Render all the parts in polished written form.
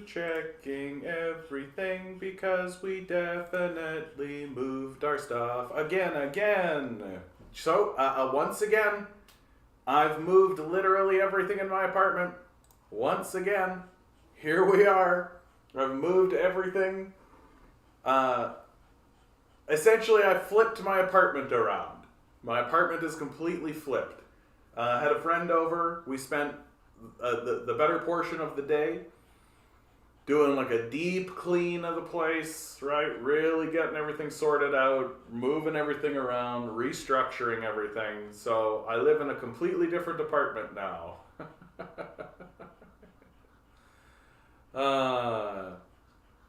Checking everything because we definitely moved our stuff again. So, once again, I've moved literally everything in my apartment. Once again, here we are. I've moved everything. Essentially, I flipped my apartment around. My apartment is completely flipped. Had a friend over. We spent the better portion of the day doing like a deep clean of the place, right? Really getting everything sorted out, moving everything around, restructuring everything. So I live in a completely different apartment now.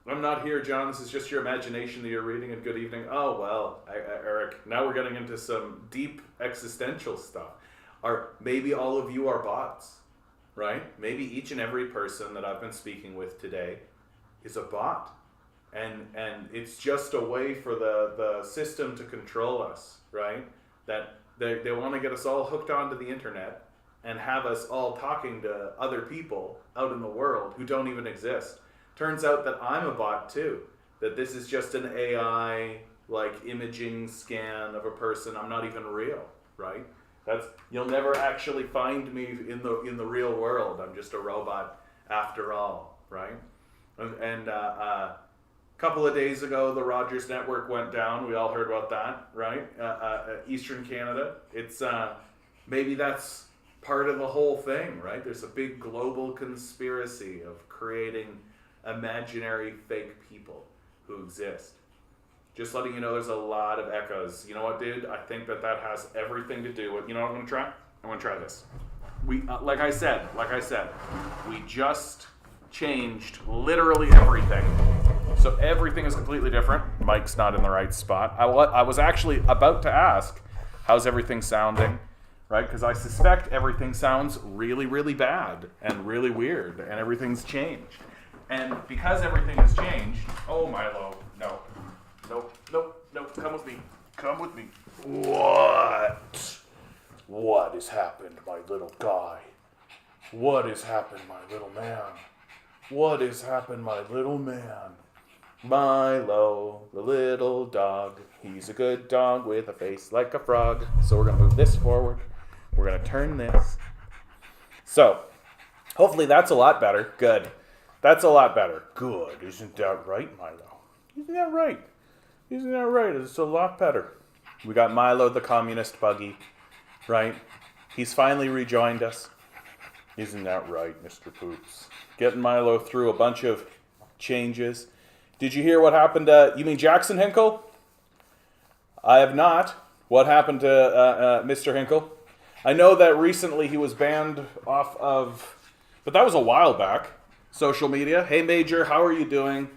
I'm not here, John. This is just your imagination that you're reading, and good evening. Oh, well, Eric, now we're getting into some deep existential stuff. Maybe all of you are bots, right? Maybe each and every person that I've been speaking with today is a bot. And it's just a way for the system to control us, right? That they want to get us all hooked onto the internet and have us all talking to other people out in the world who don't even exist. Turns out that I'm a bot too. That this is just an AI like imaging scan of a person. I'm not even real, right? You'll never actually find me in the real world. I'm just a robot after all, right? And a couple of days ago, the Rogers network went down. We all heard about that, right? Eastern Canada. It's maybe that's part of the whole thing, right? There's a big global conspiracy of creating imaginary fake people who exist. Just letting you know there's a lot of echoes. You know what, dude? I think that has everything to do with, you know what I'm going to try? I'm going to try this. We, like I said, we just changed literally everything. So everything is completely different. Mike's not in the right spot. I was actually about to ask, how's everything sounding? Right? Because I suspect everything sounds really, really bad and really weird, and everything's changed. And because everything has changed, oh, Milo, no. Nope, come with me. What has happened, my little guy? What has happened, my little man? What has happened, my little man? Milo, the little dog. He's a good dog with a face like a frog. So we're going to move this forward. We're going to turn this. So, hopefully that's a lot better. Good. That's a lot better. Good. Isn't that right, Milo? Isn't that right? It's a lot better. We got Milo the communist buggy, right? He's finally rejoined us. Isn't that right, Mr. Poops? Getting Milo through a bunch of changes. Did you hear what happened to, you mean Jackson Hinkle? I have not. What happened to Mr. Hinkle? I know that recently he was banned off of, but that was a while back, social media. Hey, Major, how are you doing?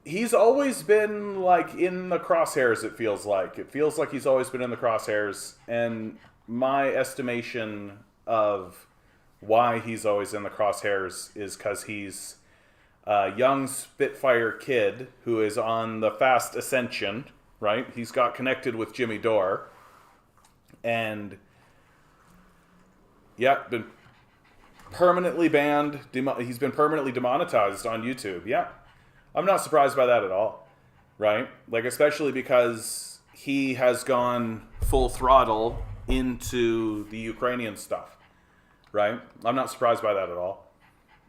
He's always been, like, in the crosshairs, it feels like. It feels like he's always been in the crosshairs, and my estimation of why he's always in the crosshairs is because he's a young Spitfire kid who is on the fast ascension, right? He's got connected with Jimmy Dore, and, yeah, been permanently banned. He's been permanently demonetized on YouTube, yeah. I'm not surprised by that at all, right? Like, especially because he has gone full throttle into the Ukrainian stuff, right? I'm not surprised by that at all.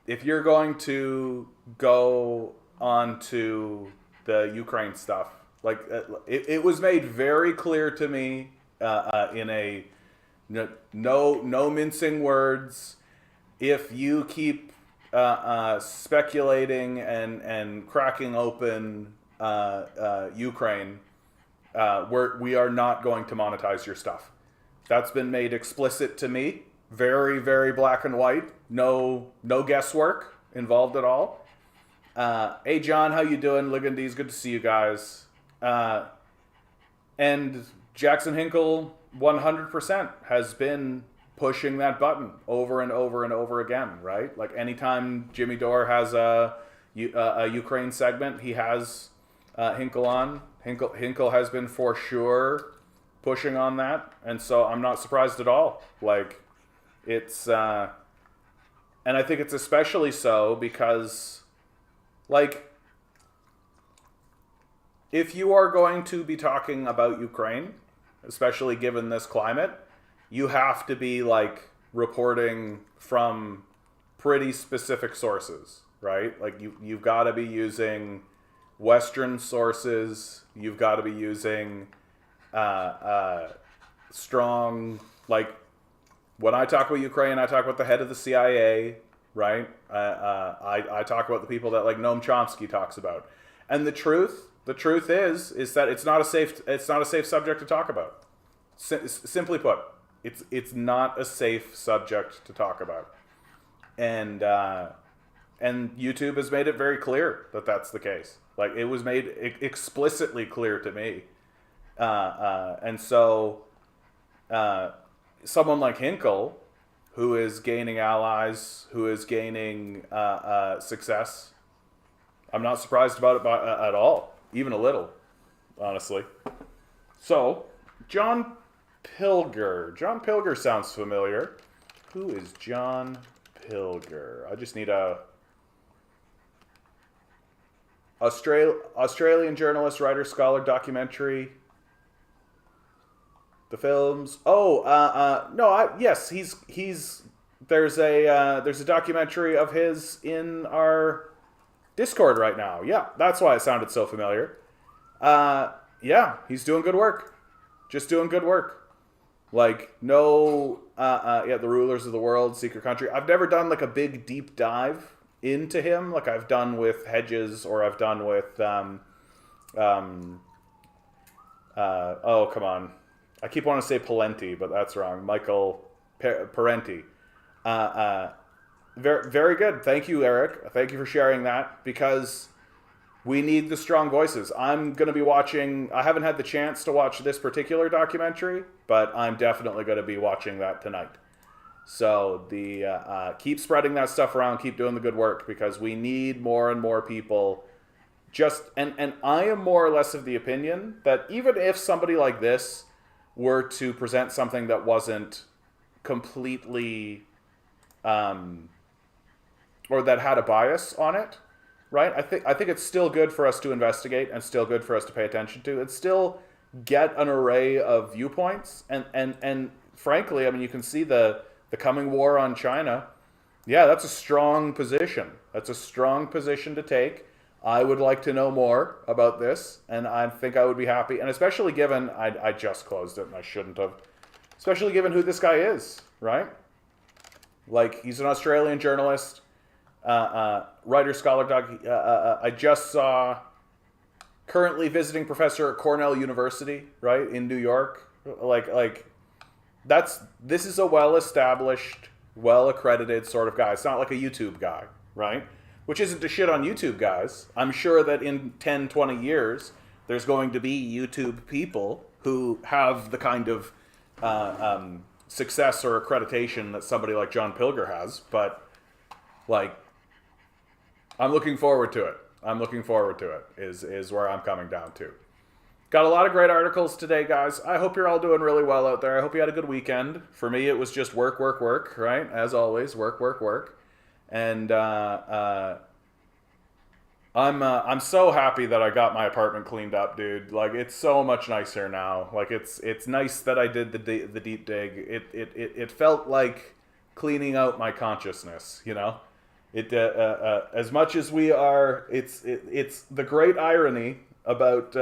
If you're going to go on to the Ukraine stuff, like, it was made very clear to me in a no mincing words. If you keep speculating and cracking open Ukraine, we are not going to monetize your stuff. That's been made explicit to me. Very, very black and white. No guesswork involved at all. Hey, John, how you doing? Ligandies, good to see you guys. And Jackson Hinkle 100% has been pushing that button over and over and over again, right? Like, anytime Jimmy Dore has a Ukraine segment, he has Hinkle on. Hinkle has been for sure pushing on that, and so I'm not surprised at all. Like, it's and I think it's especially so because, like, if you are going to be talking about Ukraine, especially given this climate, you have to be, like, reporting from pretty specific sources, right? Like, you've got to be using Western sources. You've got to be using strong, like, when I talk about Ukraine, I talk about the head of the CIA, right? I talk about the people that, like, Noam Chomsky talks about. And the truth is that it's not a safe subject to talk about. Simply put, it's not a safe subject to talk about. And YouTube has made it very clear that that's the case. Like, it was made explicitly clear to me. And so someone like Hinkle, who is gaining allies, who is gaining success, I'm not surprised about it at all, even a little, honestly. So, John Pilger. John Pilger sounds familiar. Who is John Pilger? I just need a Australian journalist, writer, scholar, documentary. The films. Yes, he's. There's a documentary of his in our Discord right now. Yeah, that's why it sounded so familiar. Yeah, he's doing good work. Just doing good work. Like, no, the Rulers of the World, Secret Country. I've never done, like, a big deep dive into him, like I've done with Hedges, or I've done with, oh, come on. I keep wanting to say Palenti, but that's wrong. Michael Parenti. Very, very good. Thank you, Eric. Thank you for sharing that, because we need the strong voices. I'm going to be watching, I haven't had the chance to watch this particular documentary, but I'm definitely going to be watching that tonight. So keep spreading that stuff around, keep doing the good work, because we need more and more people. And I am more or less of the opinion that even if somebody like this were to present something that wasn't completely, or that had a bias on it, right? I think it's still good for us to investigate, and still good for us to pay attention to. It's still get an array of viewpoints, and frankly, I mean, you can see the coming war on China. Yeah, that's a strong position. That's a strong position to take. I would like to know more about this, and I think I would be happy, and especially given, I just closed it and I shouldn't have, especially given who this guy is, right? Like, he's an Australian journalist, writer, scholar, I just saw currently visiting professor at Cornell University, right, in New York. This is a well-established, well-accredited sort of guy. It's not like a YouTube guy, right? Which isn't to shit on YouTube guys. I'm sure that in 10, 20 years, there's going to be YouTube people who have the kind of success or accreditation that somebody like John Pilger has. But, like, I'm looking forward to it, is where I'm coming down to. Got a lot of great articles today, guys. I hope you're all doing really well out there. I hope you had a good weekend. For me, it was just work, work, work, right? As always, work, work, work. And I'm so happy that I got my apartment cleaned up, dude. Like, it's so much nicer now. Like, it's nice that I did the deep dig. It felt like cleaning out my consciousness, you know? As much as we are, it's the great irony about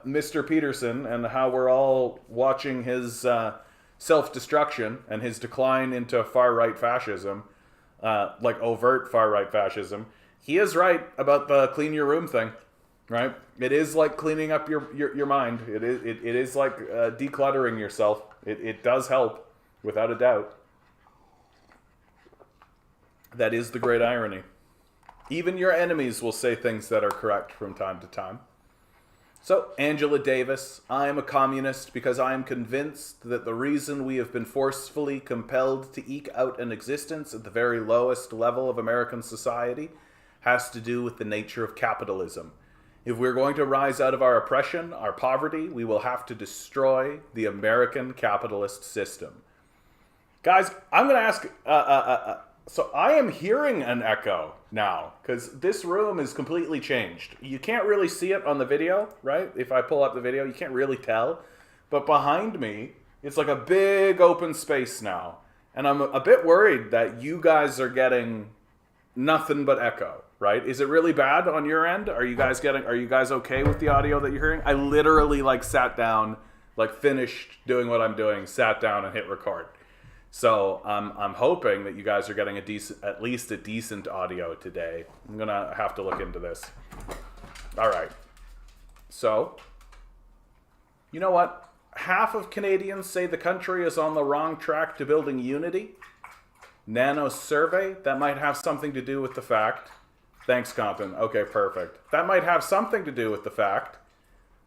Mr. Peterson and how we're all watching his self-destruction and his decline into far-right fascism, like overt far-right fascism. He is right about the clean your room thing, right? It is like cleaning up your mind. It is like decluttering yourself. It does help, without a doubt. That is the great irony. Even your enemies will say things that are correct from time to time. So, Angela Davis, I am a communist because I am convinced that the reason we have been forcefully compelled to eke out an existence at the very lowest level of American society has to do with the nature of capitalism. If we're going to rise out of our oppression, our poverty, we will have to destroy the American capitalist system. Guys, I'm going to ask... so I am hearing an echo now, because this room is completely changed. You can't really see it on the video, right? If I pull up the video, you can't really tell. But behind me, it's like a big open space now. And I'm a bit worried that you guys are getting nothing but echo, right? Is it really bad on your end? Are you guys okay with the audio that you're hearing? I literally sat down, finished doing what I'm doing, sat down and hit record. So I'm hoping that you guys are getting at least a decent audio today. I'm gonna have to look into this. All right. So, you know what? Half of Canadians say the country is on the wrong track to building unity. Nano survey, that might have something to do with the fact. Thanks, Compton. Okay, perfect. That might have something to do with the fact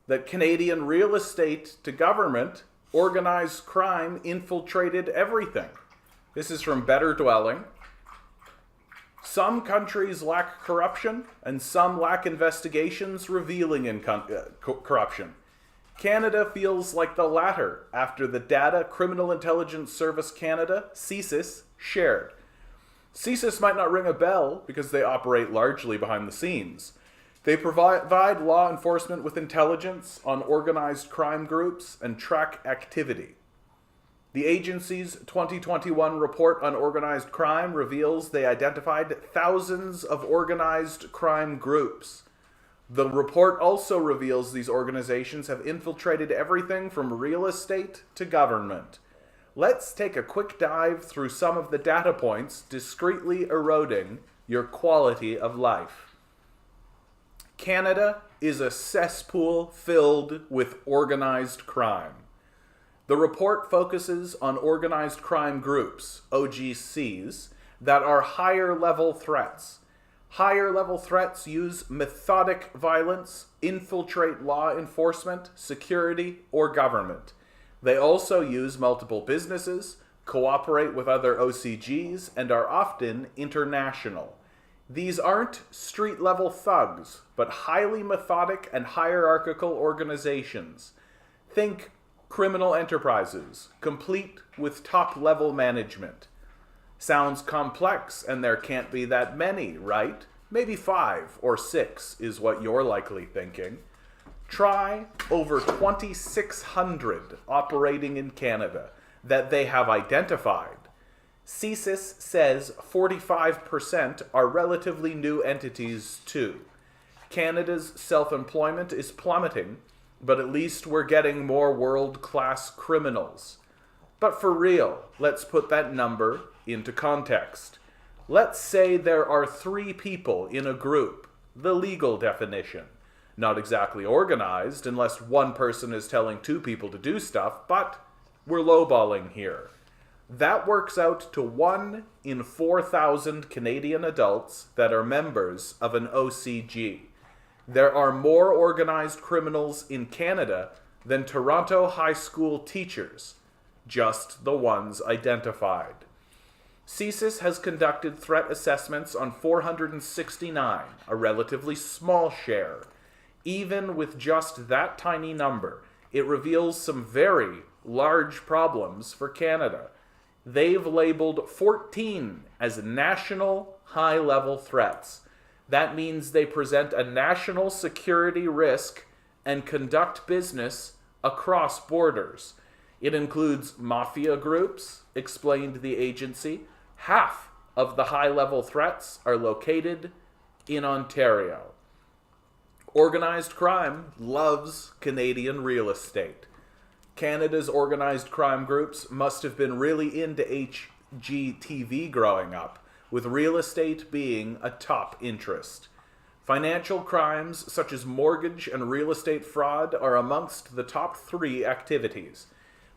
that Canadian real estate to government, organized crime infiltrated everything. This is from Better Dwelling. Some countries lack corruption, and some lack investigations revealing corruption. Canada feels like the latter after the data Criminal Intelligence Service Canada, CSIS, shared. CSIS might not ring a bell because they operate largely behind the scenes. They provide law enforcement with intelligence on organized crime groups and track activity. The agency's 2021 report on organized crime reveals they identified thousands of organized crime groups. The report also reveals these organizations have infiltrated everything from real estate to government. Let's take a quick dive through some of the data points discreetly eroding your quality of life. Canada is a cesspool filled with organized crime. The report focuses on organized crime groups, OGCs, that are higher level threats. Higher level threats use methodic violence, infiltrate law enforcement, security, or government. They also use multiple businesses, cooperate with other OCGs, and are often international. These aren't street-level thugs, but highly methodic and hierarchical organizations. Think criminal enterprises, complete with top-level management. Sounds complex, and there can't be that many, right? Maybe 5 or 6 is what you're likely thinking. Try over 2,600 operating in Canada that they have identified. CSIS says 45% are relatively new entities too. Canada's self-employment is plummeting, but at least we're getting more world-class criminals. But for real, let's put that number into context. Let's say there are 3 people in a group, the legal definition. Not exactly organized, unless one person is telling 2 people to do stuff, but we're lowballing here. That works out to 1 in 4,000 Canadian adults that are members of an OCG. There are more organized criminals in Canada than Toronto high school teachers, just the ones identified. CSIS has conducted threat assessments on 469, a relatively small share. Even with just that tiny number, it reveals some very large problems for Canada. They've labeled 14 as national high-level threats. That means they present a national security risk and conduct business across borders. It includes mafia groups, explained the agency. Half of the high-level threats are located in Ontario. Organized crime loves Canadian real estate. Canada's organized crime groups must have been really into HGTV growing up, with real estate being a top interest. Financial crimes such as mortgage and real estate fraud are amongst the top 3 activities.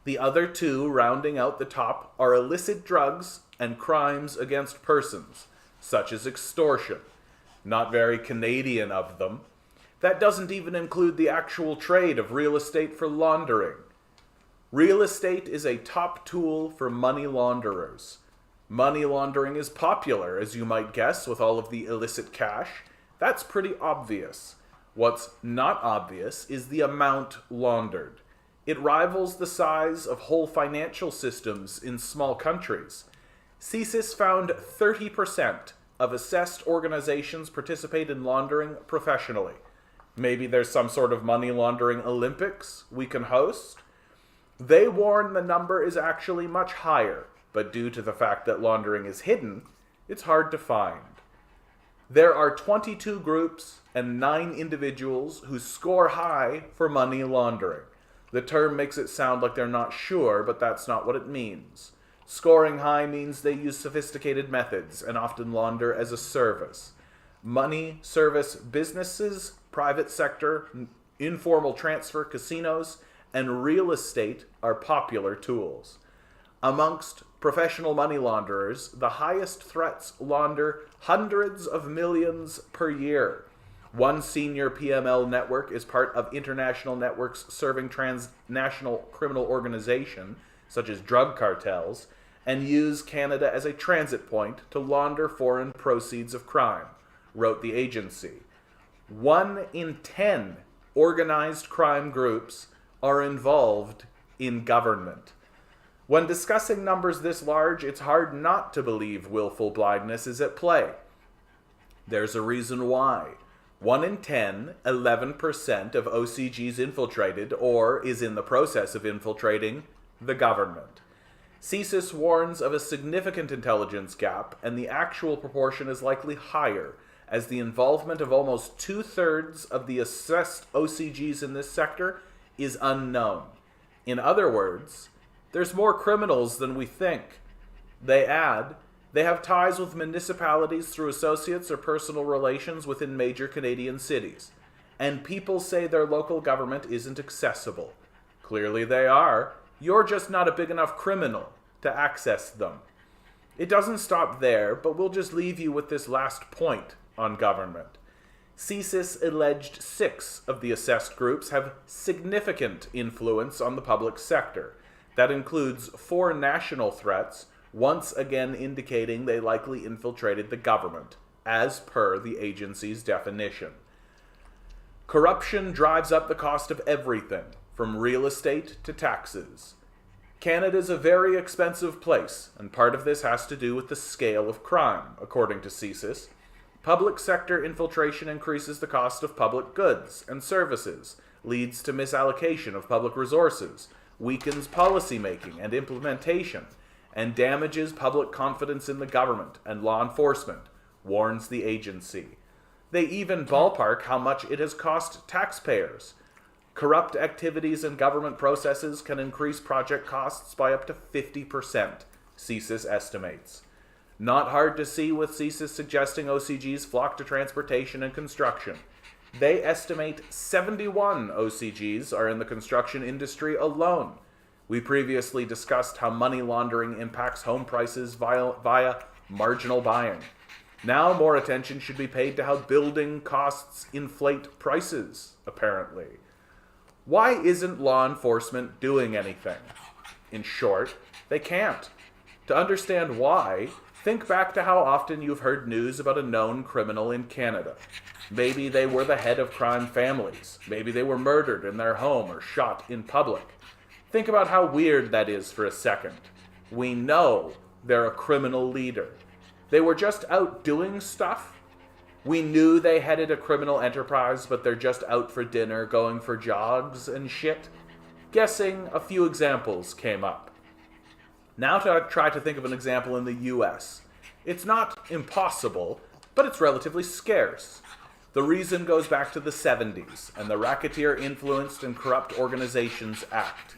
The other 2 rounding out the top are illicit drugs and crimes against persons, such as extortion. Not very Canadian of them. That doesn't even include the actual trade of real estate for laundering. Real estate is a top tool for money launderers. Money laundering is popular, as you might guess, with all of the illicit cash. That's pretty obvious. What's not obvious is the amount laundered. It rivals the size of whole financial systems in small countries. CSIS found 30% of assessed organizations participate in laundering professionally. Maybe there's some sort of money laundering Olympics we can host? They warn the number is actually much higher, but due to the fact that laundering is hidden, it's hard to find. There are 22 groups and 9 individuals who score high for money laundering. The term makes it sound like they're not sure, but that's not what it means. Scoring high means they use sophisticated methods and often launder as a service. Money service businesses, private sector, informal transfer casinos, and real estate are popular tools. Amongst professional money launderers, the highest threats launder hundreds of millions per year. One senior PML network is part of international networks serving transnational criminal organization, such as drug cartels, and use Canada as a transit point to launder foreign proceeds of crime, wrote the agency. 1 in 10 organized crime groups are involved in government. When discussing numbers this large, it's hard not to believe willful blindness is at play. There's a reason why. 1 in 10, 11% of OCGs infiltrated or is in the process of infiltrating the government. CSIS warns of a significant intelligence gap, and the actual proportion is likely higher, as the involvement of almost 2/3 of the assessed OCGs in this sector is unknown. In other words, there's more criminals than we think. They add, they have ties with municipalities through associates or personal relations within major Canadian cities. And people say their local government isn't accessible. Clearly they are. You're just not a big enough criminal to access them. It doesn't stop there, but we'll just leave you with this last point on government. CSIS alleged 6 of the assessed groups have significant influence on the public sector. That includes 4 national threats, once again indicating they likely infiltrated the government, as per the agency's definition. Corruption drives up the cost of everything, from real estate to taxes. Canada's a very expensive place, and part of this has to do with the scale of crime, according to CSIS. Public sector infiltration increases the cost of public goods and services, leads to misallocation of public resources, weakens policymaking and implementation, and damages public confidence in the government and law enforcement, warns the agency. They even ballpark how much it has cost taxpayers. Corrupt activities in government processes can increase project costs by up to 50%, CSIS estimates. Not hard to see with CSIS suggesting OCGs flock to transportation and construction. They estimate 71 OCGs are in the construction industry alone. We previously discussed how money laundering impacts home prices via marginal buying. Now more attention should be paid to how building costs inflate prices, apparently. Why isn't law enforcement doing anything? In short, they can't. To understand why, think back to how often you've heard news about a known criminal in Canada. Maybe they were the head of crime families. Maybe they were murdered in their home or shot in public. Think about how weird that is for a second. We know they're a criminal leader. They were just out doing stuff. We knew they headed a criminal enterprise, but they're just out for dinner, going for jogs and shit. Guessing a few examples came up. Now to try to think of an example in the US. It's not impossible, but it's relatively scarce. The reason goes back to the 70s and the Racketeer Influenced and Corrupt Organizations Act.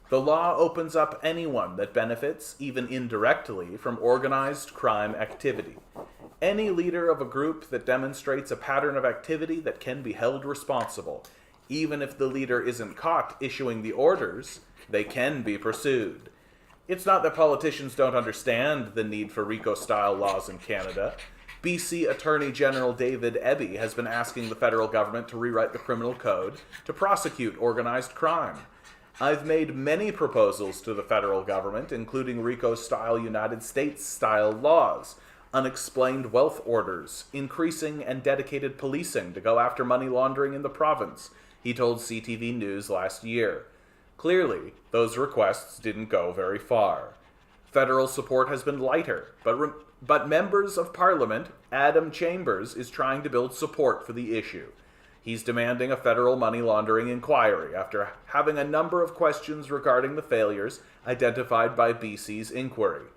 The law opens up anyone that benefits, even indirectly, from organized crime activity. Any leader of a group that demonstrates a pattern of activity that can be held responsible. Even if the leader isn't caught issuing the orders, they can be pursued. It's not that politicians don't understand the need for RICO-style laws in Canada. BC Attorney General David Eby has been asking the federal government to rewrite the criminal code to prosecute organized crime. I've made many proposals to the federal government, including RICO-style United States-style laws. unexplained wealth orders, increasing and dedicated policing to go after money laundering in the province, he told CTV News last year. Clearly, those requests didn't go very far. Federal support has been lighter, but members of Parliament, Adam Chambers, is trying to build support for the issue. He's demanding a federal money laundering inquiry after having a number of questions regarding the failures identified by BC's inquiry.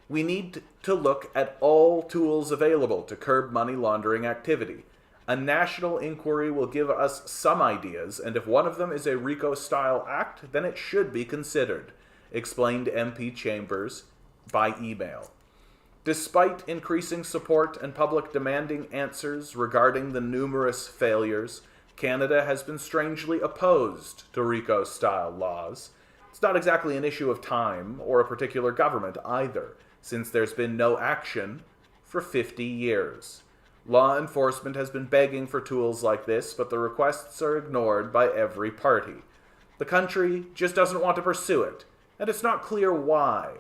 We need to look at all tools available to curb money laundering activity. A national inquiry will give us some ideas, and if one of them is a RICO-style act, then it should be considered, explained MP Chambers by email. Despite increasing support and public demanding answers regarding the numerous failures, Canada has been strangely opposed to RICO-style laws. It's not exactly an issue of time or a particular government either, since there's been no action for 50 years. Law enforcement has been begging for tools like this, but the requests are ignored by every party. The country just doesn't want to pursue it, and it's not clear why.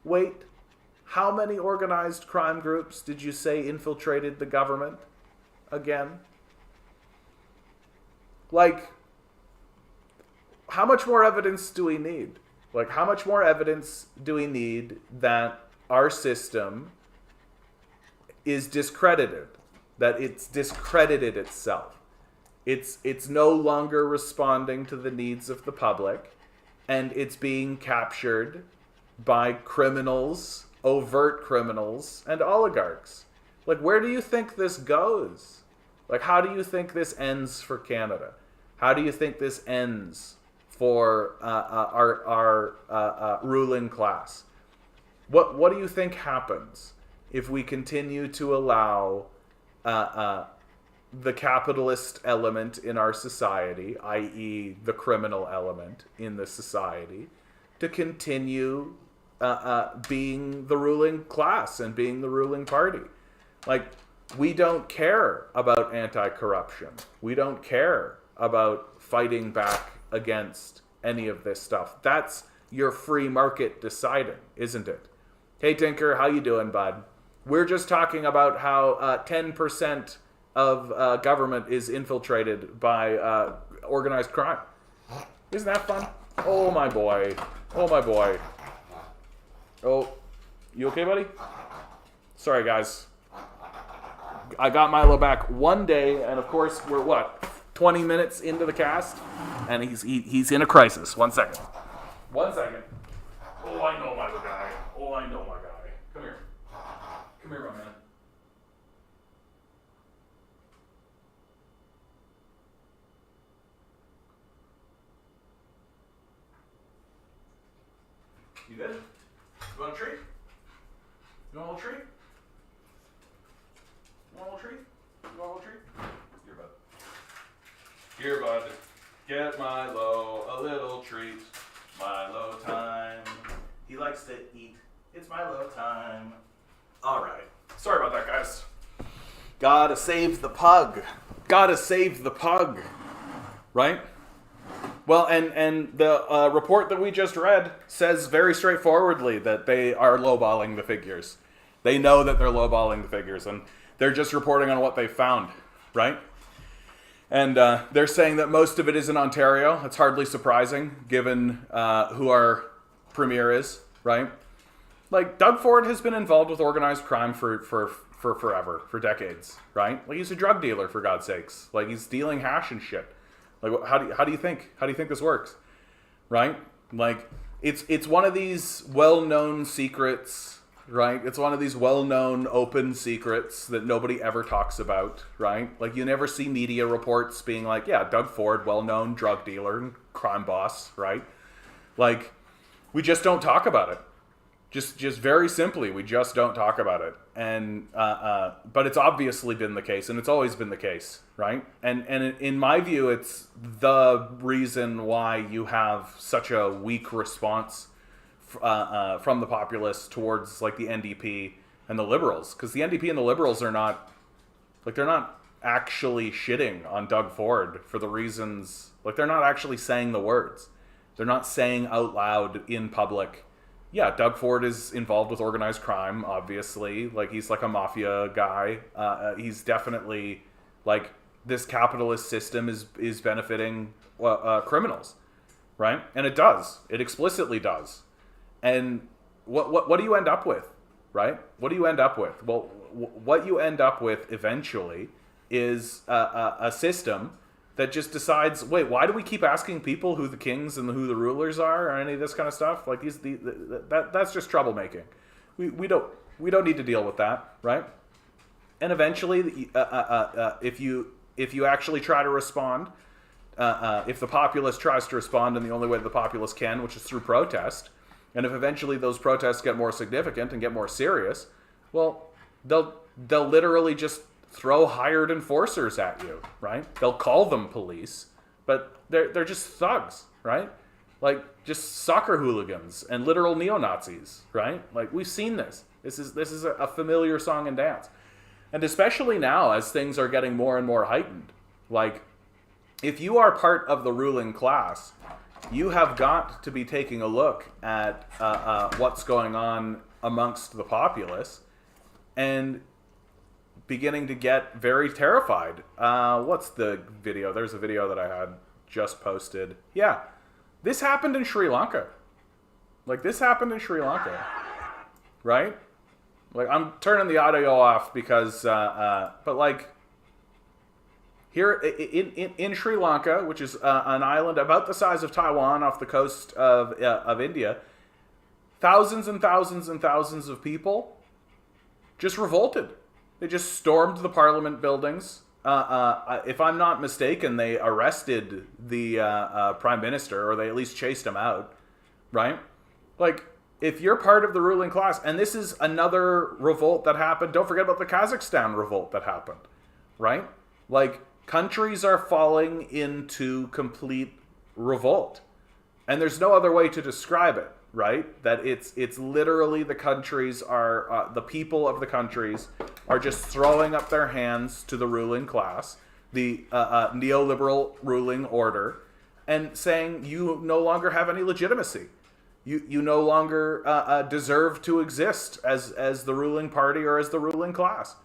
Wait, how many organized crime groups did you say infiltrated the government again? Like, how much more evidence do we need? Like, how much more evidence do we need that our system is discredited, that it's discredited itself? It's no longer responding to the needs of the public, and it's being captured by criminals, overt criminals, and oligarchs. Like, where do you think this goes? Like, how do you think this ends for Canada? How do you think this ends for our ruling class? What do you think happens if we continue to allow the capitalist element in our society, i.e. the criminal element in the society, to continue being the ruling class and being the ruling party? Like, we don't care about anti-corruption. We don't care about fighting back against any of this stuff. That's your free market deciding, isn't it? Hey, Tinker, how you doing, bud? We're just talking about how 10% of government is infiltrated by organized crime. Isn't that fun? Oh, my boy. Oh, my boy. Oh, you okay, buddy? Sorry, guys. I got Milo back one day, and of course, we're 20 minutes into the cast, and he's in a crisis. 1 second. 1 second. Oh, I know my guy. Oh, I know my guy. Come here. Come here, my man. You good? You want a treat? You want a little treat? You want a little treat? You want a little treat? Here, bud. Here, bud. Get Milo a little treat. Milo time. He likes to eat. It's Milo time. All right. Sorry about that, guys. Gotta save the pug. Gotta save the pug. Right? Well, and the report that we just read says very straightforwardly that they are lowballing the figures. They know that they're lowballing the figures, and they're just reporting on what they found, right? And they're saying that most of it is in Ontario. It's hardly surprising, given who our premier is, right? Like, Doug Ford has been involved with organized crime for forever, for decades, right? Like, he's a drug dealer, for God's sakes. Like, he's dealing hash and shit. Like, how do you think this works, right? Like, it's one of these well-known secrets, right? It's one of these well-known open secrets that nobody ever talks about, right? Like, you never see media reports being like, yeah, Doug Ford, well-known drug dealer and crime boss, right? Like, we just don't talk about it. Just very simply, we just don't talk about it. And but it's obviously been the case, and it's always been the case, right? And in my view, it's the reason why you have such a weak response from the populace towards, like, the NDP and the Liberals, because the NDP and the Liberals are not, like, they're not actually shitting on Doug Ford for the reasons, like, they're not actually saying the words. They're not saying out loud in public yeah, Doug Ford is involved with organized crime, obviously. Like, he's like a mafia guy. He's definitely, like, this capitalist system is benefiting criminals, right? And it does. It explicitly does. And what do you end up with, right? What do you end up with? Well, what you end up with eventually is a system that just decides, wait, why do we keep asking people who the kings and who the rulers are, or any of this kind of stuff? Like, that's just troublemaking. We don't need to deal with that, right? And eventually, if you actually try to respond, if the populace tries to respond in the only way the populace can, which is through protest, and if eventually those protests get more significant and get more serious, well, they'll literally just throw hired enforcers at you, right? They'll call them police, but they're just thugs, right? Like, just soccer hooligans and literal neo-Nazis, right? Like, we've seen this. This is a familiar song and dance. And especially now, as things are getting more and more heightened, like, if you are part of the ruling class, you have got to be taking a look at what's going on amongst the populace and beginning to get very terrified. What's the video? There's a video that I had just posted. Yeah, this happened in Sri Lanka. Like, this happened in Sri Lanka, right? Like, I'm turning the audio off because, but like, here in Sri Lanka, which is an island about the size of Taiwan off the coast of India, thousands and thousands and thousands of people just revolted. They just stormed the parliament buildings. If I'm not mistaken, they arrested the prime minister, or they at least chased him out, right? Like, if you're part of the ruling class, and this is another revolt that happened, don't forget about the Kazakhstan revolt that happened, right? Like, countries are falling into complete revolt. And there's no other way to describe it, right? That it's literally the countries are, the people of the countries are just throwing up their hands to the ruling class, the neoliberal ruling order, and saying, you no longer have any legitimacy. You no longer deserve to exist as the ruling party or as the ruling class.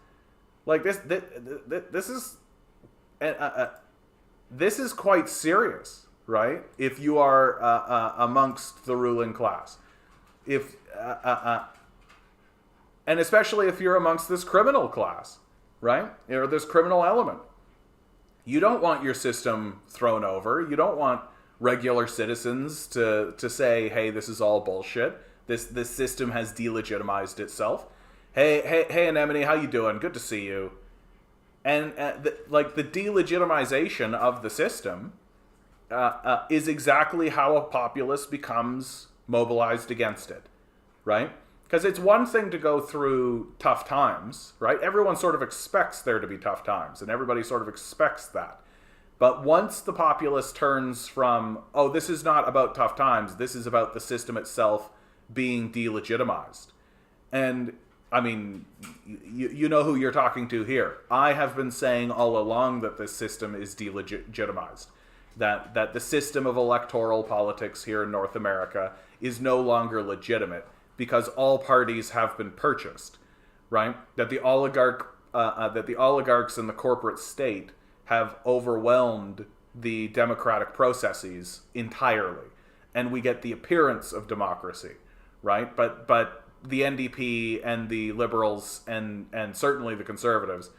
Like, this is this is quite serious, right? If you are amongst the ruling class, if and especially if you're amongst this criminal class, right, or this criminal element, you don't want your system thrown over. You don't want regular citizens to say, hey, this is all bullshit. This system has delegitimized itself. Hey, Anemone, how you doing? Good to see you. And the delegitimization of the system is exactly how a populace becomes mobilized against it, right? Because it's one thing to go through tough times, right? Everyone sort of expects there to be tough times, and everybody sort of expects that. But once the populace turns from, oh, this is not about tough times, this is about the system itself being delegitimized. And, I mean, you know who you're talking to here. I have been saying all along that this system is delegitimized. That the system of electoral politics here in North America is no longer legitimate because all parties have been purchased, right? That the oligarchs and the corporate state have overwhelmed the democratic processes entirely, and we get the appearance of democracy, right? But the NDP and the Liberals and certainly the Conservatives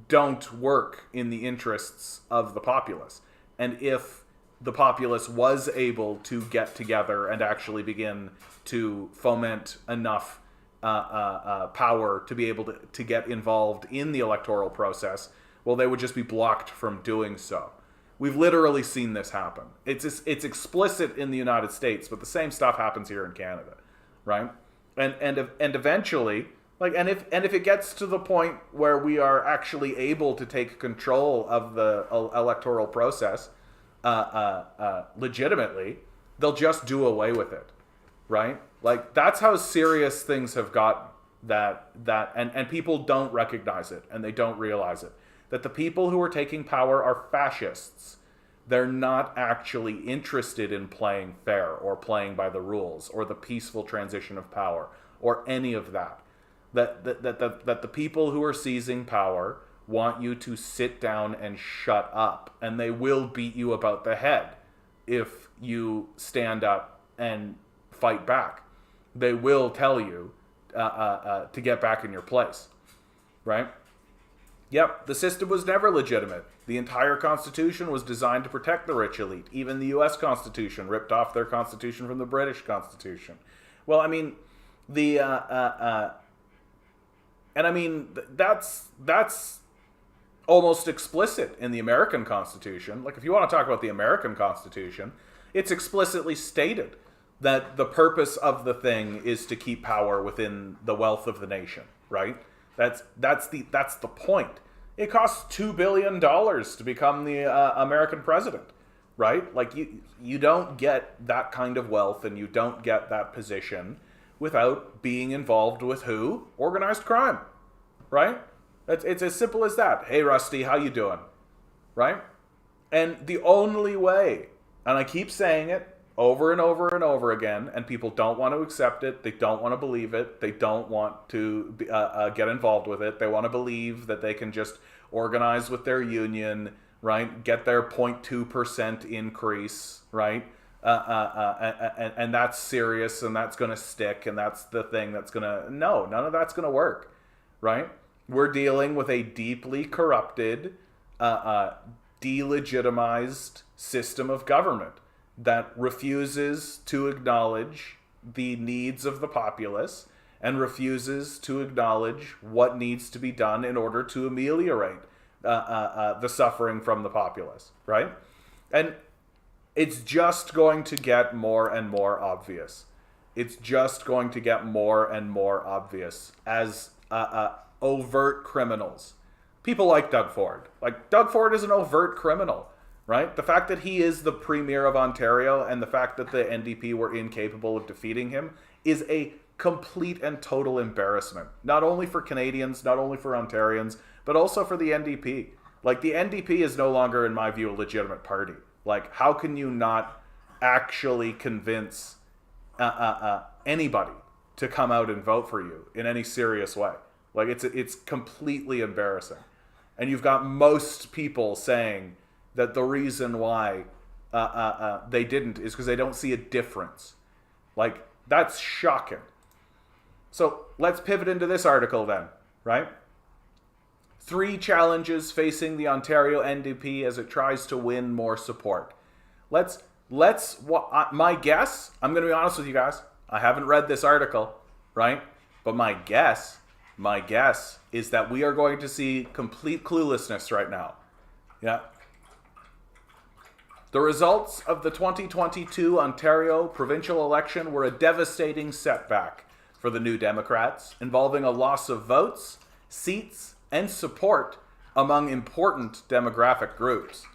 don't work in the interests of the populace. And if the populace was able to get together and actually begin to foment enough power to be able to get involved in the electoral process, well, they would just be blocked from doing so. We've literally seen this happen. It's explicit in the United States, but the same stuff happens here in Canada, right? And eventually, and if it gets to the point where we are actually able to take control of the electoral process legitimately, they'll just do away with it, right? Like, that's how serious things have got. And people don't recognize it, and they don't realize it. That the people who are taking power are fascists. They're not actually interested in playing fair or playing by the rules or the peaceful transition of power or any of that. That the people who are seizing power want you to sit down and shut up, and they will beat you about the head if you stand up and fight back. They will tell you to get back in your place, right? Yep, the system was never legitimate. The entire Constitution was designed to protect the rich elite. Even the U.S. Constitution ripped off their Constitution from the British Constitution. Well, I mean, that's almost explicit in the American Constitution. Like, if you want to talk about the American Constitution, it's explicitly stated that the purpose of the thing is to keep power within the wealth of the nation, right? That's the point. It costs $2 billion to become the American president, right? Like, you don't get that kind of wealth and you don't get that position without being involved with who? Organized crime, right? It's as simple as that. Hey, Rusty, how you doing? Right? And the only way, and I keep saying it over and over and over again, and people don't want to accept it, they don't want to believe it, they don't want to get involved with it, they want to believe that they can just organize with their union, right? Get their 0.2% increase, right? And that's serious, and that's going to stick, and that's the thing that's going to... No, none of that's going to work, right? We're dealing with a deeply corrupted, delegitimized system of government that refuses to acknowledge the needs of the populace and refuses to acknowledge what needs to be done in order to ameliorate the suffering from the populace, right? And it's just going to get more and more obvious. It's just going to get more and more obvious as overt criminals. People like Doug Ford. Like, Doug Ford is an overt criminal, right? The fact that he is the premier of Ontario and the fact that the NDP were incapable of defeating him is a complete and total embarrassment. Not only for Canadians, not only for Ontarians, but also for the NDP. Like, the NDP is no longer, in my view, a legitimate party. Like, how can you not actually convince anybody to come out and vote for you in any serious way? Like, it's completely embarrassing. And you've got most people saying that the reason why they didn't is because they don't see a difference. Like, that's shocking. So let's pivot into this article then, right? 3 challenges facing the Ontario NDP as it tries to win more support. My guess, I'm going to be honest with you guys, I haven't read this article, right? But my guess is that we are going to see complete cluelessness right now. Yeah. The results of the 2022 Ontario provincial election were a devastating setback for the New Democrats, involving a loss of votes, seats, and support among important demographic groups.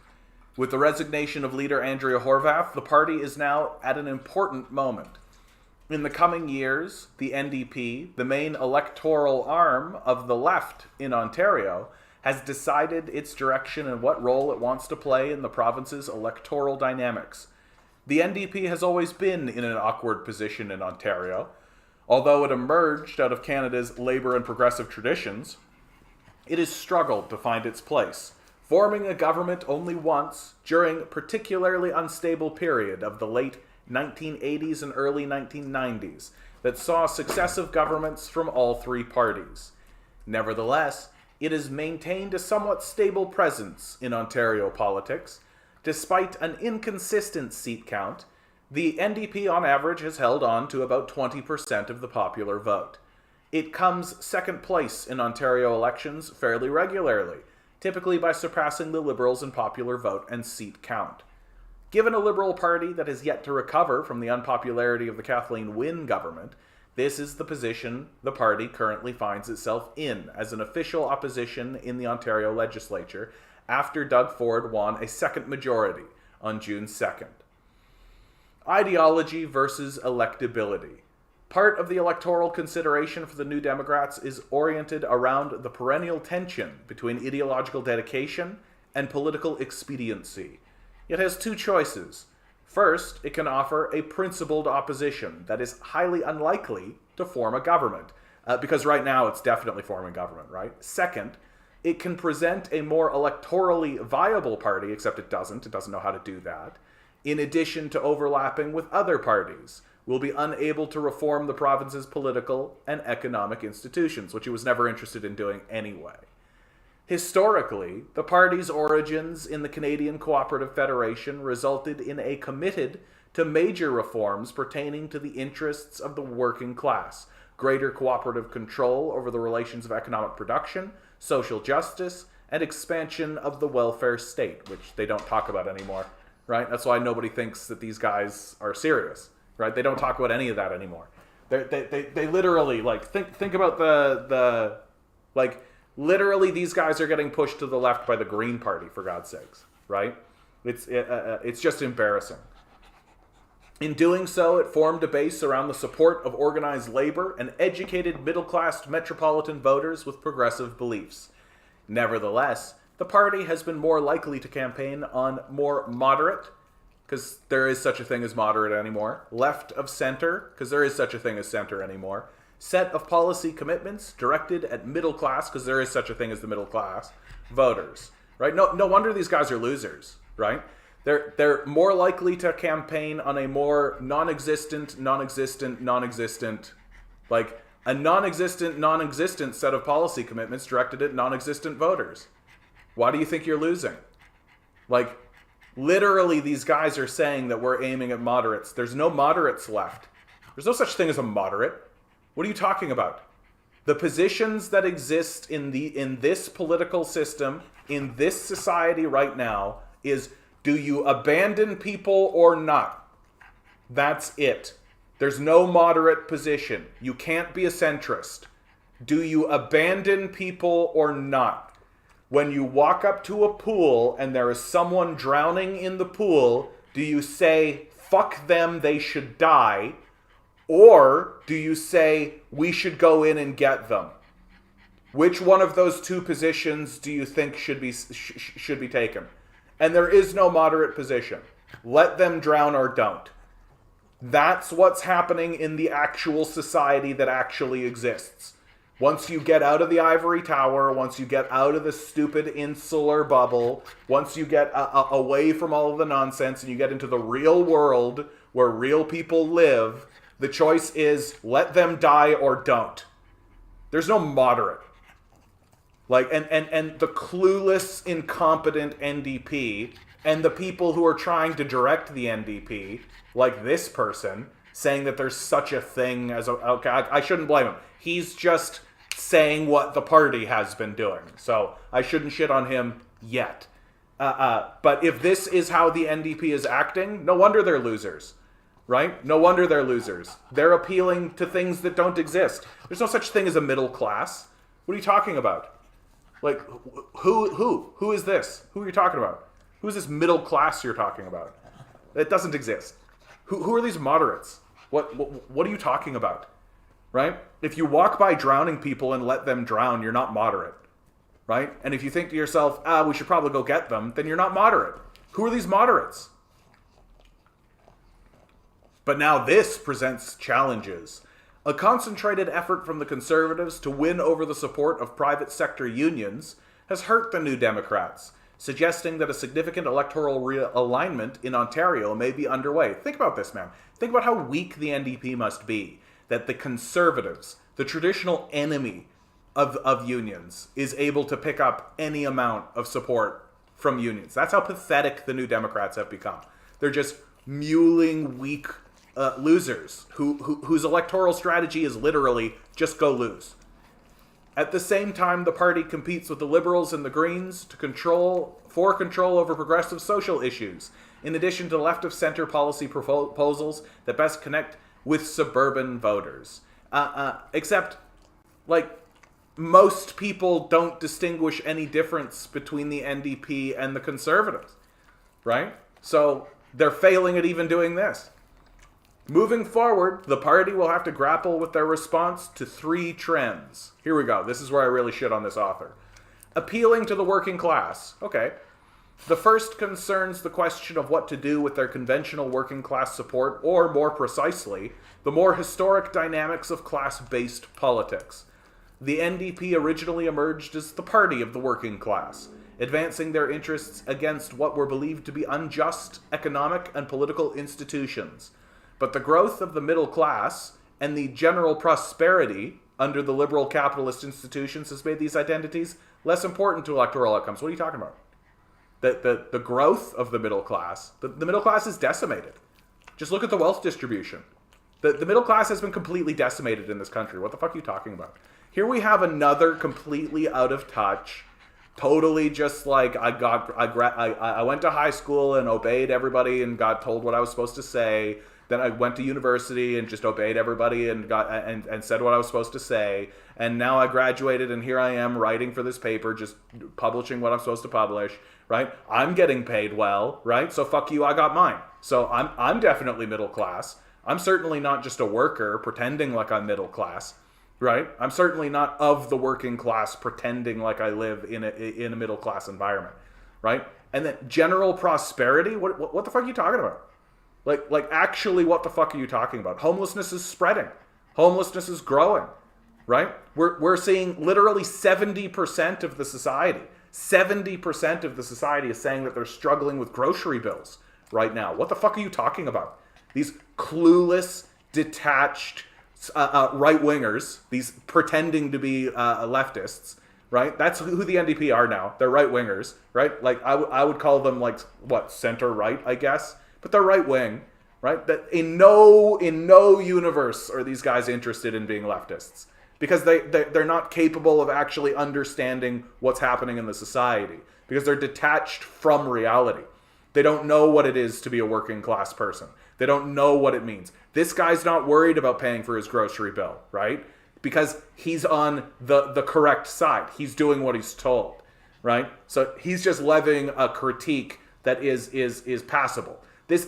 With the resignation of leader Andrea Horwath, the party is now at an important moment. In the coming years, the NDP, the main electoral arm of the left in Ontario, has decided its direction and what role it wants to play in the province's electoral dynamics. The NDP has always been in an awkward position in Ontario. Although it emerged out of Canada's Labour and progressive traditions, it has struggled to find its place, forming a government only once during a particularly unstable period of the late 1980s and early 1990s that saw successive governments from all 3 parties. Nevertheless, it has maintained a somewhat stable presence in Ontario politics. Despite an inconsistent seat count, the NDP on average has held on to about 20% of the popular vote. It comes second place in Ontario elections fairly regularly, typically by surpassing the Liberals in popular vote and seat count. Given a Liberal Party that has yet to recover from the unpopularity of the Kathleen Wynne government, this is the position the party currently finds itself in as an official opposition in the Ontario legislature after Doug Ford won a second majority on June 2nd. Ideology versus electability. Part of the electoral consideration for the New Democrats is oriented around the perennial tension between ideological dedication and political expediency. It has two choices. First, it can offer a principled opposition that is highly unlikely to form a government, because right now it's definitely forming government, right? Second, it can present a more electorally viable party, except it doesn't know how to do that, in addition to overlapping with other parties, will be unable to reform the province's political and economic institutions, which it was never interested in doing anyway. Historically, the party's origins in the Canadian Cooperative Federation resulted in a committed to major reforms pertaining to the interests of the working class, greater cooperative control over the relations of economic production, social justice, and expansion of the welfare state, which they don't talk about anymore, right? That's why nobody thinks that these guys are serious, right? They don't talk about any of that anymore. They literally, like, think about the literally these guys are getting pushed to the left by the Green Party, for God's sakes, right? It's just embarrassing. In doing so, it formed a base around the support of organized labor and educated middle-class metropolitan voters with progressive beliefs. Nevertheless, the party has been more likely to campaign on more moderate, because there is such a thing as moderate anymore, left of center, because there is such a thing as center anymore, set of policy commitments directed at middle class, because there is such a thing as the middle class, voters, right? No wonder these guys are losers, right? They're more likely to campaign on a more non-existent, like a non-existent set of policy commitments directed at non-existent voters. Why do you think you're losing? Like, literally these guys are saying that we're aiming at moderates. There's no moderates left. There's no such thing as a moderate. What are you talking about? The positions that exist in this political system, in this society right now, is, do you abandon people or not? That's it. There's no moderate position. You can't be a centrist. Do you abandon people or not? When you walk up to a pool and there is someone drowning in the pool, do you say, fuck them, they should die? Or do you say, we should go in and get them? Which one of those two positions do you think should be taken? And there is no moderate position. Let them drown or don't. That's what's happening in the actual society that actually exists. Once you get out of the ivory tower, once you get out of the stupid insular bubble, once you get away from all of the nonsense and you get into the real world where real people live, the choice is let them die or don't. There's no moderate. Like, and the clueless, incompetent NDP and the people who are trying to direct the NDP, like this person, saying that there's such a thing as a... Okay, I shouldn't blame him. He's just saying what the party has been doing. So I shouldn't shit on him yet. But if this is how the NDP is acting, no wonder they're losers. Right? No wonder they're losers. They're appealing to things that don't exist. There's no such thing as a middle class. What are you talking about? Like, who is this? Who are you talking about? Who is this middle class you're talking about? It doesn't exist. Who are these moderates? What are you talking about? Right? If you walk by drowning people and let them drown, you're not moderate. Right? And if you think to yourself, we should probably go get them, then you're not moderate. Who are these moderates? But now this presents challenges. A concentrated effort from the Conservatives to win over the support of private sector unions has hurt the New Democrats, suggesting that a significant electoral realignment in Ontario may be underway. Think about this, man. Think about how weak the NDP must be, that the Conservatives, the traditional enemy of unions, is able to pick up any amount of support from unions. That's how pathetic the New Democrats have become. They're just muling weak losers whose electoral strategy is literally just go lose. At the same time, the party competes with the Liberals and the Greens for control over progressive social issues, in addition to left-of-center policy proposals that best connect with suburban voters. Except, like, most people don't distinguish any difference between the NDP and the Conservatives, right? So they're failing at even doing this. Moving forward, the party will have to grapple with their response to three trends. Here we go. This is where I really shit on this author. Appealing to the working class. Okay. The first concerns the question of what to do with their conventional working class support, or more precisely, the more historic dynamics of class-based politics. The NDP originally emerged as the party of the working class, advancing their interests against what were believed to be unjust economic and political institutions. But the growth of the middle class and the general prosperity under the liberal capitalist institutions has made these identities less important to electoral outcomes. What are you talking about? The growth of the middle class, the middle class is decimated. Just look at the wealth distribution. The middle class has been completely decimated in this country. What the fuck are you talking about? Here we have another completely out of touch, totally just like I went to high school and obeyed everybody and got told what I was supposed to say. Then I went to university and just obeyed everybody and said what I was supposed to say. And now I graduated and here I am writing for this paper, just publishing what I'm supposed to publish, right? I'm getting paid well, right? So fuck you, I got mine. So I'm definitely middle class. I'm certainly not just a worker pretending like I'm middle class, right? I'm certainly not of the working class pretending like I live in a middle class environment, right? And then general prosperity, what the fuck are you talking about? Like actually, what the fuck are you talking about? Homelessness is spreading. Homelessness is growing, right? We're seeing literally 70% of the society. 70% of the society is saying that they're struggling with grocery bills right now. What the fuck are you talking about? These clueless, detached right-wingers, these pretending to be leftists, right? That's who the NDP are now. They're right-wingers, right? Like, I would call them, like, what, center-right, I guess? But they're right-wing, right? That in no universe are these guys interested in being leftists. Because they're not capable of actually understanding what's happening in the society. Because they're detached from reality. They don't know what it is to be a working class person. They don't know what it means. This guy's not worried about paying for his grocery bill, right? Because he's on the correct side. He's doing what he's told, right? So he's just levying a critique that is passable. This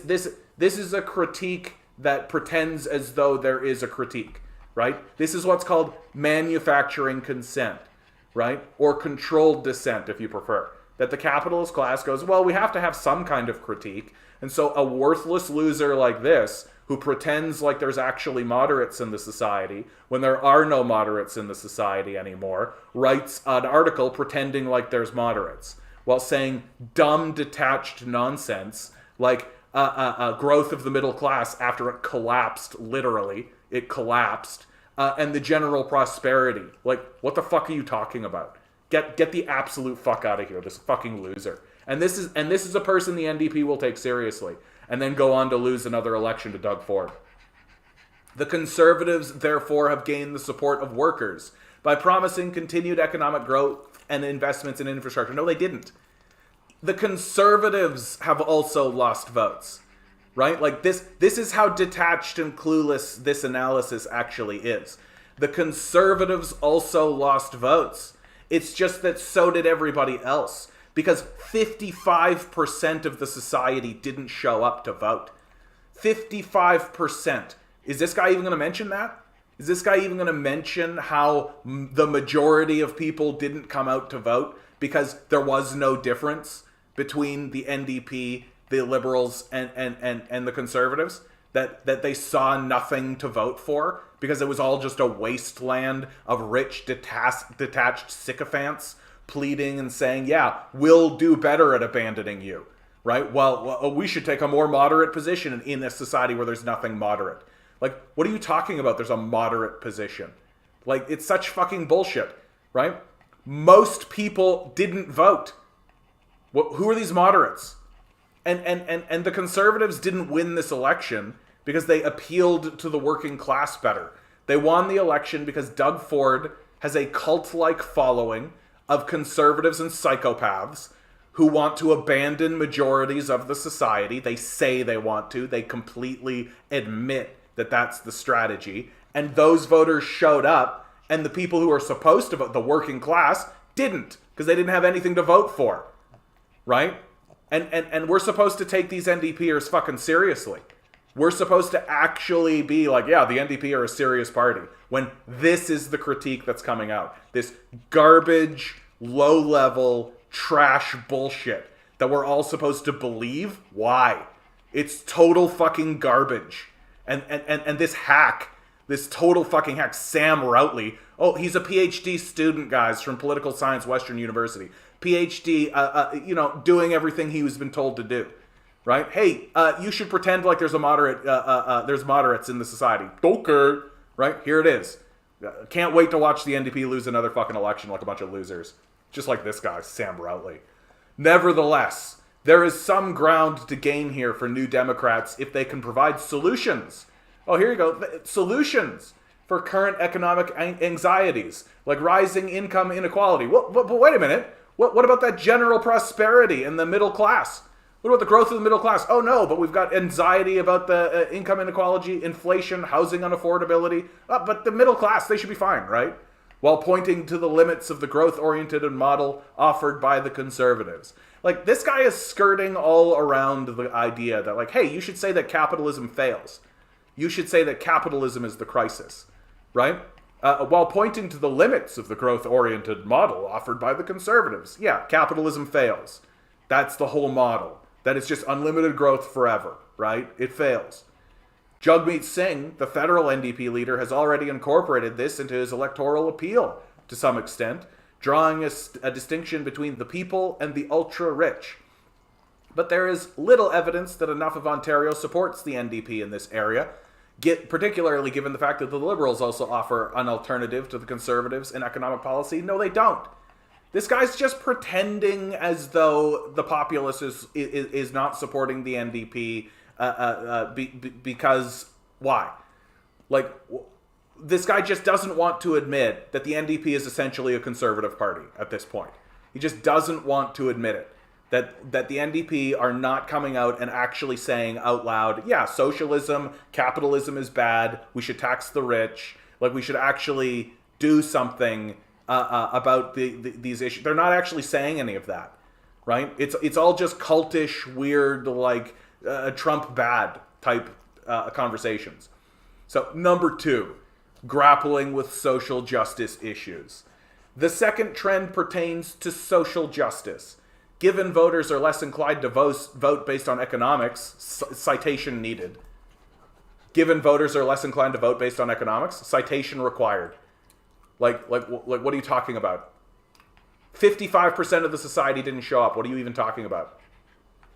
is a critique that pretends as though there is a critique, right? This is what's called manufacturing consent, right? Or controlled dissent, if you prefer. That the capitalist class goes, well, we have to have some kind of critique. And so a worthless loser like this, who pretends like there's actually moderates in the society, when there are no moderates in the society anymore, writes an article pretending like there's moderates, while saying dumb, detached nonsense, like growth of the middle class after it collapsed, literally. It collapsed. And the general prosperity. Like, what the fuck are you talking about? Get the absolute fuck out of here, this fucking loser. And this is a person the NDP will take seriously, and then go on to lose another election to Doug Ford. The Conservatives, therefore, have gained the support of workers by promising continued economic growth and investments in infrastructure. No, they didn't. The Conservatives have also lost votes, right? Like, this is how detached and clueless this analysis actually is. The Conservatives also lost votes. It's just that so did everybody else. Because 55% of the society didn't show up to vote. 55%. Is this guy even going to mention that? Is this guy even going to mention how the majority of people didn't come out to vote because there was no difference between the NDP, the Liberals, and the Conservatives? That they saw nothing to vote for because it was all just a wasteland of rich, detached sycophants pleading and saying, yeah, we'll do better at abandoning you, right? Well, we should take a more moderate position in a society where there's nothing moderate. Like, what are you talking about? There's a moderate position. Like, it's such fucking bullshit, right? Most people didn't vote. Who are these moderates? And the Conservatives didn't win this election because they appealed to the working class better. They won the election because Doug Ford has a cult-like following of conservatives and psychopaths who want to abandon majorities of the society. They say they want to. They completely admit that that's the strategy. And those voters showed up, and the people who are supposed to vote, the working class, didn't, because they didn't have anything to vote for, right? And we're supposed to take these NDPers fucking seriously. We're supposed to actually be like, yeah, the NDP are a serious party, when this is the critique that's coming out. This garbage, low-level, trash bullshit that we're all supposed to believe? Why? It's total fucking garbage. And this hack, this total fucking hack, Sam Routley. Oh, he's a PhD student, guys, from Political Science, Western University. PhD, doing everything he was been told to do. Right? Hey, you should pretend like there's moderates in the society. Okay. Right? Here it is. Can't wait to watch the NDP lose another fucking election like a bunch of losers. Just like this guy, Sam Routley. Nevertheless, there is some ground to gain here for New Democrats if they can provide solutions. Oh, here you go. Solutions for current economic anxieties, like rising income inequality. But wait a minute. What about that general prosperity in the middle class? What about the growth of the middle class? Oh no, but we've got anxiety about the income inequality, inflation, housing unaffordability. But the middle class, they should be fine, right? While pointing to the limits of the growth-oriented model offered by the conservatives. Like, this guy is skirting all around the idea that, like, hey, you should say that capitalism fails. You should say that capitalism is the crisis, right? While pointing to the limits of the growth-oriented model offered by the conservatives. Yeah, capitalism fails. That's the whole model. That it's just unlimited growth forever, right? It fails. Jagmeet Singh, the federal NDP leader, has already incorporated this into his electoral appeal to some extent, drawing a distinction between the people and the ultra-rich. But there is little evidence that enough of Ontario supports the NDP in this area, particularly given the fact that the Liberals also offer an alternative to the Conservatives in economic policy. No, they don't. This guy's just pretending as though the populace is not supporting the NDP because why? Like, this guy just doesn't want to admit that the NDP is essentially a conservative party at this point. He just doesn't want to admit it. That the NDP are not coming out and actually saying out loud, yeah, socialism, capitalism is bad, we should tax the rich, like we should actually do something about these issues. They're not actually saying any of that, right? It's all just cultish, weird, like Trump bad type conversations. So number 2, grappling with social justice issues. The second trend pertains to social justice. Given voters are less inclined to vote based on economics, citation needed. Given voters are less inclined to vote based on economics, citation required. Like, what are you talking about? 55% of the society didn't show up. What are you even talking about?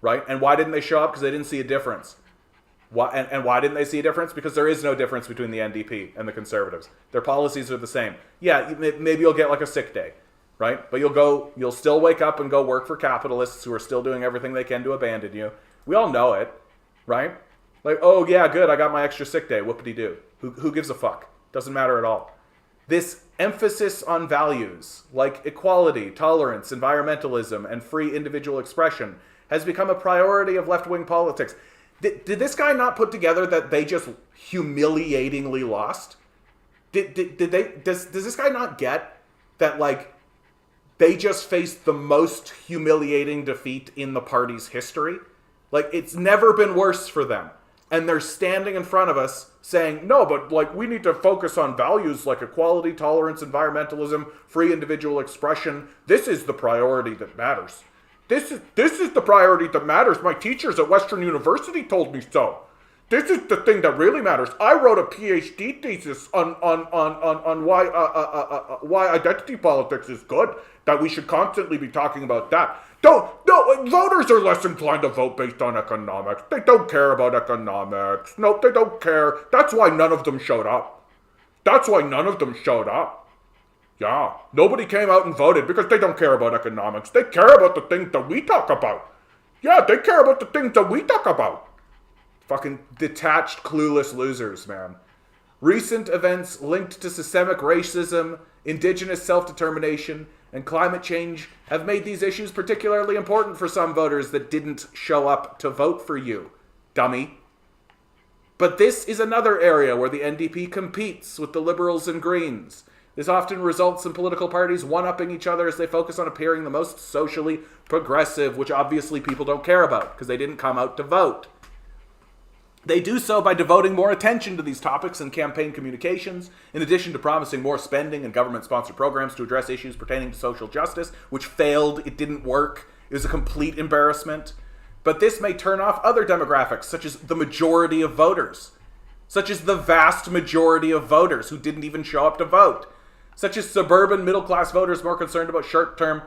Right? And why didn't they show up? Because they didn't see a difference. And why didn't they see a difference? Because there is no difference between the NDP and the Conservatives. Their policies are the same. Yeah, maybe you'll get like a sick day, right? But you'll still wake up and go work for capitalists who are still doing everything they can to abandon you. We all know it, right? Like, oh yeah, good, I got my extra sick day. Whoop-de-doo. Who gives a fuck? Doesn't matter at all. This emphasis on values like equality, tolerance, environmentalism, and free individual expression has become a priority of left-wing politics. Did this guy not put together that they just humiliatingly lost? Does this guy not get that, like, they just faced the most humiliating defeat in the party's history? Like, it's never been worse for them. And they're standing in front of us saying, no, but like we need to focus on values like equality, tolerance, environmentalism, free individual expression. This is the priority that matters. This is the priority that matters. My teachers at Western University told me so. This is the thing that really matters. I wrote a PhD thesis on why identity politics is good, that we should constantly be talking about that. Voters are less inclined to vote based on economics. They don't care about economics. No, they don't care. That's why none of them showed up. Yeah, nobody came out and voted because they don't care about economics. They care about the things that we talk about. Yeah, they care about the things that we talk about. Fucking detached, clueless losers, man. Recent events linked to systemic racism, indigenous self-determination, and climate change have made these issues particularly important for some voters that didn't show up to vote for you, dummy. But this is another area where the NDP competes with the Liberals and Greens. This often results in political parties one-upping each other as they focus on appearing the most socially progressive, which obviously people don't care about because they didn't come out to vote. They do so by devoting more attention to these topics in campaign communications, in addition to promising more spending and government-sponsored programs to address issues pertaining to social justice, which failed, it didn't work, It was a complete embarrassment. But this may turn off other demographics, such as the majority of voters, such as the vast majority of voters who didn't even show up to vote, such as suburban middle-class voters more concerned about short-term.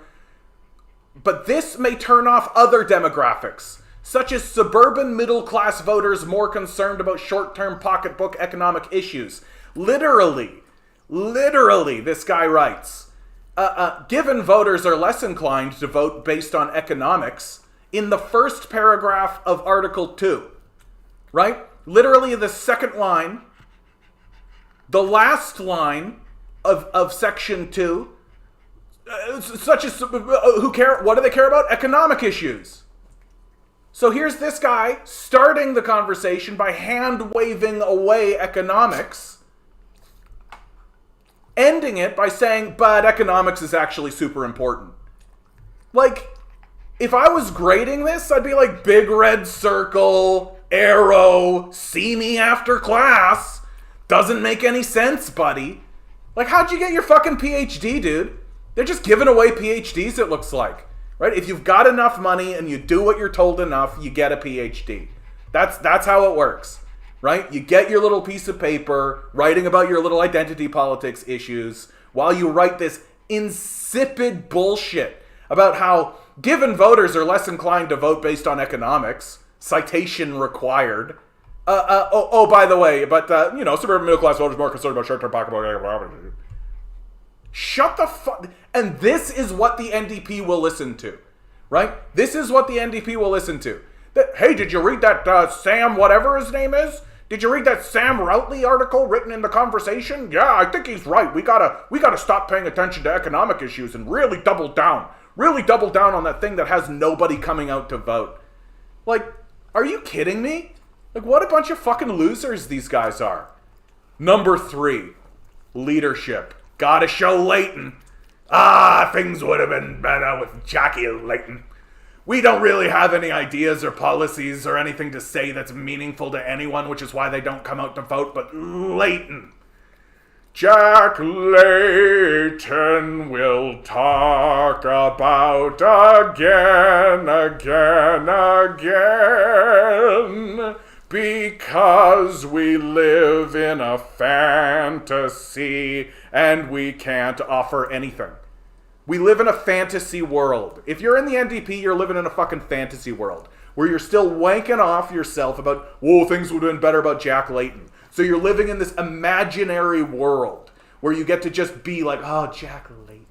But this may turn off other demographics, such as suburban middle-class voters more concerned about short-term pocketbook economic issues. Literally, this guy writes, given voters are less inclined to vote based on economics, in the first paragraph of Article 2, right? Literally the second line, the last line of Section 2, such as, what do they care about? Economic issues. So here's this guy starting the conversation by hand-waving away economics, ending it by saying, but economics is actually super important. Like, if I was grading this, I'd be like, big red circle, arrow, see me after class. Doesn't make any sense, buddy. Like, how'd you get your fucking PhD, dude? They're just giving away PhDs, it looks like. Right? If you've got enough money and you do what you're told enough, you get a PhD. That's how it works. Right? You get your little piece of paper writing about your little identity politics issues while you write this insipid bullshit about how given voters are less inclined to vote based on economics, citation required. By the way, but, suburban middle-class voters more concerned about short-term pocketbook. Shut the fuck... And this is what the NDP will listen to, right? This is what the NDP will listen to. Hey, did you read that Sam whatever his name is? Did you read that Sam Routley article written in The Conversation? Yeah, I think he's right. We gotta stop paying attention to economic issues and really double down. Really double down on that thing that has nobody coming out to vote. Like, are you kidding me? Like, what a bunch of fucking losers these guys are. Number 3, leadership. Gotta show Layton. Things would have been better with Jackie Layton. We don't really have any ideas or policies or anything to say that's meaningful to anyone, which is why they don't come out to vote, but Layton. Jack Layton will talk about again, because we live in a fantasy and we can't offer anything. We live in a fantasy world. If you're in the NDP, you're living in a fucking fantasy world where you're still wanking off yourself about, things would have been better about Jack Layton. So you're living in this imaginary world where you get to just be like, Jack Layton.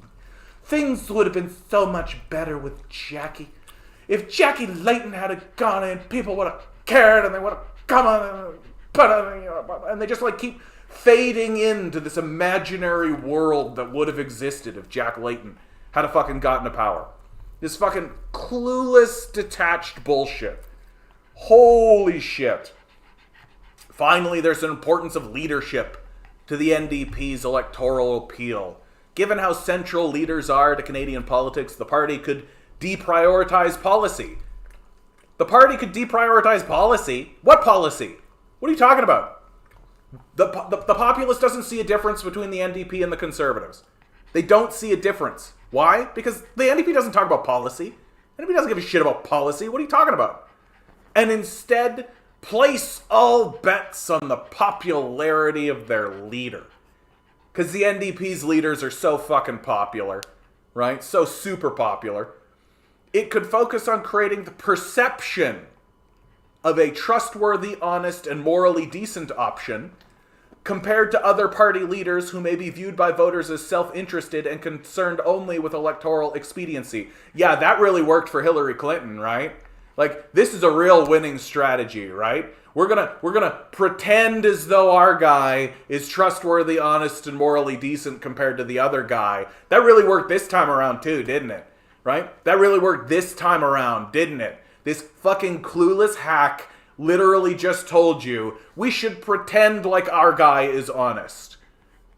Things would have been so much better with Jackie. If Jackie Layton had gone in, people would have cared and they would have come on and they just like keep fading into this imaginary world that would have existed if Jack Layton had fucking gotten to power. This fucking clueless, detached bullshit. Holy shit. Finally, there's an importance of leadership to the NDP's electoral appeal. Given how central leaders are to Canadian politics, the party could deprioritize policy. The party could deprioritize policy? What policy? What are you talking about? The populace doesn't see a difference between the NDP and the Conservatives. They don't see a difference. Why? Because the NDP doesn't talk about policy. The NDP doesn't give a shit about policy. What are you talking about? And instead, place all bets on the popularity of their leader. Because the NDP's leaders are so fucking popular, right? So super popular. It could focus on creating the perception of a trustworthy, honest, and morally decent option compared to other party leaders who may be viewed by voters as self-interested and concerned only with electoral expediency. Yeah, that really worked for Hillary Clinton, right? Like, this is a real winning strategy, right? We're gonna pretend as though our guy is trustworthy, honest, and morally decent compared to the other guy. That really worked this time around too, didn't it? Right? That really worked this time around, didn't it? This fucking clueless hack literally just told you we should pretend like our guy is honest.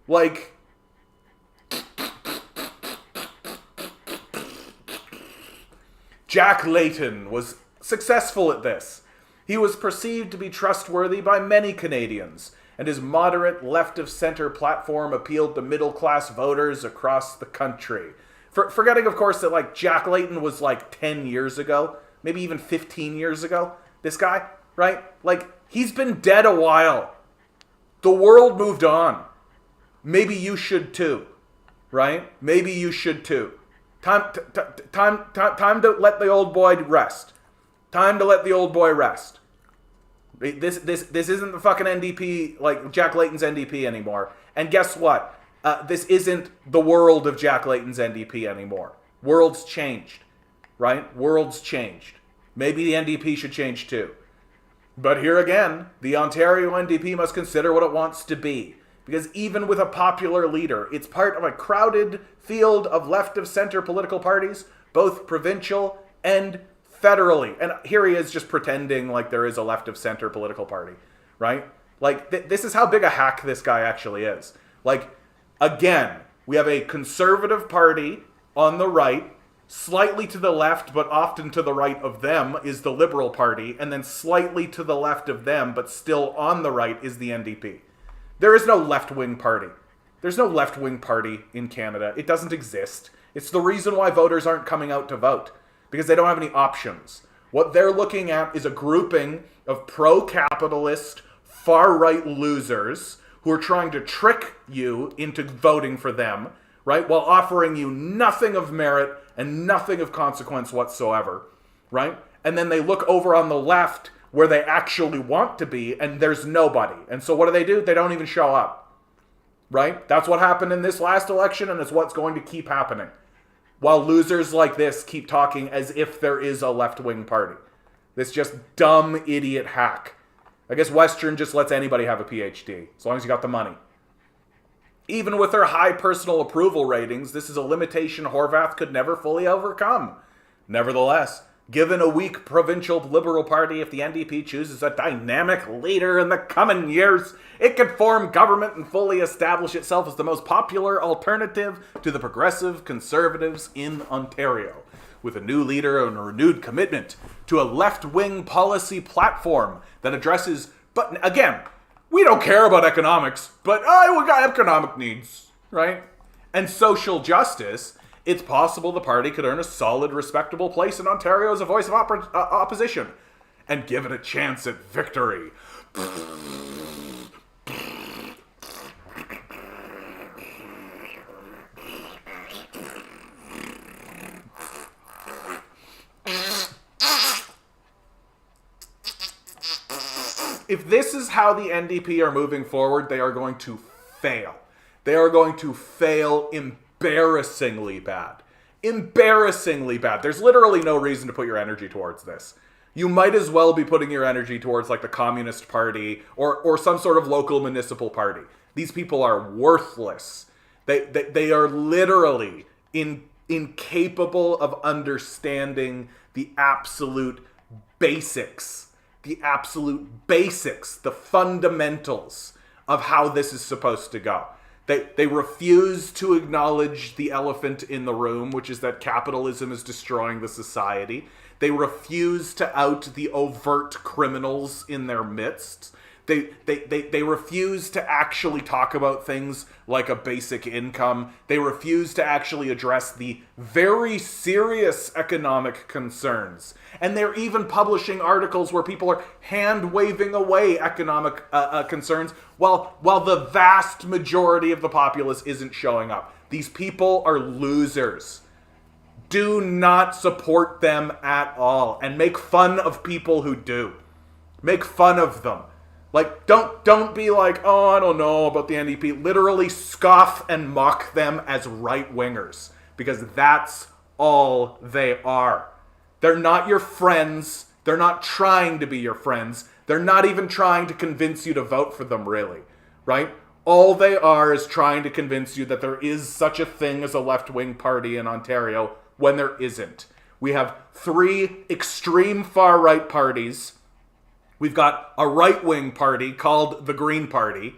Like, Jack Layton was successful at this. He was perceived to be trustworthy by many Canadians, and his moderate left-of-center platform appealed to middle-class voters across the country. Forgetting, of course, that like Jack Layton was like 10 years ago, maybe even 15 years ago. This guy, right? Like, he's been dead a while. The world moved on. Maybe you should too, right? Maybe you should too. Time to let the old boy rest. Time to let the old boy rest. This isn't the fucking NDP, like Jack Layton's NDP anymore. And guess what? This isn't the world of Jack Layton's NDP anymore. World's changed, right? World's changed. Maybe the NDP should change too. But here again, the Ontario NDP must consider what it wants to be. Because even with a popular leader, it's part of a crowded field of left-of-center political parties, both provincial and federally. And here he is just pretending like there is a left-of-center political party, right? Like, this is how big a hack this guy actually is. Like, again, we have a conservative party on the right. Slightly to the left, but often to the right of them, is the Liberal Party. And then slightly to the left of them, but still on the right, is the NDP. There is no left-wing party. There's no left-wing party in Canada. It doesn't exist. It's the reason why voters aren't coming out to vote. Because they don't have any options. What they're looking at is a grouping of pro-capitalist, far-right losers who are trying to trick you into voting for them, right? While offering you nothing of merit and nothing of consequence whatsoever, right? And then they look over on the left where they actually want to be, and there's nobody. And so what do? They don't even show up, right? That's what happened in this last election, and it's what's going to keep happening. While losers like this keep talking as if there is a left-wing party. This just dumb idiot hack. I guess Western just lets anybody have a PhD, as long as you got the money. Even with their high personal approval ratings, this is a limitation Horwath could never fully overcome. Nevertheless, given a weak provincial Liberal Party, if the NDP chooses a dynamic leader in the coming years, it could form government and fully establish itself as the most popular alternative to the progressive Conservatives in Ontario. With a new leader and a renewed commitment to a left-wing policy platform that addresses, but again, we don't care about economics, but we got economic needs, right? And social justice, it's possible the party could earn a solid, respectable place in Ontario as a voice of opposition and give it a chance at victory. If this is how the NDP are moving forward, they are going to fail. They are going to fail embarrassingly bad. Embarrassingly bad. There's literally no reason to put your energy towards this. You might as well be putting your energy towards like the Communist Party or some sort of local municipal party. These people are worthless. They are literally incapable of understanding the absolute basics. The absolute basics, the fundamentals of how this is supposed to go. They refuse to acknowledge the elephant in the room, which is that capitalism is destroying the society. They refuse to out the overt criminals in their midst. They refuse to actually talk about things like a basic income. They refuse to actually address the very serious economic concerns. And they're even publishing articles where people are hand-waving away economic concerns while the vast majority of the populace isn't showing up. These people are losers. Do not support them at all. And make fun of people who do. Make fun of them. Like, don't be like, oh, I don't know about the NDP. Literally scoff and mock them as right-wingers. Because that's all they are. They're not your friends. They're not trying to be your friends. They're not even trying to convince you to vote for them, really. Right? All they are is trying to convince you that there is such a thing as a left-wing party in Ontario when there isn't. We have 3 extreme far-right parties. We've got a right-wing party called the Green Party,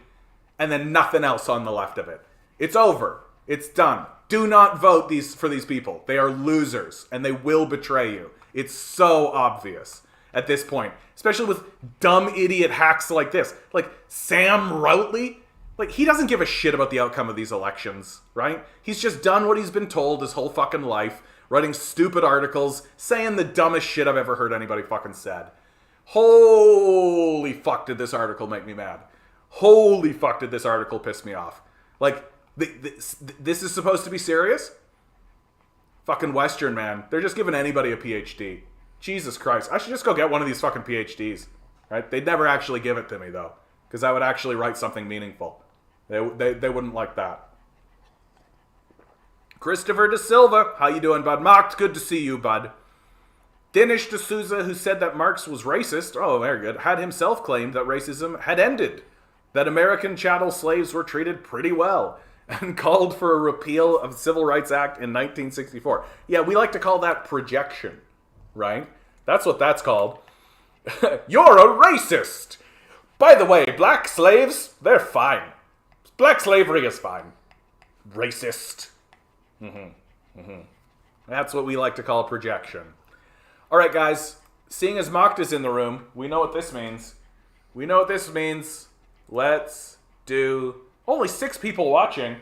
and then nothing else on the left of it. It's over. It's done. Do not vote for these people. They are losers, and they will betray you. It's so obvious at this point, especially with dumb idiot hacks like this. Like Sam Routley, Like, he doesn't give a shit about the outcome of these elections, right? He's just done what he's been told his whole fucking life, writing stupid articles, saying the dumbest shit I've ever heard anybody fucking said. Holy fuck did this article make me mad. Holy fuck did this article piss me off. Like, this is supposed to be serious? Fucking Western, man. They're just giving anybody a PhD. Jesus Christ. I should just go get one of these fucking PhDs. Right? They'd never actually give it to me, though. Because I would actually write something meaningful. They wouldn't like that. Christopher De Silva. How you doing, bud? Mocked. Good to see you, bud. Dinesh D'Souza, who said that Marx was racist, oh, very good, had himself claimed that racism had ended, that American chattel slaves were treated pretty well, and called for a repeal of the Civil Rights Act in 1964. Yeah, we like to call that projection, right? That's what that's called. You're a racist! By the way, black slaves, they're fine. Black slavery is fine. Racist. That's what we like to call projection. All right, guys, seeing as Mocked is in the room, we know what this means. We know what this means. Let's do... Only 6 people watching.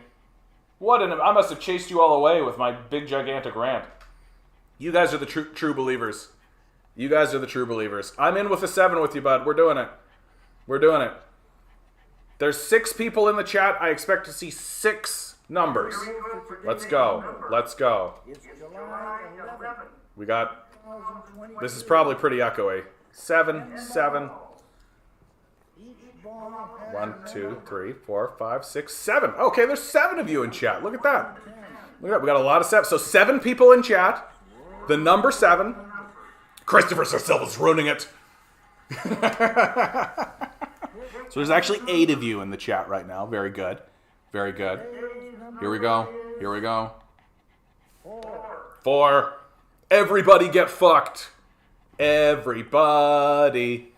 I must have chased you all away with my big, gigantic rant. You guys are the true believers. You guys are the true believers. I'm in with a 7 with you, bud. We're doing it. We're doing it. There's 6 people in the chat. I expect to see 6 numbers. Let's go. Let's go. We got... This is probably pretty echoey. 7, 7. 1, 2, 3, 4, 5, 6, 7. Okay, there's 7 of you in chat. Look at that. Look at that. We got a lot of 7. So 7 people in chat. The number 7. Christopher Silva's ruining it. So there's actually 8 of you in the chat right now. Very good. Very good. Here we go. Here we go. 4. Everybody get fucked. Everybody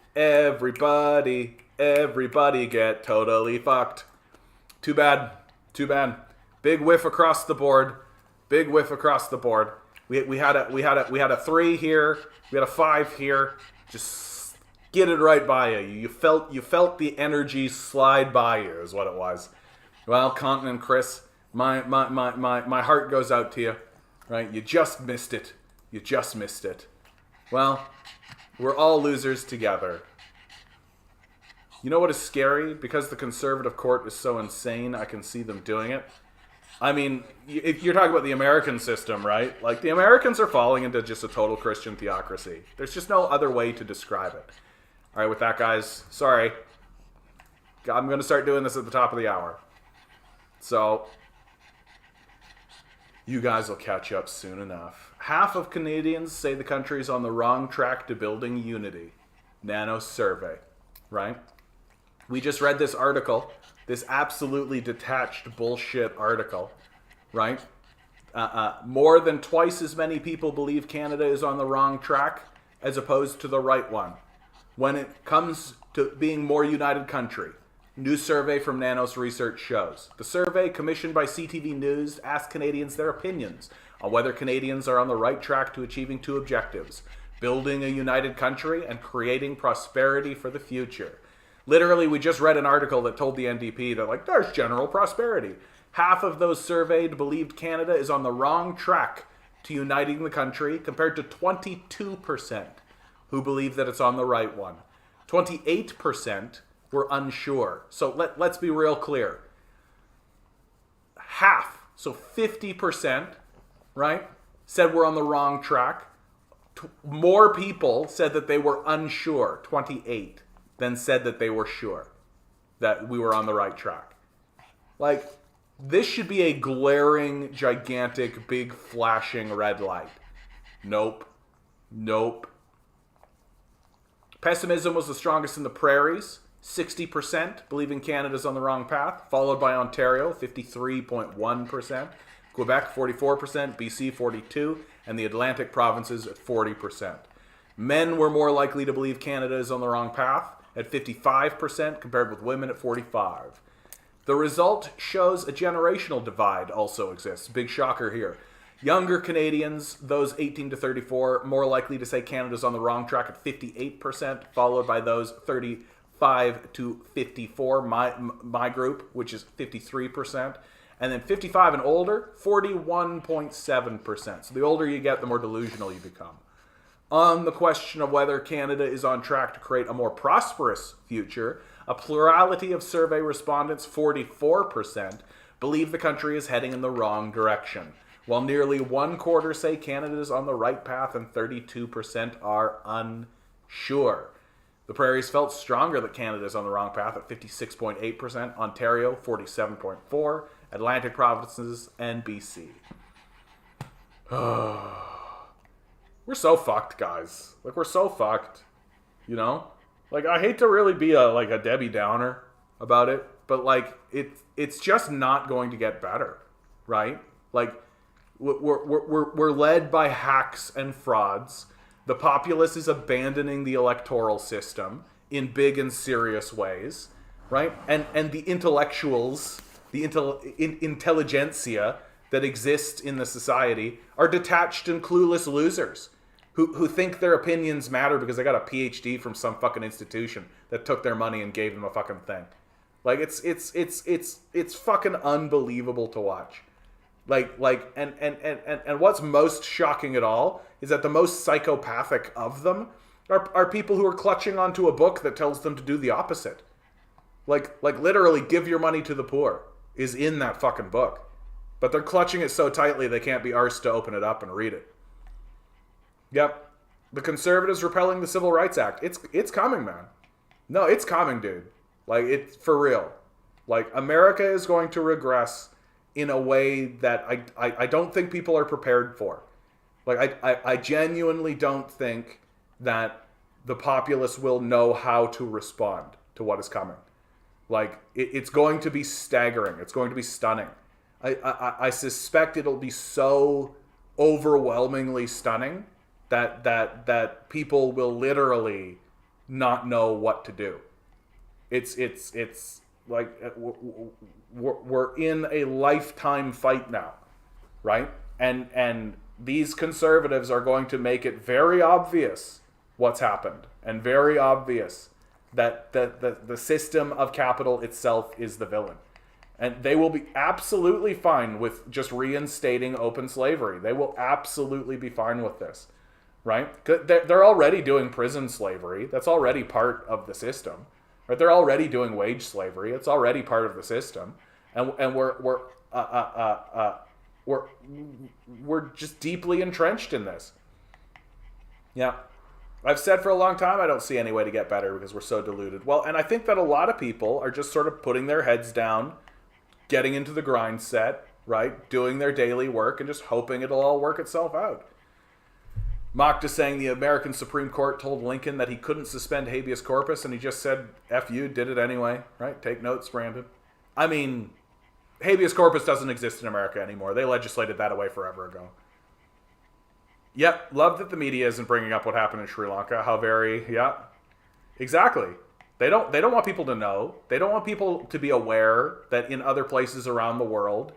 get totally fucked. Too bad. Too bad. Big whiff across the board. Big whiff across the board. We had a 3 here. We had a 5 here. Just get it right by you. You felt the energy slide by you is what it was. Well, Continent Chris, my heart goes out to you. Right? You just missed it. You just missed it. Well, we're all losers together. You know what is scary? Because the conservative court is so insane, I can see them doing it. I mean, if you're talking about the American system, right? Like, the Americans are falling into just a total Christian theocracy. There's just no other way to describe it. All right, with that, guys, sorry. I'm going to start doing this at the top of the hour. So, you guys will catch up soon enough. Half of Canadians say the country is on the wrong track to building unity. Nano survey, right? We just read this article, this absolutely detached bullshit article, right? More than twice as many people believe Canada is on the wrong track as opposed to the right one. When it comes to being more united country, new survey from Nanos Research shows. The survey, commissioned by CTV News, asked Canadians their opinions on whether Canadians are on the right track to achieving 2 objectives: building a united country and creating prosperity for the future. Literally, we just read an article that told the NDP that, like, there's general prosperity. Half of those surveyed believed Canada is on the wrong track to uniting the country, compared to 22% who believe that it's on the right one. 28% were unsure. So let's be real clear. Half, so 50%, right, said we're on the wrong track. More people said that they were unsure, 28, than said that they were sure that we were on the right track. Like, this should be a glaring, gigantic, big, flashing red light. Nope. Nope. Pessimism was the strongest in the prairies. 60% believing Canada's on the wrong path, followed by Ontario, 53.1%, Quebec, 44%, BC, 42%, and the Atlantic provinces at 40%. Men were more likely to believe Canada is on the wrong path at 55%, compared with women at 45%. The result shows a generational divide also exists. Big shocker here. Younger Canadians, those 18 to 34, more likely to say Canada's on the wrong track at 58%, followed by those 35 55 to 54, my group, which is 53%. And then 55 and older, 41.7%. So the older you get, the more delusional you become. On the question of whether Canada is on track to create a more prosperous future, a plurality of survey respondents, 44%, believe the country is heading in the wrong direction, while nearly one quarter say Canada is on the right path and 32% are unsure. The prairies felt stronger that Canada is on the wrong path at 56.8%, Ontario 47.4%, Atlantic provinces, and BC. We're so fucked, guys. Like, we're so fucked. You know? Like, I hate to really be a Debbie Downer about it, but like it's just not going to get better, right? Like, we're led by hacks and frauds. The populace is abandoning the electoral system in big and serious ways, right? And the intellectuals, the intelligentsia that exist in the society are detached and clueless losers who think their opinions matter because they got a PhD from some fucking institution that took their money and gave them a fucking thing. Like, it's fucking unbelievable to watch. And what's most shocking at all is that the most psychopathic of them are people who are clutching onto a book that tells them to do the opposite. Like literally, give your money to the poor is in that fucking book. But they're clutching it so tightly they can't be arsed to open it up and read it. Yep. The Conservatives repelling the Civil Rights Act. It's coming, man. No, it's coming, dude. Like, it's for real. Like, America is going to regress in a way that I don't think people are prepared for. Like, I genuinely don't think that the populace will know how to respond to what is coming. Like, it's going to be staggering. It's going to be stunning. I suspect it'll be so overwhelmingly stunning that people will literally not know what to do. It's like we're in a lifetime fight now, right? And these conservatives are going to make it very obvious what's happened and very obvious that the system of capital itself is the villain. And they will be absolutely fine with just reinstating open slavery. They will absolutely be fine with this, right? They're already doing prison slavery. That's already part of the system, right? They're already doing wage slavery. It's already part of the system, and we're just deeply entrenched in this. Yeah. I've said for a long time I don't see any way to get better because we're so deluded. Well, and I think that a lot of people are just sort of putting their heads down, getting into the grind set, right? Doing their daily work and just hoping it'll all work itself out. Mocked is saying the American Supreme Court told Lincoln that he couldn't suspend habeas corpus and he just said, F you, did it anyway, right? Take notes, Brandon. I mean, habeas corpus doesn't exist in America anymore. They legislated that away forever ago. Yep, love that the media isn't bringing up what happened in Sri Lanka. How very, yeah, exactly. They don't want people to know. They don't want people to be aware that in other places around the world,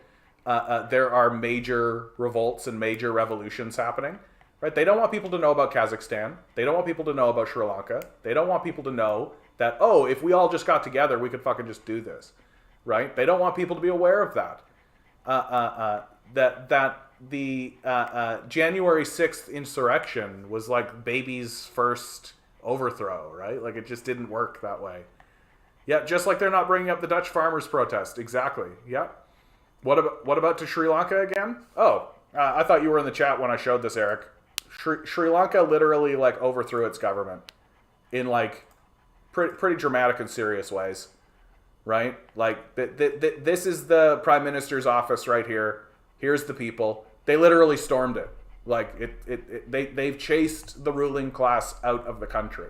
there are major revolts and major revolutions happening. Right? They don't want people to know about Kazakhstan. They don't want people to know about Sri Lanka. They don't want people to know that, oh, if we all just got together, we could fucking just do this. Right? They don't want people to be aware of that. That the January 6th insurrection was like baby's first overthrow, right? Like, it just didn't work that way. Yeah, just like they're not bringing up the Dutch farmers' protest. Exactly. Yeah. What about to Sri Lanka again? Oh, I thought you were in the chat when I showed this, Eric. Sri Lanka literally like overthrew its government in like pretty dramatic and serious ways, right? Like this is the Prime Minister's office right here. Here's the people. They literally stormed it. Like they've chased the ruling class out of the country.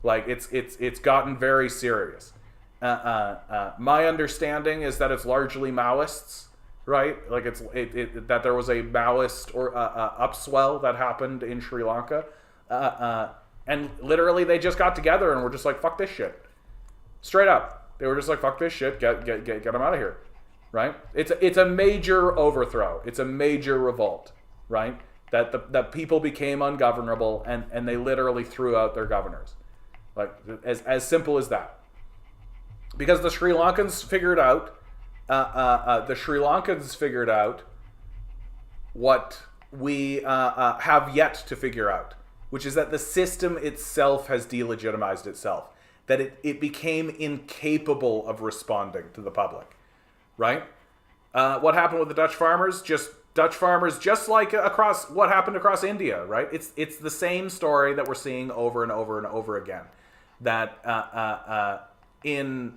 Like it's gotten very serious. My understanding is that it's largely Maoists, right? Like that there was a Maoist or upswell that happened in Sri Lanka, and literally they just got together and were just like, fuck this shit, straight up. They were just like, fuck this shit, get them out of here, right? It's a major overthrow. It's a major revolt, right? That people became ungovernable and they literally threw out their governors. Like, as simple as that. Because the Sri Lankans figured out, what we have yet to figure out, which is that the system itself has delegitimized itself, that it became incapable of responding to the public, right? What happened with the Dutch farmers? Just like across what happened across India, right? It's the same story that we're seeing over and over and over again. That in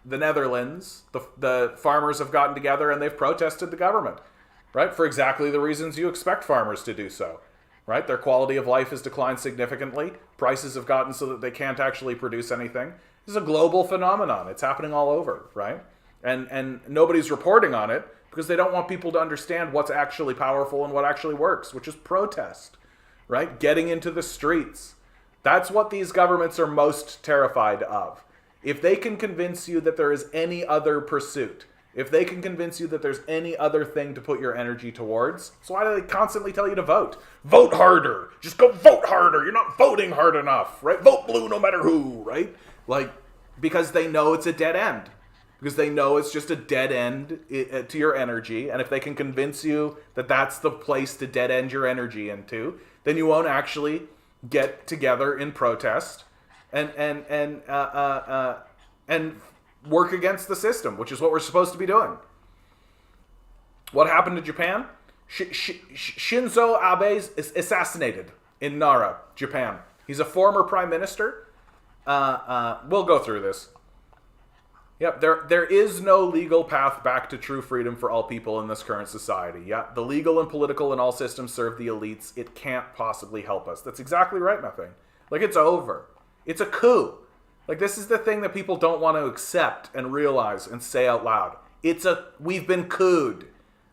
the Netherlands, the farmers have gotten together and they've protested the government, right? For exactly the reasons you expect farmers to do so, right? Their quality of life has declined significantly. Prices have gotten so that they can't actually produce anything. This is a global phenomenon. It's happening all over, right? And nobody's reporting on it because they don't want people to understand what's actually powerful and what actually works, which is protest, right? Getting into the streets. That's what these governments are most terrified of. If they can convince you that there is any other pursuit, if they can convince you that there's any other thing to put your energy towards, so why do they constantly tell you to vote? Vote harder. Just go vote harder. You're not voting hard enough, right? Vote blue no matter who, right? Like, because they know it's a dead end. Because they know it's just a dead end to your energy. And if they can convince you that that's the place to dead end your energy into, then you won't actually get together in protest and work against the system, which is what we're supposed to be doing. What happened to Japan? Shinzo Abe is assassinated in Nara, Japan. He's a former prime minister. We'll go through this. Yep, there is no legal path back to true freedom for all people in this current society. Yeah, the legal and political in all systems serve the elites. It can't possibly help us. That's exactly right, nothing. Like, it's over. It's a coup. Like, this is the thing that people don't want to accept and realize and say out loud. We've been couped,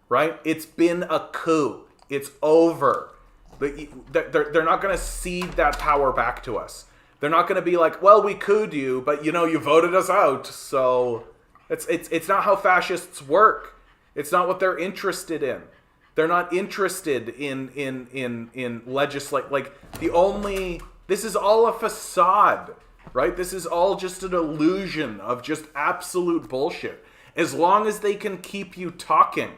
right? It's been a coup. It's over. They're not going to cede that power back to us. They're not going to be like, well, we couped you, but you voted us out. So it's not how fascists work. It's not what they're interested in. They're not interested in legislate. Like, this is all a facade, right? This is all just an illusion of just absolute bullshit. As long as they can keep you talking,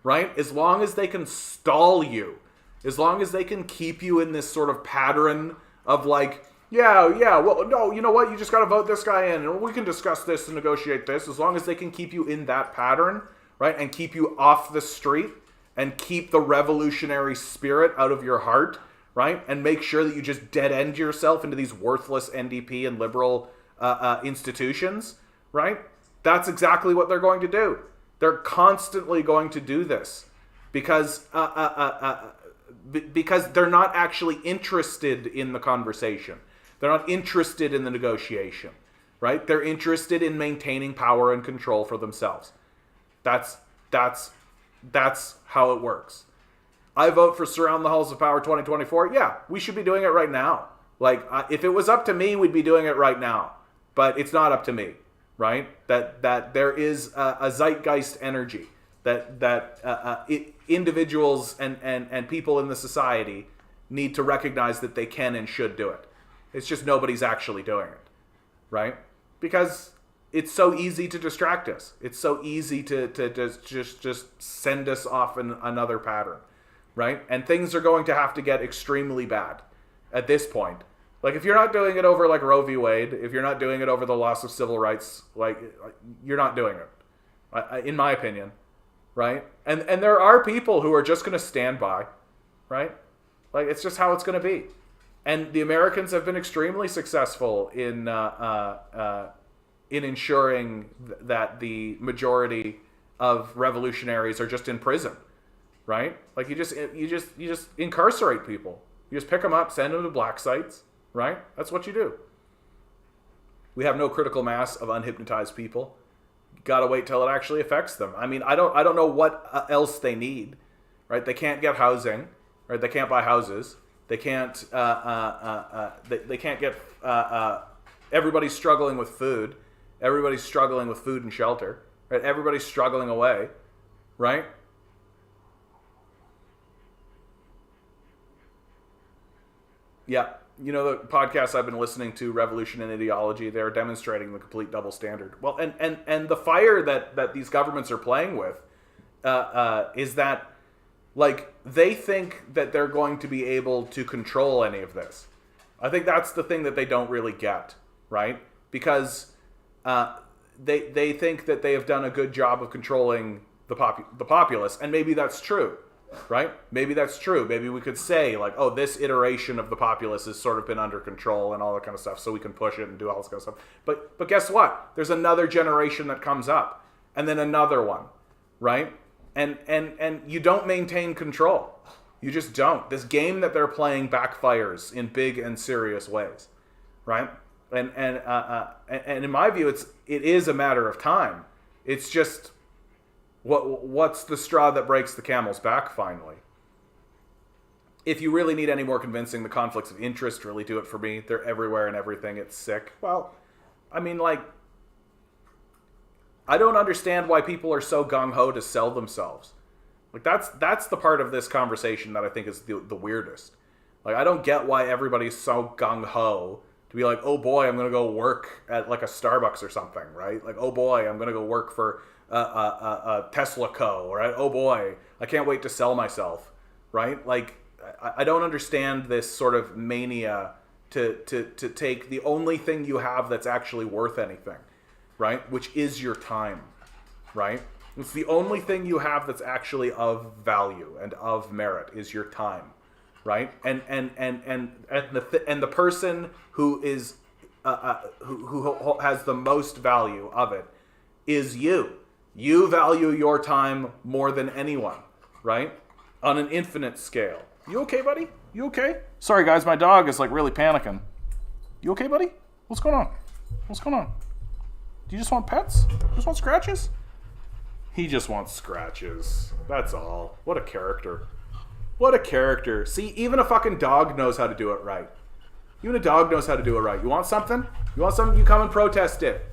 right? As long as they can stall you, as long as they can keep you in this sort of pattern of like, yeah, well, no, you know what? You just got to vote this guy in, and we can discuss this and negotiate this. As long as they can keep you in that pattern, right, and keep you off the street, and keep the revolutionary spirit out of your heart, right, and make sure that you just dead end yourself into these worthless NDP and liberal institutions, right? That's exactly what they're going to do. They're constantly going to do this because they're not actually interested in the conversation. They're not interested in the negotiation, right? They're interested in maintaining power and control for themselves. That's how it works. I vote for Surround the Halls of Power 2024. Yeah, we should be doing it right now. Like, if it was up to me, we'd be doing it right now. But it's not up to me, right? That there is a zeitgeist energy that individuals and people in the society need to recognize that they can and should do it. It's just nobody's actually doing it, right? Because it's so easy to distract us. It's so easy to just send us off in another pattern, right? And things are going to have to get extremely bad at this point. Like, if you're not doing it over like Roe v. Wade, if you're not doing it over the loss of civil rights, like, you're not doing it, in my opinion, right? And there are people who are just going to stand by, right? Like, it's just how it's going to be. And the Americans have been extremely successful in ensuring that the majority of revolutionaries are just in prison, right? Like, you just incarcerate people. You just pick them up, send them to black sites, right? That's what you do. We have no critical mass of unhypnotized people. Gotta wait till it actually affects them. I mean, I don't know what else they need, right? They can't get housing, right? They can't buy houses. They can't. They can't get. Everybody's struggling with food. Everybody's struggling with food and shelter. Right? Everybody's struggling away, right? Yeah. the podcasts I've been listening to, Revolution and Ideology, they're demonstrating the complete double standard. Well, and the fire that these governments are playing with is that, like, they think that they're going to be able to control any of this. I think that's the thing that they don't really get, right? Because they think that they have done a good job of controlling the populace, and maybe that's true, right? Maybe that's true. Maybe we could say, like, oh, this iteration of the populace has sort of been under control and all that kind of stuff, so we can push it and do all this kind of stuff. But guess what? There's another generation that comes up, and then another one, right? And you don't maintain control. You just don't. This game that they're playing backfires in big and serious ways, right? And in my view, it is a matter of time. It's just what's the straw that breaks the camel's back finally. If you really need any more convincing, the conflicts of interest really do it for me. They're everywhere and everything. It's sick. Well, I mean, like, I don't understand why people are so gung-ho to sell themselves. Like, that's the part of this conversation that I think is the weirdest. Like, I don't get why everybody's so gung-ho to be like, oh boy, I'm going to go work at, like, a Starbucks or something, right? Like, oh boy, I'm going to go work for a Tesla Co., right? Oh boy, I can't wait to sell myself, right? Like, I don't understand this sort of mania to take the only thing you have that's actually worth anything, right? Which is your time, right? It's the only thing you have that's actually of value and of merit is your time, right? And the person who is who has the most value of it is you. You value your time more than anyone, right? On an infinite scale. You okay, buddy? You okay? Sorry, guys, my dog is, like, really panicking. You okay, buddy? What's going on? What's going on? Do you just want pets? Just want scratches? He just wants scratches. That's all. What a character. What a character. See, even a fucking dog knows how to do it right. Even a dog knows how to do it right. You want something? You want something? You come and protest it.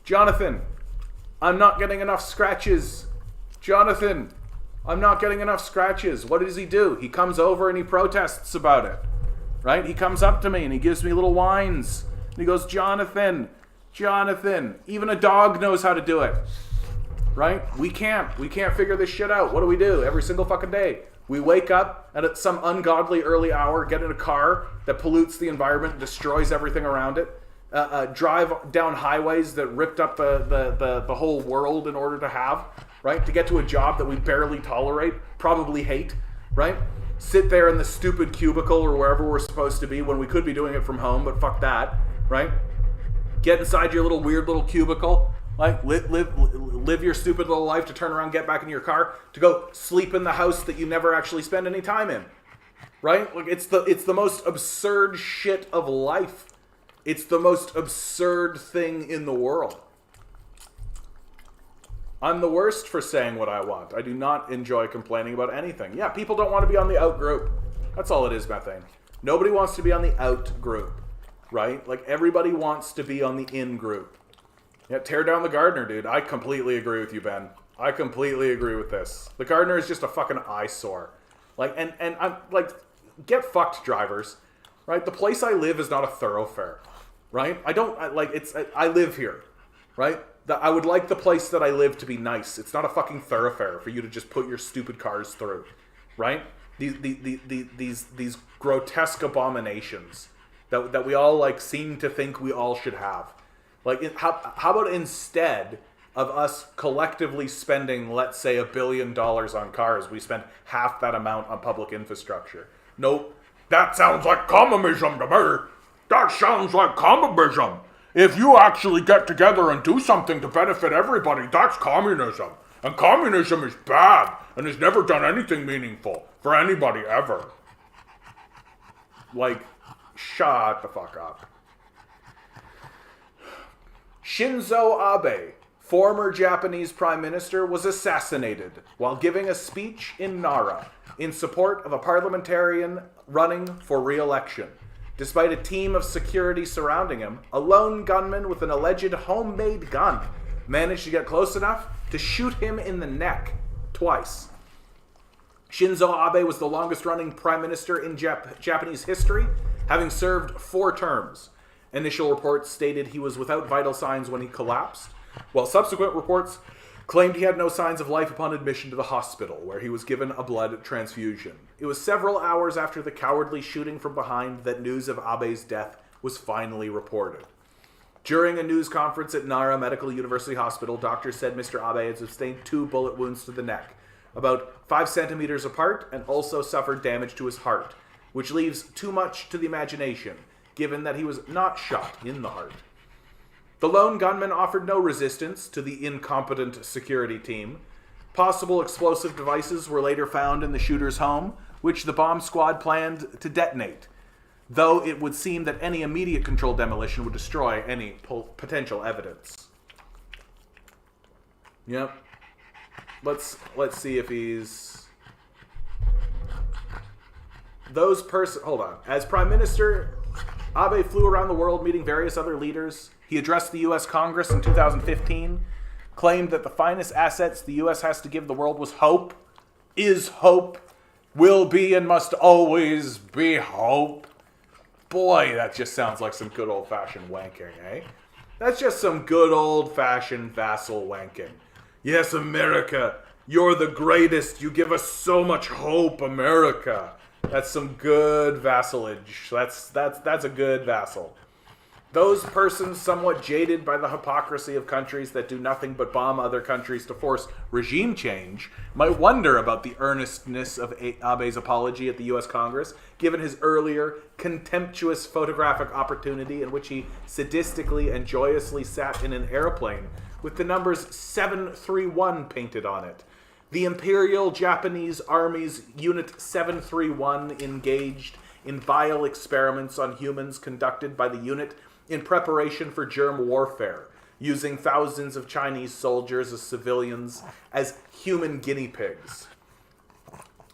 Jonathan, I'm not getting enough scratches. Jonathan, I'm not getting enough scratches. What does he do? He comes over and he protests about it. Right? He comes up to me and he gives me little whines. And he goes, Jonathan, even a dog knows how to do it. Right? We can't figure this shit out. What do we do every single fucking day? We wake up and at some ungodly early hour, get in a car that pollutes the environment, destroys everything around it, drive down highways that ripped up the whole world in order to have, right? To get to a job that we barely tolerate, probably hate, right? Sit there in the stupid cubicle or wherever we're supposed to be when we could be doing it from home, but fuck that, right? Get inside your little weird little cubicle, like live your stupid little life to turn around, get back in your car, to go sleep in the house that you never actually spend any time in, right? Like it's the most absurd shit of life. It's the most absurd thing in the world. I'm the worst for saying what I want. I do not enjoy complaining about anything. Yeah, people don't want to be on the out group. That's all it is, methane. Nobody wants to be on the out group, right? Like everybody wants to be on the in group. Yeah, tear down the gardener, dude. I completely agree with you, Ben. I completely agree with this. The gardener is just a fucking eyesore. Like, and I'm like, get fucked, drivers. Right? The place I live is not a thoroughfare. Right? I live here. Right? I would like the place that I live to be nice. It's not a fucking thoroughfare for you to just put your stupid cars through. Right? These grotesque abominations that we all like seem to think we all should have. Like, how about instead of us collectively spending, let's say, $1 billion on cars, we spend half that amount on public infrastructure? Nope. That sounds like communism to me. That sounds like communism. If you actually get together and do something to benefit everybody, that's communism. And communism is bad and has never done anything meaningful for anybody ever. Like, shut the fuck up. Shinzo Abe, former Japanese prime minister, was assassinated while giving a speech in Nara in support of a parliamentarian running for re-election. Despite a team of security surrounding him, a lone gunman with an alleged homemade gun managed to get close enough to shoot him in the neck twice. Shinzo Abe was the longest-running prime minister in Japanese history having served 4 terms. Initial reports stated he was without vital signs when he collapsed, while subsequent reports claimed he had no signs of life upon admission to the hospital, where he was given a blood transfusion. It was several hours after the cowardly shooting from behind that news of Abe's death was finally reported. During a news conference at Nara Medical University Hospital, doctors said Mr. Abe had sustained 2 bullet wounds to the neck, about 5 centimeters apart, and also suffered damage to his heart, which leaves too much to the imagination, given that he was not shot in the heart. The lone gunman offered no resistance to the incompetent security team. Possible explosive devices were later found in the shooter's home, which the bomb squad planned to detonate, though it would seem that any immediate controlled demolition would destroy any potential evidence. Yep. Let's see if he's... Hold on. As Prime Minister, Abe flew around the world meeting various other leaders. He addressed the U.S. Congress in 2015, claimed that the finest assets the U.S. has to give the world was hope, is hope, will be and must always be hope. Boy, that just sounds like some good old-fashioned wanking, eh? That's just some good old-fashioned vassal wanking. Yes, America, you're the greatest. You give us so much hope, America. That's some good vassalage. That's a good vassal. Those persons somewhat jaded by the hypocrisy of countries that do nothing but bomb other countries to force regime change might wonder about the earnestness of Abe's apology at the U.S. Congress, given his earlier contemptuous photographic opportunity in which he sadistically and joyously sat in an airplane with the numbers 731 painted on it. The Imperial Japanese Army's Unit 731 engaged in vile experiments on humans conducted by the unit in preparation for germ warfare, using thousands of Chinese soldiers as civilians as human guinea pigs.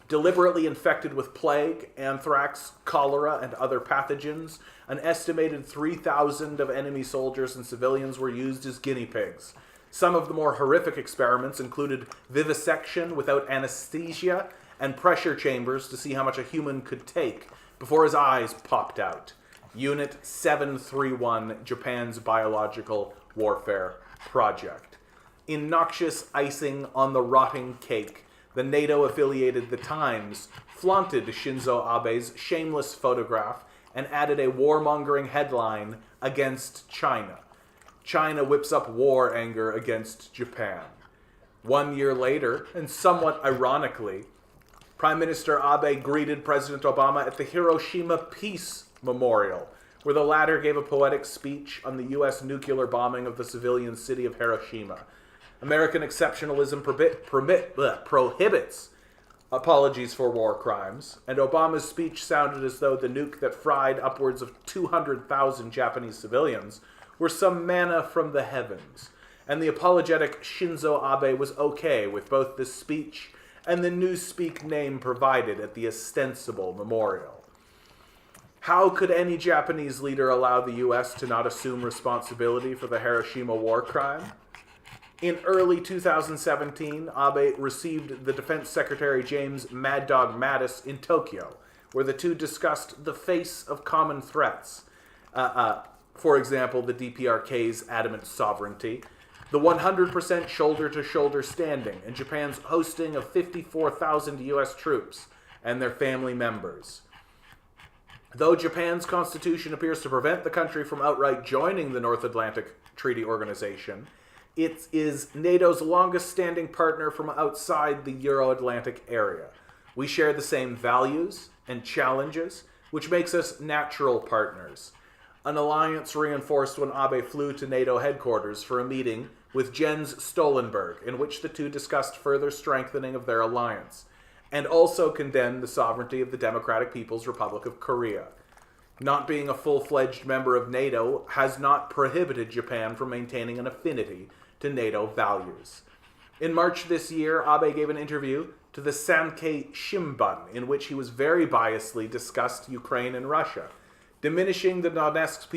Deliberately infected with plague, anthrax, cholera, and other pathogens, an estimated 3,000 of enemy soldiers and civilians were used as guinea pigs. Some of the more horrific experiments included vivisection without anesthesia and pressure chambers to see how much a human could take before his eyes popped out. Unit 731, Japan's biological warfare project. In noxious icing on the rotting cake, the NATO-affiliated The Times flaunted Shinzo Abe's shameless photograph and added a warmongering headline against China. China whips up war anger against Japan. 1 year later, and somewhat ironically, Prime Minister Abe greeted President Obama at the Hiroshima Peace Memorial, where the latter gave a poetic speech on the U.S. nuclear bombing of the civilian city of Hiroshima. American exceptionalism prohibits apologies for war crimes, and Obama's speech sounded as though the nuke that fried upwards of 200,000 Japanese civilians were some manna from the heavens, and the apologetic Shinzo Abe was okay with both the speech and the Newspeak name provided at the ostensible memorial. How could any Japanese leader allow the U.S. to not assume responsibility for the Hiroshima war crime? In early 2017, Abe received the Defense Secretary James Mad Dog Mattis in Tokyo, where the two discussed the face of common threats. For example, the DPRK's adamant sovereignty, the 100% shoulder-to-shoulder standing, and Japan's hosting of 54,000 U.S. troops and their family members. Though Japan's constitution appears to prevent the country from outright joining the North Atlantic Treaty Organization, it is NATO's longest-standing partner from outside the Euro-Atlantic area. We share the same values and challenges, which makes us natural partners. An alliance reinforced when Abe flew to NATO headquarters for a meeting with Jens Stoltenberg, in which the two discussed further strengthening of their alliance, and also condemned the sovereignty of the Democratic People's Republic of Korea. Not being a full-fledged member of NATO has not prohibited Japan from maintaining an affinity to NATO values. In March this year, Abe gave an interview to the Sankei Shimbun, in which he was very biasly discussed Ukraine and Russia, diminishing the Donetsk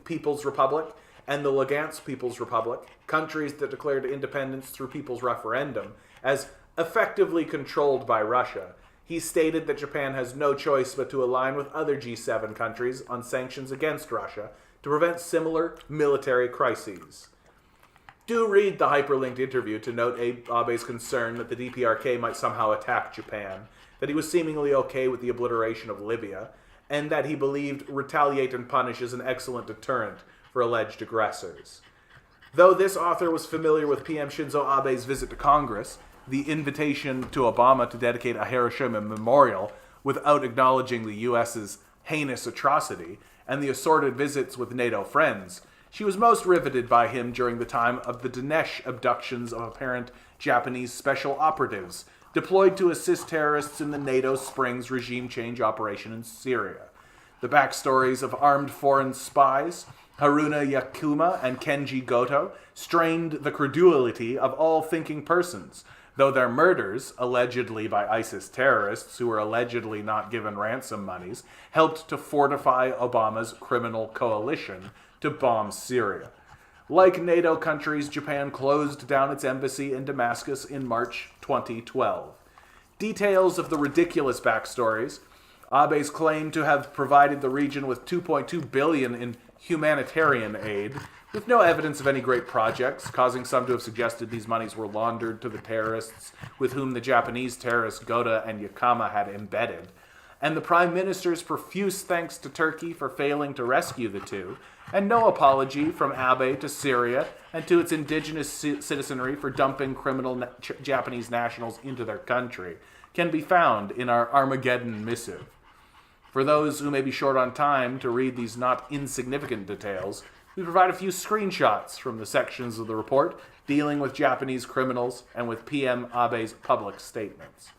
People's Republic and the Lugansk People's Republic, countries that declared independence through people's referendum, as effectively controlled by Russia. he stated that Japan has no choice but to align with other G7 countries on sanctions against Russia to prevent similar military crises. Do read the hyperlinked interview to note Abe's concern that the DPRK might somehow attack Japan, that he was seemingly okay with the obliteration of Libya, and that he believed retaliate and punish is an excellent deterrent for alleged aggressors. Though this author was familiar with PM Shinzo Abe's visit to Congress, the invitation to Obama to dedicate a Hiroshima memorial without acknowledging the U.S.'s heinous atrocity, and the assorted visits with NATO friends, she was most riveted by him during the time of the Dinesh abductions of apparent Japanese special operatives deployed to assist terrorists in the NATO Springs regime change operation in Syria. The backstories of armed foreign spies, Haruna Yakuma and Kenji Goto, strained the credulity of all thinking persons, though their murders, allegedly by ISIS terrorists who were allegedly not given ransom monies, helped to fortify Obama's criminal coalition to bomb Syria. Like NATO countries, Japan closed down its embassy in Damascus in March 2012. Details of the ridiculous backstories, Abe's claim to have provided the region with $2.2 billion in humanitarian aid, with no evidence of any great projects, causing some to have suggested these monies were laundered to the terrorists with whom the Japanese terrorists Goto and Yakama had embedded, and the Prime Minister's profuse thanks to Turkey for failing to rescue the two, and no apology from Abe to Syria and to its indigenous citizenry for dumping criminal Japanese nationals into their country, can be found in our Armageddon missive. For those who may be short on time to read these not insignificant details, we provide a few screenshots from the sections of the report dealing with Japanese criminals and with PM Abe's public statements.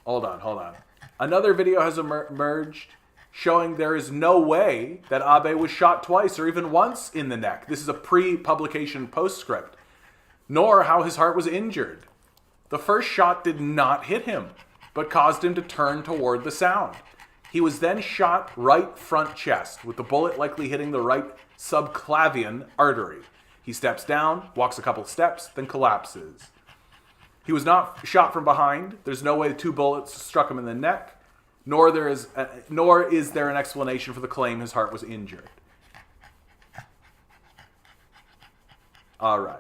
Hold on. Another video has emerged showing there is no way that Abe was shot twice or even once in the neck. This is a pre-publication postscript. Nor how his heart was injured. The first shot did not hit him, but caused him to turn toward the sound. He was then shot right front chest, with the bullet likely hitting the right subclavian artery. He steps down, walks a couple steps, then collapses. He was not shot from behind. There's no way the two bullets struck him in the neck, nor is there an explanation for the claim his heart was injured. All right.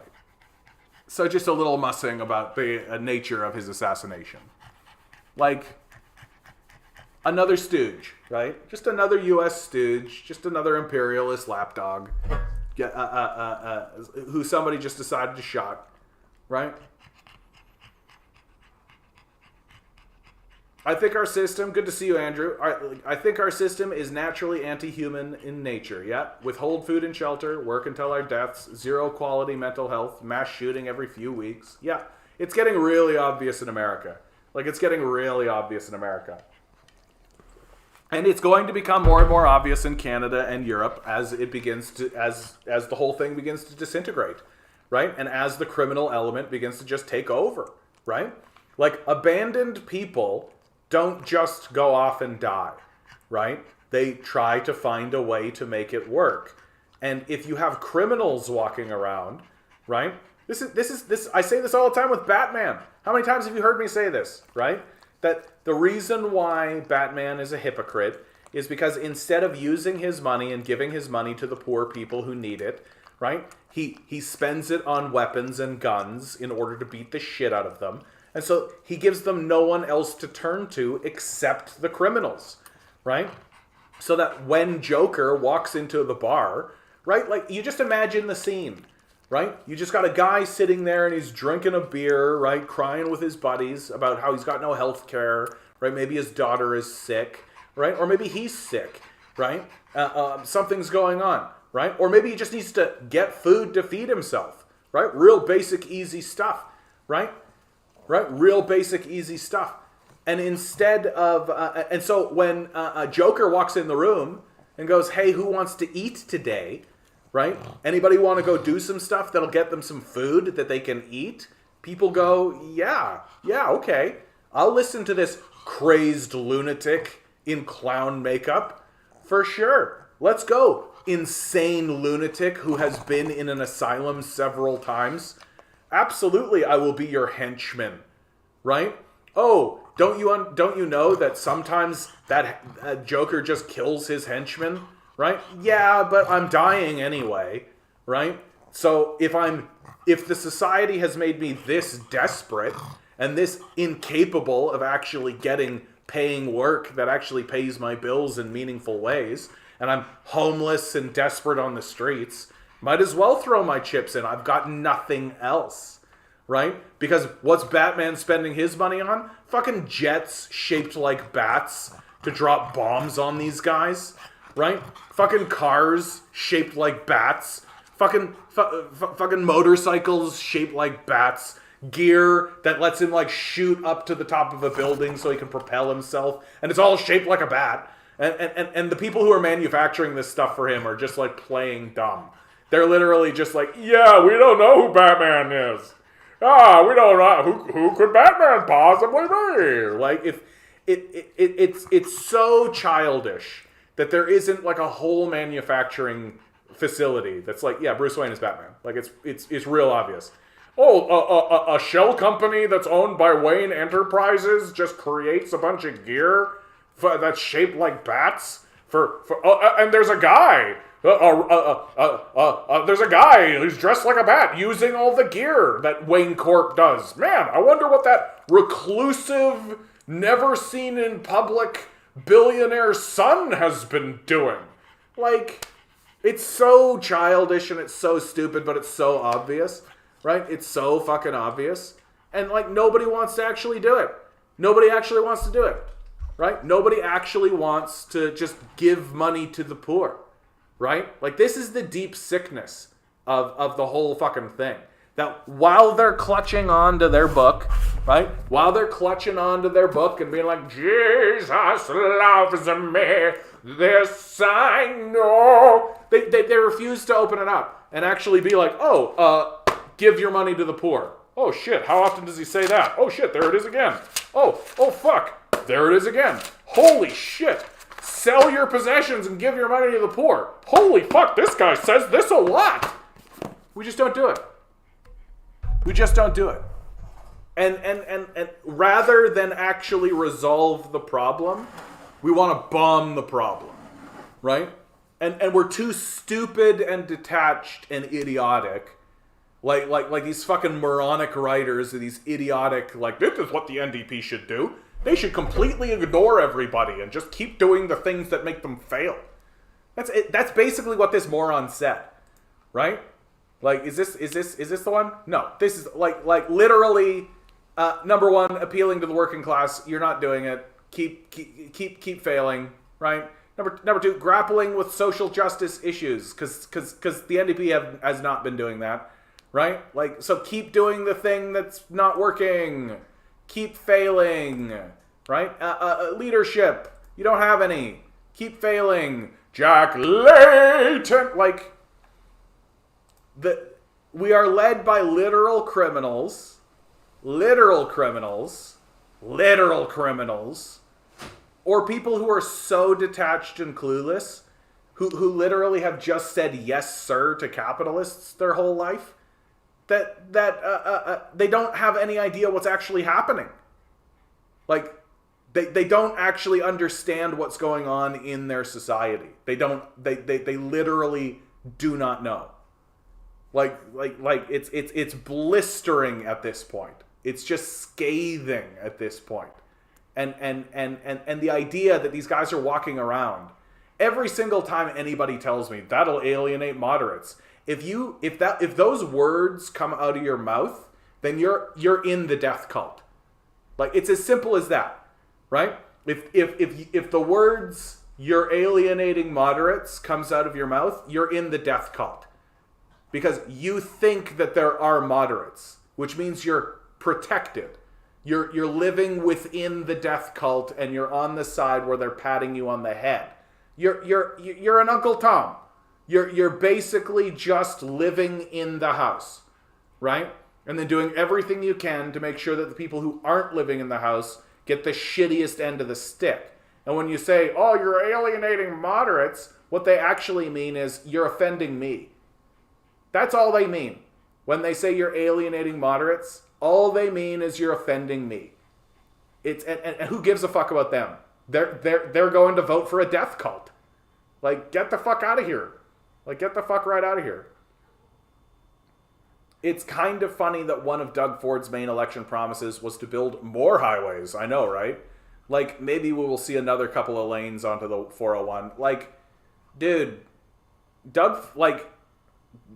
So just a little mussing about the nature of his assassination. Like, another stooge, right? Just another U.S. stooge, just another imperialist lapdog who somebody just decided to shot, right? I think our system, good to see you, Andrew. I think our system is naturally anti-human in nature, yeah? Withhold food and shelter, work until our deaths, zero quality mental health, mass shooting every few weeks. Yeah, it's getting really obvious in America. It's getting really obvious in America. And it's going to become more and more obvious in Canada and Europe as it begins to, as the whole thing begins to disintegrate, right? And as the criminal element begins to just take over, right? Like, abandoned people don't just go off and die, right? They try to find a way to make it work. And if you have criminals walking around, right? This I say this all the time with Batman. How many times have you heard me say this, right? That the reason why Batman is a hypocrite is because instead of using his money and giving his money to the poor people who need it, right? He spends it on weapons and guns in order to beat the shit out of them. And so he gives them no one else to turn to except the criminals, right? So that when Joker walks into the bar, right? Like, you just imagine the scene, right? You just got a guy sitting there and he's drinking a beer, right? Crying with his buddies about how he's got no health care, right? Maybe his daughter is sick, right? Or maybe he's sick, right? Something's going on, right? Or maybe he just needs to get food to feed himself, right? Real basic, easy stuff, right? Right? Real basic, easy stuff. And instead of... and so when Joker walks in the room and goes, hey, who wants to eat today? Right? Anybody want to go do some stuff that'll get them some food that they can eat? People go, yeah, okay. I'll listen to this crazed lunatic in clown makeup. For sure. Let's go. Insane lunatic who has been in an asylum several times. absolutely, I will be your henchman, right? Oh, don't you know that sometimes that Joker just kills his henchmen, right? Yeah, but I'm dying anyway, right? So if the society has made me this desperate and this incapable of actually paying work that actually pays my bills in meaningful ways, and I'm homeless and desperate on the streets, might as well throw my chips in. I've got nothing else. Right? Because what's Batman spending his money on? Fucking jets shaped like bats to drop bombs on these guys. Right? Fucking cars shaped like bats. Fucking motorcycles shaped like bats. Gear that lets him like shoot up to the top of a building so he can propel himself. And it's all shaped like a bat. And the people who are manufacturing this stuff for him are just like playing dumb. They're literally just like, yeah, we don't know who Batman is. We don't know who could Batman possibly be. Like, if it's so childish that there isn't like a whole manufacturing facility that's like, yeah, Bruce Wayne is Batman. Like, it's real obvious. Oh, a shell company that's owned by Wayne Enterprises just creates a bunch of gear that's shaped like bats and there's a guy. There's a guy who's dressed like a bat using all the gear that Wayne Corp does. Man, I wonder what that reclusive, never seen in public billionaire son has been doing. Like, it's so childish and it's so stupid, but it's so obvious, right? It's so fucking obvious. And, like, nobody wants to actually do it. Nobody actually wants to do it, right? Nobody actually wants to just give money to the poor. Right? Like, this is the deep sickness of the whole fucking thing. That while they're clutching onto their book, right? While they're clutching onto their book and being like, Jesus loves me, this I know. They refuse to open it up and actually be like, give your money to the poor. Oh, shit. How often does he say that? Oh, shit. There it is again. Oh, fuck. There it is again. Holy shit. Sell your possessions and give your money to the poor. Holy fuck, this guy says this a lot. We just don't do it. We just don't do it. And rather than actually resolve the problem, we want to bomb the problem. Right? And we're too stupid and detached and idiotic. Like these fucking moronic writers, or these idiotic, like, this is what the NDP should do. They should completely ignore everybody and just keep doing the things that make them fail. That's it. That's basically what this moron said, right? Like, is this the one? No, this is like literally number one, appealing to the working class. You're not doing it. Keep failing, right? Number two, grappling with social justice issues, because the NDP has not been doing that, right? Like, so keep doing the thing that's not working. Keep failing, right? Leadership, you don't have any. Keep failing. Jack Layton, like, we are led by literal criminals, or people who are so detached and clueless, who literally have just said yes sir to capitalists their whole life, that they don't have any idea what's actually happening. Like, they don't actually understand what's going on in their society. They literally do not know. Like it's blistering at this point. It's just scathing at this point. And the idea that these guys are walking around every single time anybody tells me that'll alienate moderates. If those words come out of your mouth, then you're in the death cult. Like, it's as simple as that, right? If the words "you're alienating moderates" comes out of your mouth, you're in the death cult. Because you think that there are moderates, which means you're protected. You're living within the death cult, and you're on the side where they're patting you on the head. You're an Uncle Tom. You're basically just living in the house, right? And then doing everything you can to make sure that the people who aren't living in the house get the shittiest end of the stick. And when you say, oh, you're alienating moderates, what they actually mean is you're offending me. That's all they mean. When they say you're alienating moderates, all they mean is you're offending me. And who gives a fuck about them? They're going to vote for a death cult. Like, get the fuck out of here. Like, get the fuck right out of here. It's kind of funny that one of Doug Ford's main election promises was to build more highways. I know, right? Like, maybe we will see another couple of lanes onto the 401. Like, dude,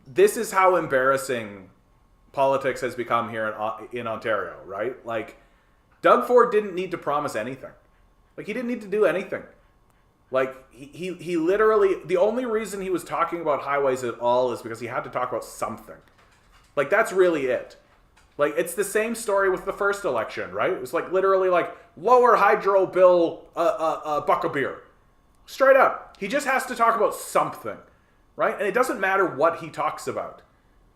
this is how embarrassing politics has become here in Ontario, right? Like, Doug Ford didn't need to promise anything. Like, he didn't need to do anything. Like, he literally, the only reason he was talking about highways at all is because he had to talk about something. Like, that's really it. Like, it's the same story with the first election, right? It was like, literally, like, lower hydro bill, a buck of beer. Straight up. He just has to talk about something, right? And it doesn't matter what he talks about.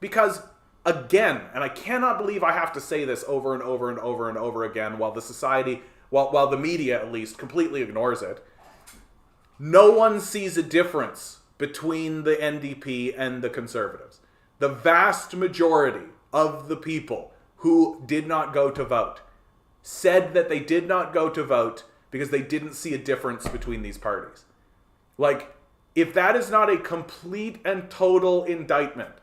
Because, again, and I cannot believe I have to say this over and over and over and over again while the society, while the media, at least, completely ignores it. No one sees a difference between the NDP and the Conservatives. The vast majority of the people who did not go to vote said that they did not go to vote because they didn't see a difference between these parties. Like, if that is not a complete and total indictment,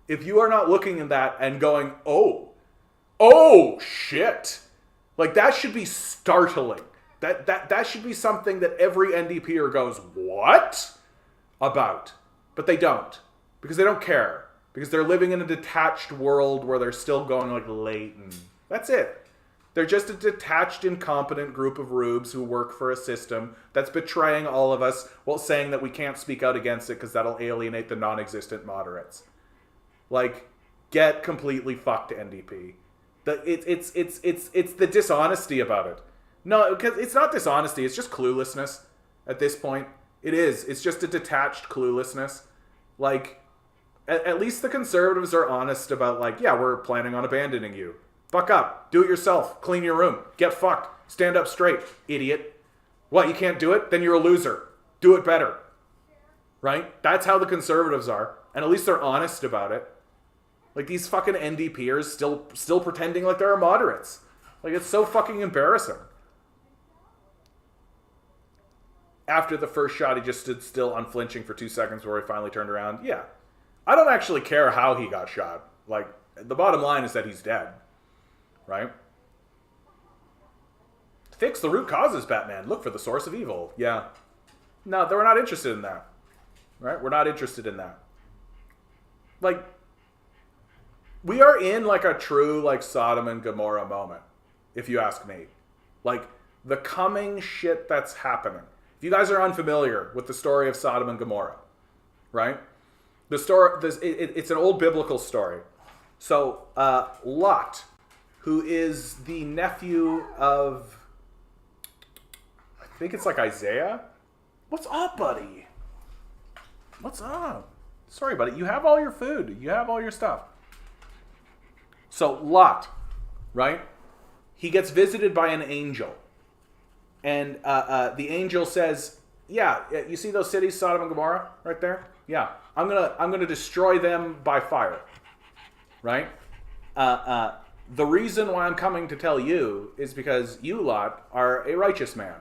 if you are not looking at that and going, oh shit, like, that should be startling. That should be something that every NDPer goes, what? About. But they don't. Because they don't care. Because they're living in a detached world where they're still going like Leighton. That's it. They're just a detached, incompetent group of rubes who work for a system that's betraying all of us while saying that we can't speak out against it because that'll alienate the non-existent moderates. Like, get completely fucked, NDP. It's the dishonesty about it. No, because it's not dishonesty. It's just cluelessness at this point. It is. It's just a detached cluelessness. Like, at least the Conservatives are honest about, like, yeah, we're planning on abandoning you. Fuck up. Do it yourself. Clean your room. Get fucked. Stand up straight, idiot. What, you can't do it? Then you're a loser. Do it better. Right? That's how the Conservatives are. And at least they're honest about it. Like, these fucking NDPers still pretending like they're moderates. Like, it's so fucking embarrassing. After the first shot, he just stood still, unflinching for 2 seconds before he finally turned around. Yeah. I don't actually care how he got shot. Like, the bottom line is that he's dead. Right? Fix the root causes, Batman. Look for the source of evil. Yeah. No, we're not interested in that. Right? We're not interested in that. Like, we are in, like, a true, like, Sodom and Gomorrah moment, if you ask me. Like, the coming shit that's happening. If you guys are unfamiliar with the story of Sodom and Gomorrah, right? The story, it's an old biblical story. So, Lot, who is the nephew of, I think it's like Isaiah. What's up, buddy? What's up? Sorry, buddy. You have all your food. You have all your stuff. So, Lot, right? He gets visited by an angel. And the angel says, yeah, you see those cities, Sodom and Gomorrah, right there? Yeah, I'm gonna destroy them by fire, right? The reason why I'm coming to tell you is because you, Lot, are a righteous man,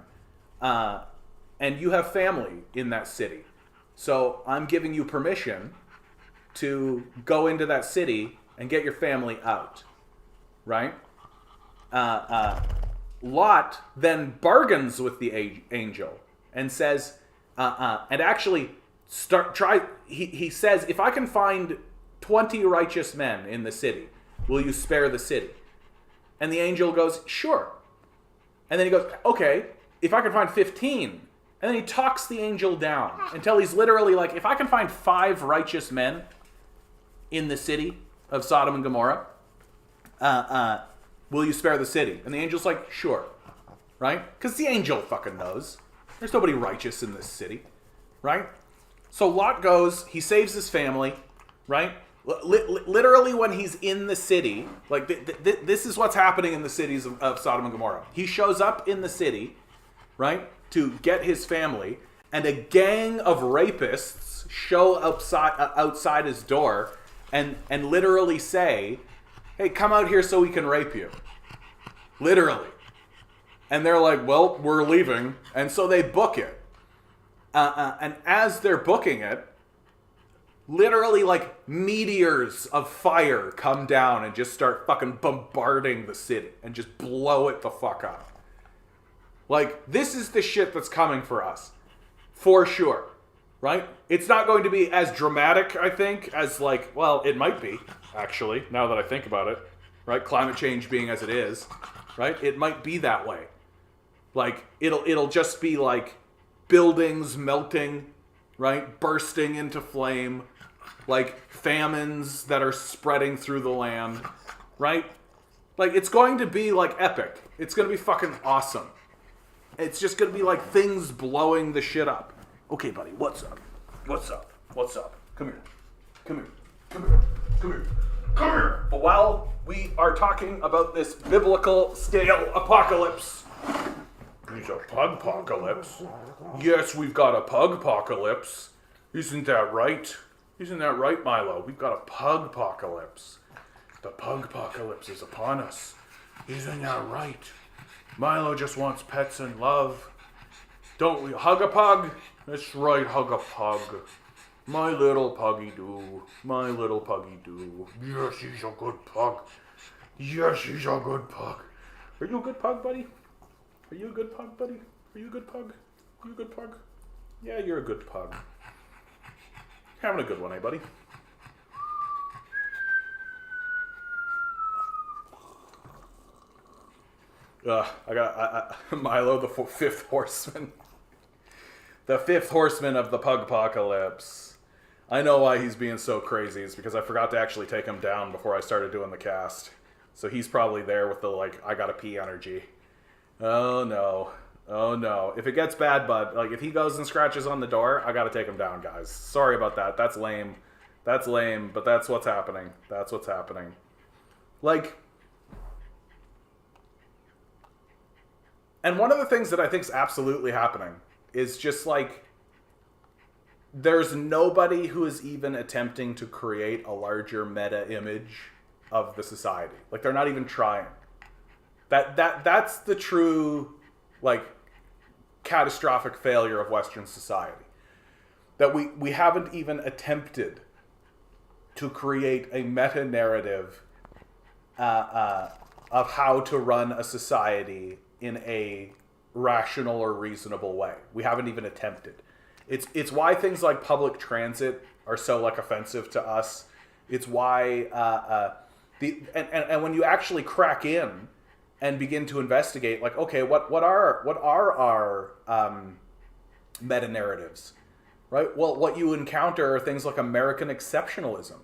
and you have family in that city. So I'm giving you permission to go into that city and get your family out, right? Lot then bargains with the angel and says, and actually he says, if I can find 20 righteous men in the city, will you spare the city? And the angel goes, sure. And then he goes, okay, if I can find 15. And then he talks the angel down until he's literally like, if I can find 5 righteous men in the city of Sodom and Gomorrah, will you spare the city? And the angel's like, sure. Right? Because the angel fucking knows. There's nobody righteous in this city. Right? So Lot goes, he saves his family. Right? Literally when he's in the city, like this is what's happening in the cities of Sodom and Gomorrah. He shows up in the city, right, to get his family, and a gang of rapists show outside his door and literally say, hey, come out here so we can rape you. Literally. And they're like, well, we're leaving. And so they book it. And as they're booking it, literally like meteors of fire come down and just start fucking bombarding the city and just blow it the fuck up. Like, this is the shit that's coming for us. For sure. Right? It's not going to be as dramatic, I think, as like, well, it might be, actually, now that I think about it. Right? Climate change being as it is. Right? It might be that way. Like, it'll just be like buildings melting, right? Bursting into flame. Like famines that are spreading through the land. Right? Like, it's going to be like epic. It's going to be fucking awesome. It's just going to be like things blowing the shit up. Okay, buddy, what's up? What's up? What's up? Come here. Come here. Come here. Come here. Come here. But while we are talking about this biblical scale apocalypse, there's a pug-pocalypse. Yes, we've got a pug-pocalypse. Isn't that right? Isn't that right, Milo? We've got a pug-pocalypse. The pug-pocalypse is upon us. Isn't that right? Milo just wants pets and love. Don't we hug a pug? That's right, hug a pug. My little puggy do. My little puggy do. Yes, he's a good pug. Yes, he's a good pug. Are you a good pug, buddy? Are you a good pug, buddy? Are you a good pug? Are you a good pug? Yeah, you're a good pug. Having a good one, eh, buddy? I got Milo, the fifth horseman. The fifth horseman of the pug-pocalypse. I know why he's being so crazy. It's because I forgot to actually take him down before I started doing the cast. So he's probably there with the, like, I gotta pee energy. Oh, no. Oh, no. If it gets bad, bud, like, if he goes and scratches on the door, I gotta take him down, guys. Sorry about that. That's lame. That's lame, but that's what's happening. That's what's happening. Like... And one of the things that I think is absolutely happening is just like, there's nobody who is even attempting to create a larger meta image of the society. Like, they're not even trying. That's the true, like, catastrophic failure of Western society. That we haven't even attempted to create a meta narrative of how to run a society in a rational or reasonable way. We haven't even attempted. It's why things like public transit are so like offensive to us. It's why and when you actually crack in and begin to investigate, like, okay, what are our meta narratives, right? Well, what you encounter are things like American exceptionalism,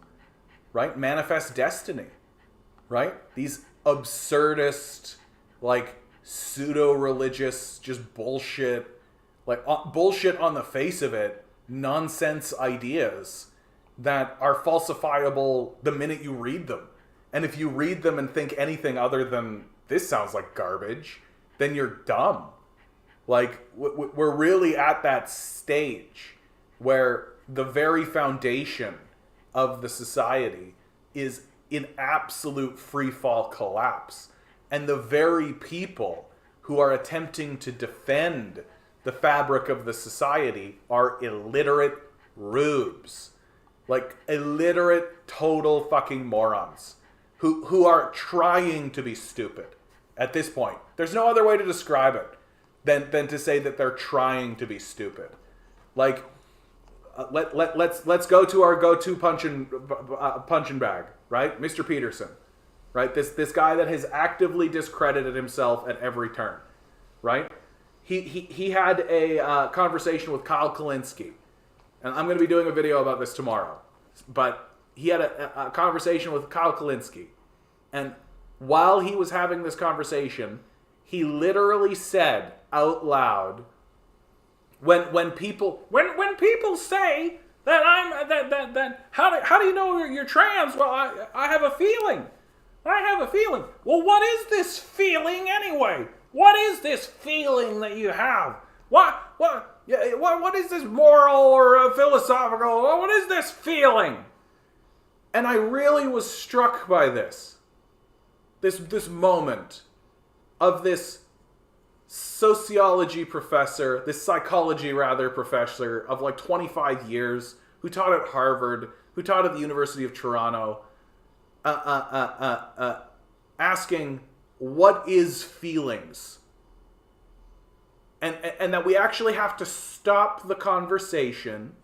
right? Manifest destiny, right? These absurdist, like, pseudo-religious, just bullshit, like bullshit on the face of it, nonsense ideas that are falsifiable the minute you read them. And if you read them and think anything other than, this sounds like garbage, then you're dumb. Like, we're really at that stage where the very foundation of the society is in absolute free-fall collapse. And the very people who are attempting to defend the fabric of the society are illiterate rubes. Like, illiterate, total fucking morons. Who are trying to be stupid at this point. There's no other way to describe it than to say that they're trying to be stupid. Like, let's go to our go-to punching bag, right? Mr. Peterson. Right? This guy that has actively discredited himself at every turn. Right? He had a conversation with Kyle Kalinske. And I'm going to be doing a video about this tomorrow. But he had a conversation with Kyle Kalinske. And while he was having this conversation, he literally said out loud, when people say that how do you know you're trans? Well, I have a feeling. I have a feeling. Well, what is this feeling anyway? What is this feeling that you have? What is this moral or philosophical? What is this feeling? And I really was struck by this moment of this sociology professor, this psychology rather professor of like 25 years, who taught at Harvard, who taught at the University of Toronto, asking, what is feelings? And that we actually have to stop the conversation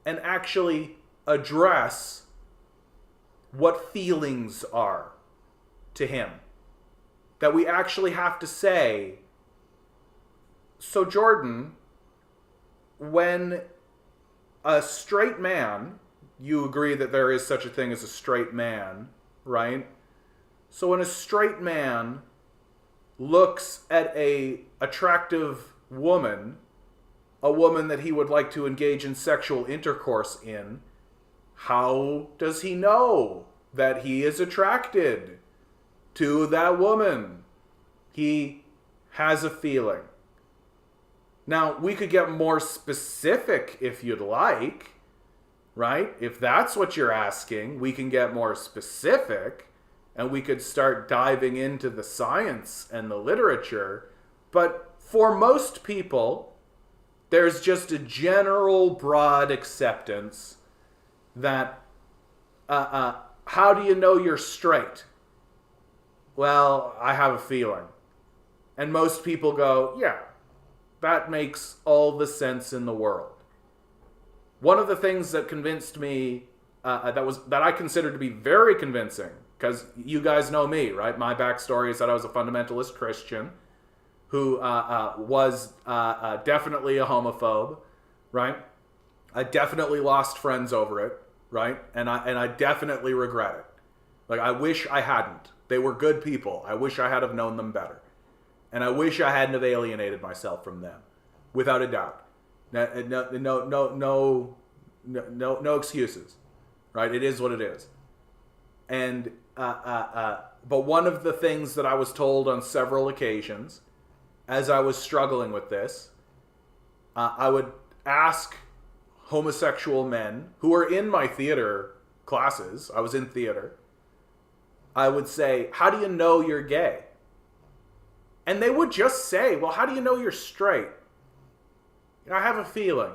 and actually address what feelings are to him. That we actually have to say, so Jordan, when a straight man, you agree that there is such a thing as a straight man, right? So when a straight man looks at a attractive woman, a woman that he would like to engage in sexual intercourse in, how does he know that he is attracted to that woman? He has a feeling. Now, we could get more specific if you'd like, right? If that's what you're asking, we can get more specific and we could start diving into the science and the literature. But for most people, there's just a general broad acceptance that how do you know you're straight? Well, I have a feeling. And most people go, yeah, that makes all the sense in the world. One of the things that convinced me, that I considered to be very convincing, because you guys know me, right? My backstory is that I was a fundamentalist Christian who was definitely a homophobe, right? I definitely lost friends over it, right? And I definitely regret it. Like, I wish I hadn't. They were good people. I wish I had have known them better. And I wish I hadn't have alienated myself from them, without a doubt. No excuses, right? It is what it is. And but one of the things that I was told on several occasions, as I was struggling with this, I would ask homosexual men who were in my theater classes. I was in theater. I would say, "How do you know you're gay?" And they would just say, "Well, how do you know you're straight?" I have a feeling.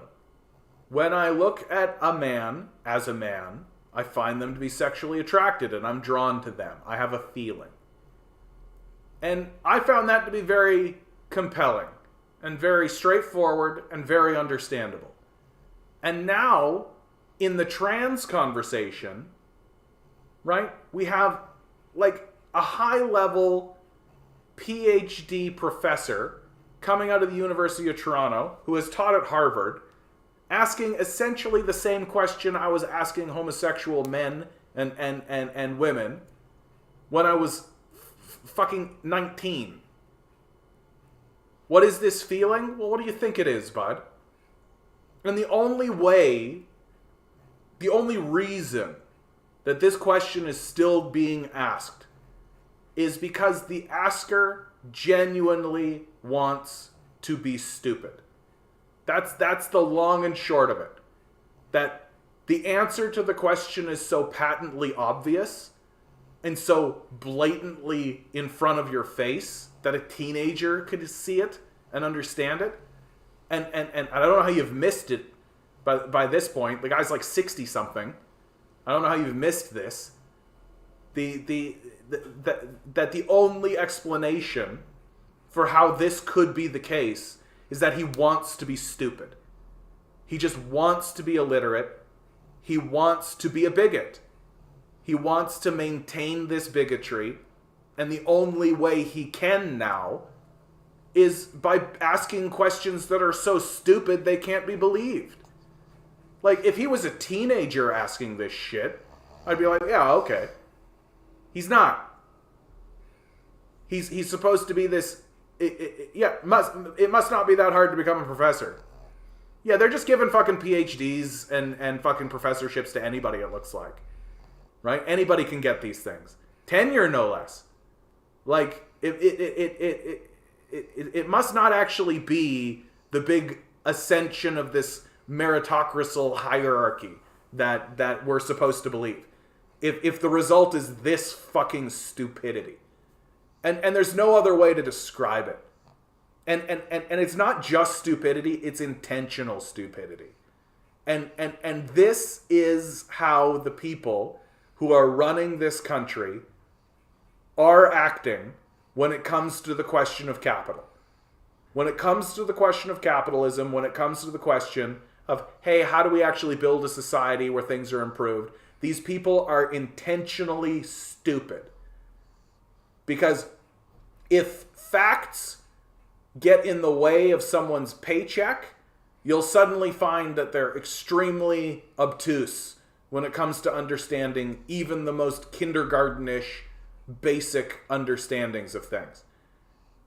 When I look at a man as a man, I find them to be sexually attracted and I'm drawn to them. I have a feeling. And I found that to be very compelling and very straightforward and very understandable. And now, in the trans conversation, right, we have like a high-level PhD professor coming out of the University of Toronto who has taught at Harvard, asking essentially the same question I was asking homosexual men and women when I was fucking 19. What is this feeling? Well, what do you think it is, bud? And the only reason that this question is still being asked is because the asker genuinely wants to be stupid. That's the long and short of it. That the answer to the question is so patently obvious and so blatantly in front of your face that a teenager could see it and understand it. And I don't know how you've missed it by this point. The guy's like 60-something. I don't know how you've missed this. That the only explanation for how this could be the case is that he wants to be stupid. He just wants to be illiterate. He wants to be a bigot. He wants to maintain this bigotry. And the only way he can now is by asking questions that are so stupid they can't be believed. Like, if he was a teenager asking this shit, I'd be like, yeah, okay. He's not. He's supposed to be this... It must not be that hard to become a professor. Yeah, they're just giving fucking PhDs and fucking professorships to anybody, it looks like. Right? Anybody can get these things. Tenure, no less. Like, it must not actually be the big ascension of this meritocracy hierarchy that we're supposed to believe. If the result is this fucking stupidity. And there's no other way to describe it. And it's not just stupidity, it's intentional stupidity. And this is how the people who are running this country are acting when it comes to the question of capital. When it comes to the question of capitalism, when it comes to the question of, hey, how do we actually build a society where things are improved? These people are intentionally stupid. Because if facts get in the way of someone's paycheck, you'll suddenly find that they're extremely obtuse when it comes to understanding even the most kindergartenish basic understandings of things.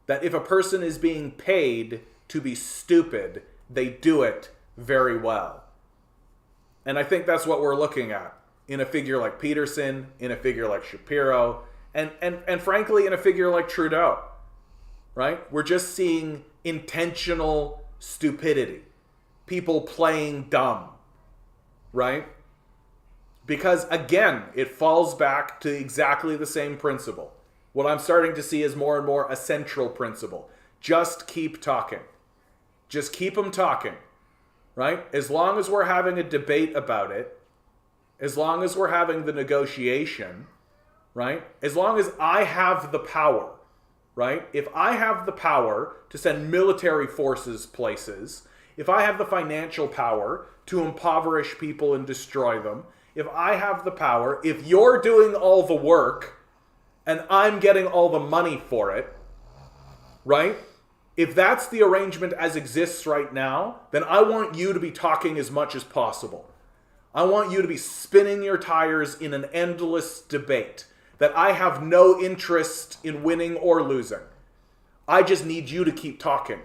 That if a person is being paid to be stupid, they do it very well. And I think that's what we're looking at in a figure like Peterson, in a figure like Shapiro, and frankly in a figure like Trudeau. Right? We're just seeing intentional stupidity. People playing dumb. Right? Because again, it falls back to exactly the same principle. What I'm starting to see is more and more a central principle. Just keep talking. Just keep them talking. Right? As long as we're having a debate about it, as long as we're having the negotiation, right? As long as I have the power, right? If I have the power to send military forces places, if I have the financial power to impoverish people and destroy them, if I have the power, if you're doing all the work and I'm getting all the money for it, right? If that's the arrangement as exists right now, then I want you to be talking as much as possible. I want you to be spinning your tires in an endless debate that I have no interest in winning or losing. I just need you to keep talking.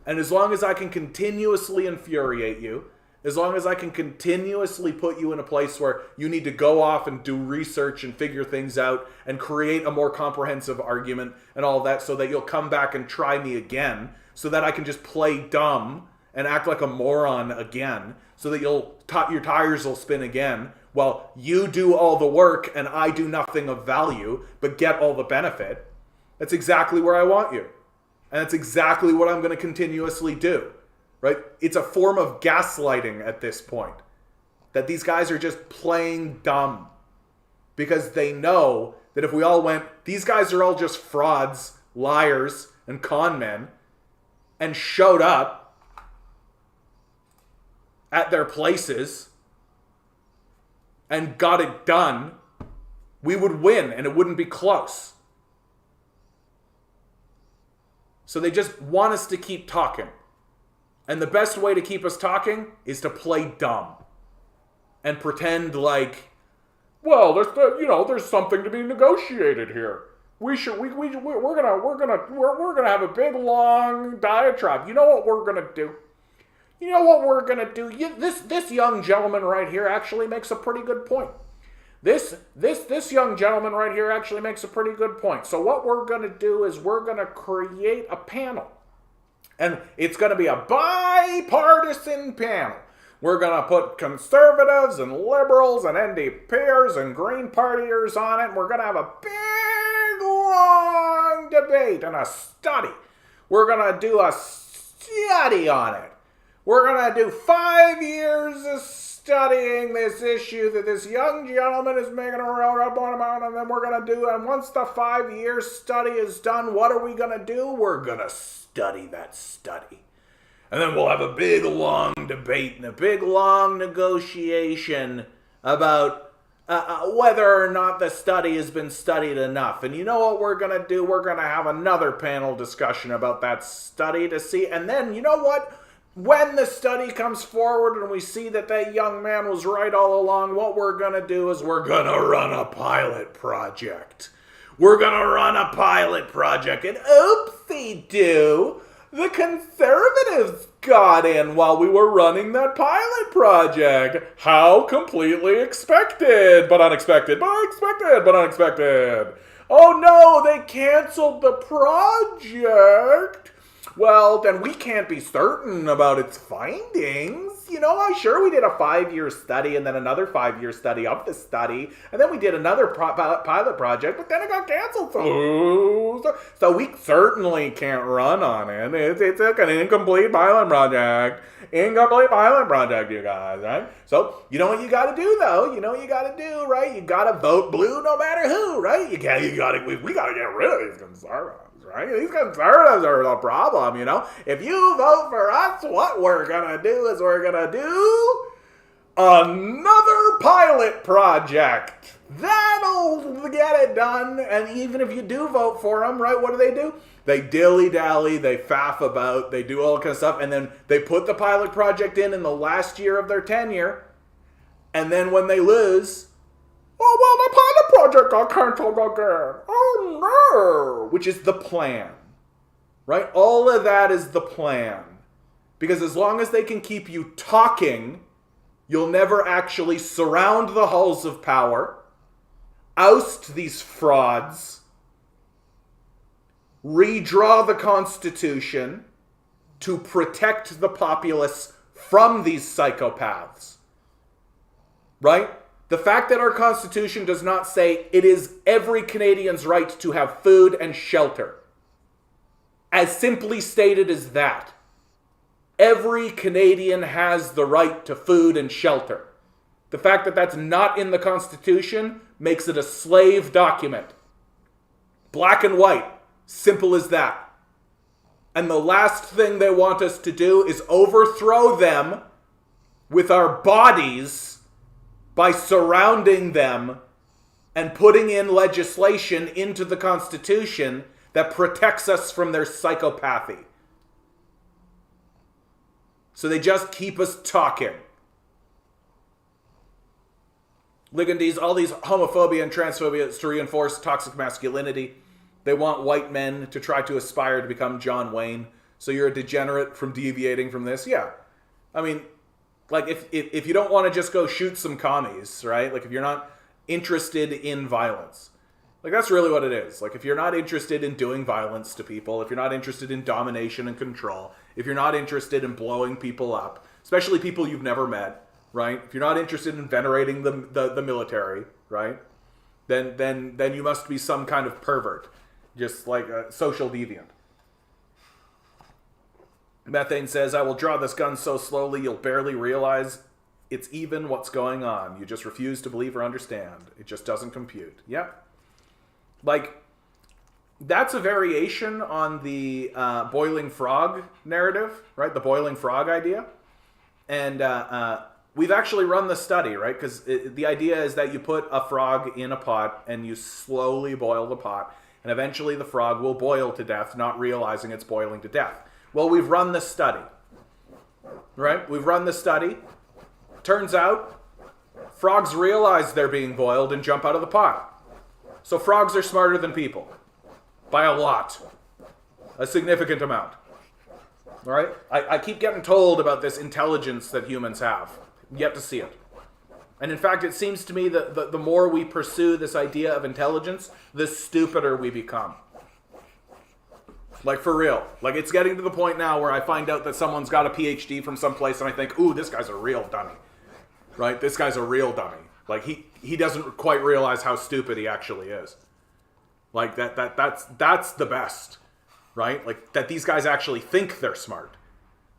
And as long as I can continuously infuriate you, as long as I can continuously put you in a place where you need to go off and do research and figure things out and create a more comprehensive argument and all that so that you'll come back and try me again, so that I can just play dumb and act like a moron again, so that your tires will spin again while you do all the work and I do nothing of value but get all the benefit. That's exactly where I want you. And that's exactly what I'm going to continuously do. Right? It's a form of gaslighting at this point. That these guys are just playing dumb. Because they know that if we all went, these guys are all just frauds, liars, and con men, and showed up at their places and got it done, we would win and it wouldn't be close. So they just want us to keep talking. And the best way to keep us talking is to play dumb and pretend like, well, there's something to be negotiated here. We're gonna have a big long diatribe. You know what we're gonna do? This young gentleman right here actually makes a pretty good point. This young gentleman right here actually makes a pretty good point. So what we're gonna do is we're gonna create a panel. And it's going to be a bipartisan panel. We're going to put conservatives and liberals and NDPers and Green Partiers on it. And we're going to have a big, long debate and a study. We're going to do a study on it. We're going to do 5 years of studying this issue that this young gentleman is making a real point about. And then we're going to do, and once the 5-year study is done, what are we going to do? We're going to study that study. And then we'll have a big long debate and a big long negotiation about whether or not the study has been studied enough. And you know what we're going to do? We're going to have another panel discussion about that study to see. And then, you know what? When the study comes forward and we see that that young man was right all along, what we're going to do is we're going to run a pilot project. We're going to run a pilot project. And oopsie-doo, the conservatives got in while we were running that pilot project. How completely expected, but unexpected, but unexpected, but unexpected. Oh no, they canceled the project. Well, then we can't be certain about its findings. You know, sure, we did a 5-year study and then another 5-year study of the study, and then we did another pilot project, but then it got canceled. So we certainly can't run on it. It's an incomplete pilot project. Incomplete pilot project, you guys, right? So, you know what you gotta do, though? You know what you gotta do, right? You gotta vote blue no matter who, right? We gotta get rid of these conservatives. Right? These conservatives are the problem, you know? If you vote for us, what we're gonna do is we're gonna do another pilot project. That'll get it done. And even if you do vote for them, right, what do? They dilly-dally, they faff about, they do all kind of stuff, and then they put the pilot project in the last year of their tenure, and then when they lose, oh, well, the pilot project got canceled again. Oh, no. Which is the plan. Right? All of that is the plan. Because as long as they can keep you talking, you'll never actually surround the halls of power, oust these frauds, redraw the Constitution to protect the populace from these psychopaths. Right? The fact that our Constitution does not say it is every Canadian's right to have food and shelter. As simply stated as that. Every Canadian has the right to food and shelter. The fact that that's not in the Constitution makes it a slave document. Black and white. Simple as that. And the last thing they want us to do is overthrow them with our bodies by surrounding them and putting in legislation into the Constitution that protects us from their psychopathy. So they just keep us talking. Ligandese, all these homophobia and transphobia is to reinforce toxic masculinity. They want white men to try to aspire to become John Wayne. So you're a degenerate from deviating from this? Yeah. I mean, like, if you don't want to just go shoot some commies, right? Like, if you're not interested in violence. Like, that's really what it is. Like, if you're not interested in doing violence to people, if you're not interested in domination and control, if you're not interested in blowing people up, especially people you've never met, right? If you're not interested in venerating the military, right? Then you must be some kind of pervert. Just like a social deviant. Methane says, I will draw this gun so slowly you'll barely realize it's even what's going on. You just refuse to believe or understand. It just doesn't compute. Yep. Like, that's a variation on the boiling frog narrative, right? The boiling frog idea. And we've actually run the study, right? Because the idea is that you put a frog in a pot and you slowly boil the pot. And eventually the frog will boil to death, not realizing it's boiling to death. Well, we've run the study, right? We've run the study. Turns out, frogs realize they're being boiled and jump out of the pot. So frogs are smarter than people. By a lot. A significant amount. All right? I keep getting told about this intelligence that humans have. Yet to see it. And in fact, it seems to me that the more we pursue this idea of intelligence, the stupider we become. Like, for real. Like, it's getting to the point now where I find out that someone's got a PhD from someplace and I think, ooh, this guy's a real dummy. Right? This guy's a real dummy. Like, he doesn't quite realize how stupid he actually is. Like, that's the best. Right? Like, that these guys actually think they're smart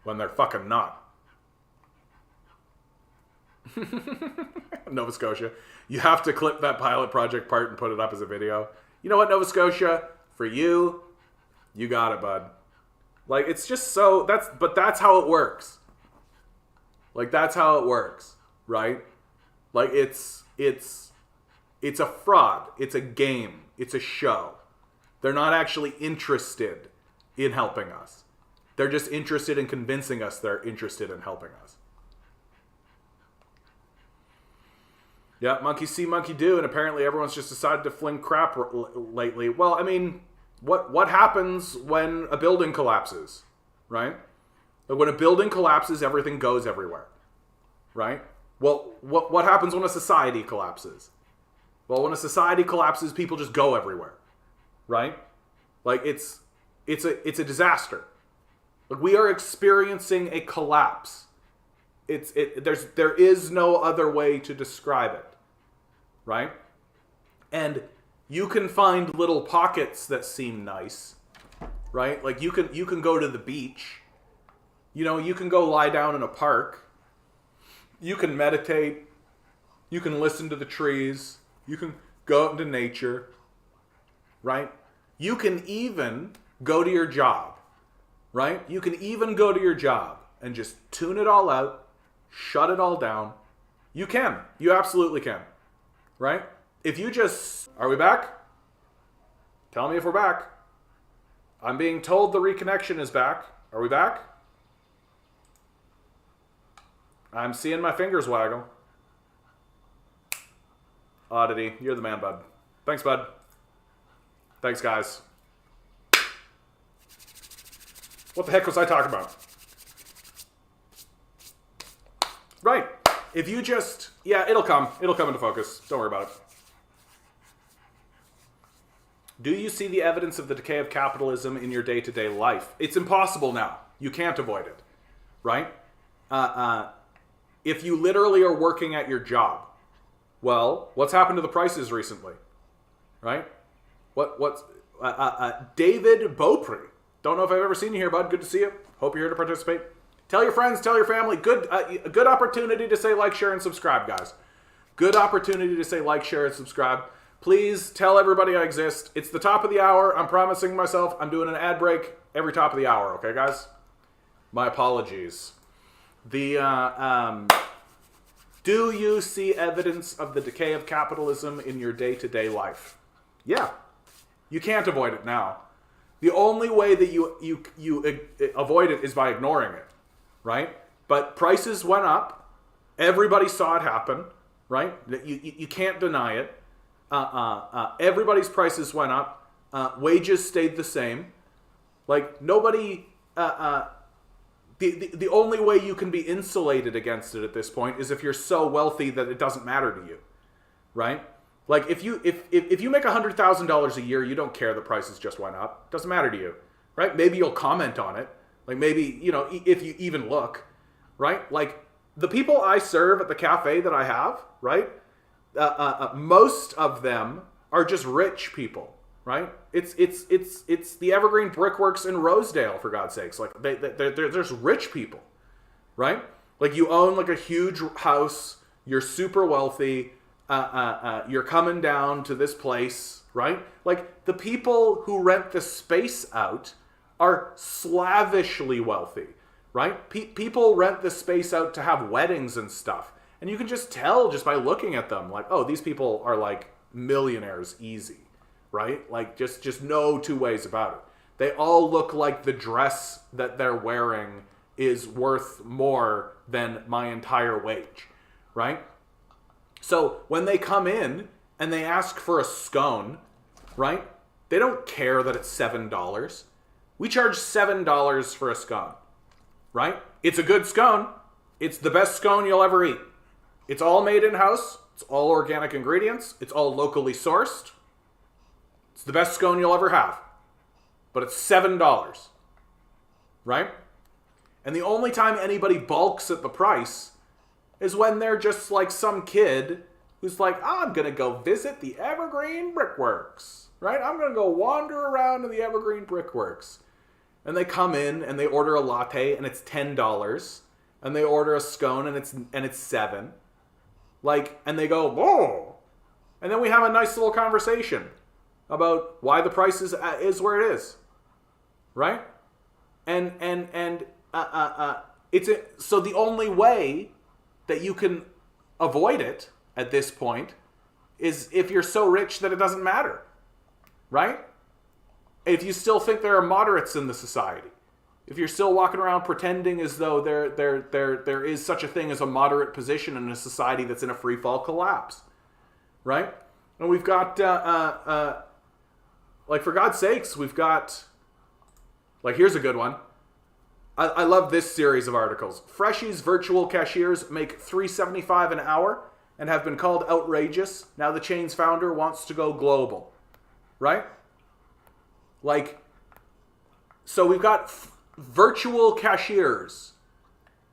when they're fucking not. Nova Scotia. You have to clip that pilot project part and put it up as a video. You know what, Nova Scotia? For you... You got it, bud. Like, it's just so... That's how it works. Like, that's how it works. Right? Like, it's a fraud. It's a game. It's a show. They're not actually interested in helping us. They're just interested in convincing us they're interested in helping us. Yeah, monkey see, monkey do, and apparently everyone's just decided to fling crap lately. Well, I mean... What happens when a building collapses, right? When a building collapses, everything goes everywhere, right? Well, what happens when a society collapses? Well, when a society collapses, people just go everywhere, right? Like, it's a disaster. Like, we are experiencing a collapse. There is no other way to describe it, right? And you can find little pockets that seem nice, right? Like, you can go to the beach. You know, you can go lie down in a park. You can meditate. You can listen to the trees. You can go out into nature, right? You can even go to your job, right? You can even go to your job and just tune it all out, shut it all down. You can. You absolutely can, right? If you just... Are we back? Tell me if we're back. I'm being told the reconnection is back. Are we back? I'm seeing my fingers waggle. Oddity, you're the man, bud. Thanks, bud. Thanks, guys. What the heck was I talking about? Right. If you just... Yeah, it'll come. It'll come into focus. Don't worry about it. Do you see the evidence of the decay of capitalism in your day-to-day life? It's impossible now. You can't avoid it. Right? If you literally are working at your job, well, what's happened to the prices recently? Right? David Beaupre. Don't know if I've ever seen you here, bud. Good to see you. Hope you're here to participate. Tell your friends, tell your family. A good opportunity to say like, share, and subscribe, guys. Good opportunity to say like, share, and subscribe. Please tell everybody I exist. It's the top of the hour. I'm promising myself I'm doing an ad break every top of the hour. Okay, guys? My apologies. Do you see evidence of the decay of capitalism in your day-to-day life? Yeah. You can't avoid it now. The only way that you avoid it is by ignoring it, right? But prices went up. Everybody saw it happen, right? You can't deny it. Everybody's prices went up. Wages stayed the same. Like, nobody... The only way you can be insulated against it at this point is if you're so wealthy that it doesn't matter to you, right? Like, if you make $100,000 a year, you don't care the prices just went up. It doesn't matter to you, right? Maybe you'll comment on it. Like, maybe, you know, if you even look, right? Like, the people I serve at the cafe that I have, right? Most of them are just rich people, right? It's the Evergreen Brickworks in Rosedale, for God's sakes. Like, there's rich people, right? Like, you own like a huge house, you're super wealthy, you're coming down to this place, right? Like, the people who rent the space out are slavishly wealthy, right? People rent the space out to have weddings and stuff. And you can just tell just by looking at them, like, oh, these people are like millionaires easy, right? Like, just no two ways about it. They all look like the dress that they're wearing is worth more than my entire wage, right? So when they come in and they ask for a scone, right? They don't care that it's $7. We charge $7 for a scone, right? It's a good scone. It's the best scone you'll ever eat. It's all made in-house. It's all organic ingredients. It's all locally sourced. It's the best scone you'll ever have. But it's $7, right? And the only time anybody balks at the price is when they're just like some kid who's like, I'm going to go visit the Evergreen Brickworks, right? I'm going to go wander around in the Evergreen Brickworks. And they come in and they order a latte and it's $10. And they order a scone and it's $7. Like, and they go, whoa. And then we have a nice little conversation about why the price is where it is, right? And so the only way that you can avoid it at this point is if you're so rich that it doesn't matter, right? If you still think there are moderates in the society, if you're still walking around pretending as though there is such a thing as a moderate position in a society that's in a free fall collapse, right? And we've got, like, for God's sakes, we've got, like, here's a good one. I love this series of articles. Freshies virtual cashiers make $3.75 an hour and have been called outrageous. Now the chain's founder wants to go global, right? Like, so we've got virtual cashiers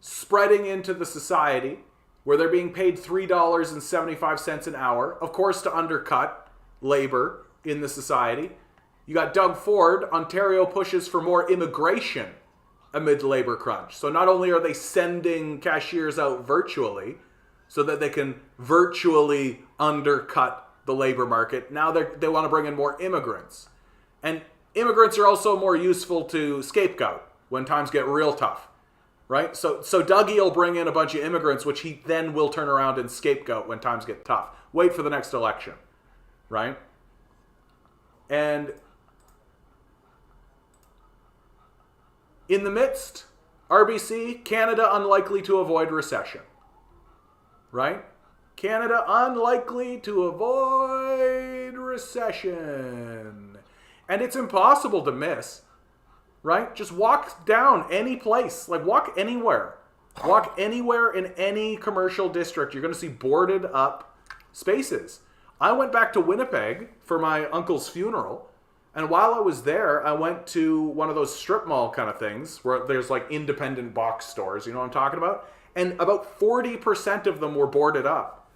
spreading into the society where they're being paid $3.75 an hour, of course, to undercut labor in the society. You got Doug Ford. Ontario pushes for more immigration amid labor crunch. So not only are they sending cashiers out virtually so that they can virtually undercut the labor market, now they want to bring in more immigrants. And immigrants are also more useful to scapegoat when times get real tough, right? So Dougie will bring in a bunch of immigrants, which he then will turn around and scapegoat when times get tough. Wait for the next election, right? And in the midst, RBC, Canada unlikely to avoid recession, right? Canada unlikely to avoid recession. And it's impossible to miss, right? Just walk down any place, like walk anywhere. Walk anywhere in any commercial district. You're going to see boarded up spaces. I went back to Winnipeg for my uncle's funeral. And while I was there, I went to one of those strip mall kind of things where there's like independent box stores. You know what I'm talking about? And about 40% of them were boarded up.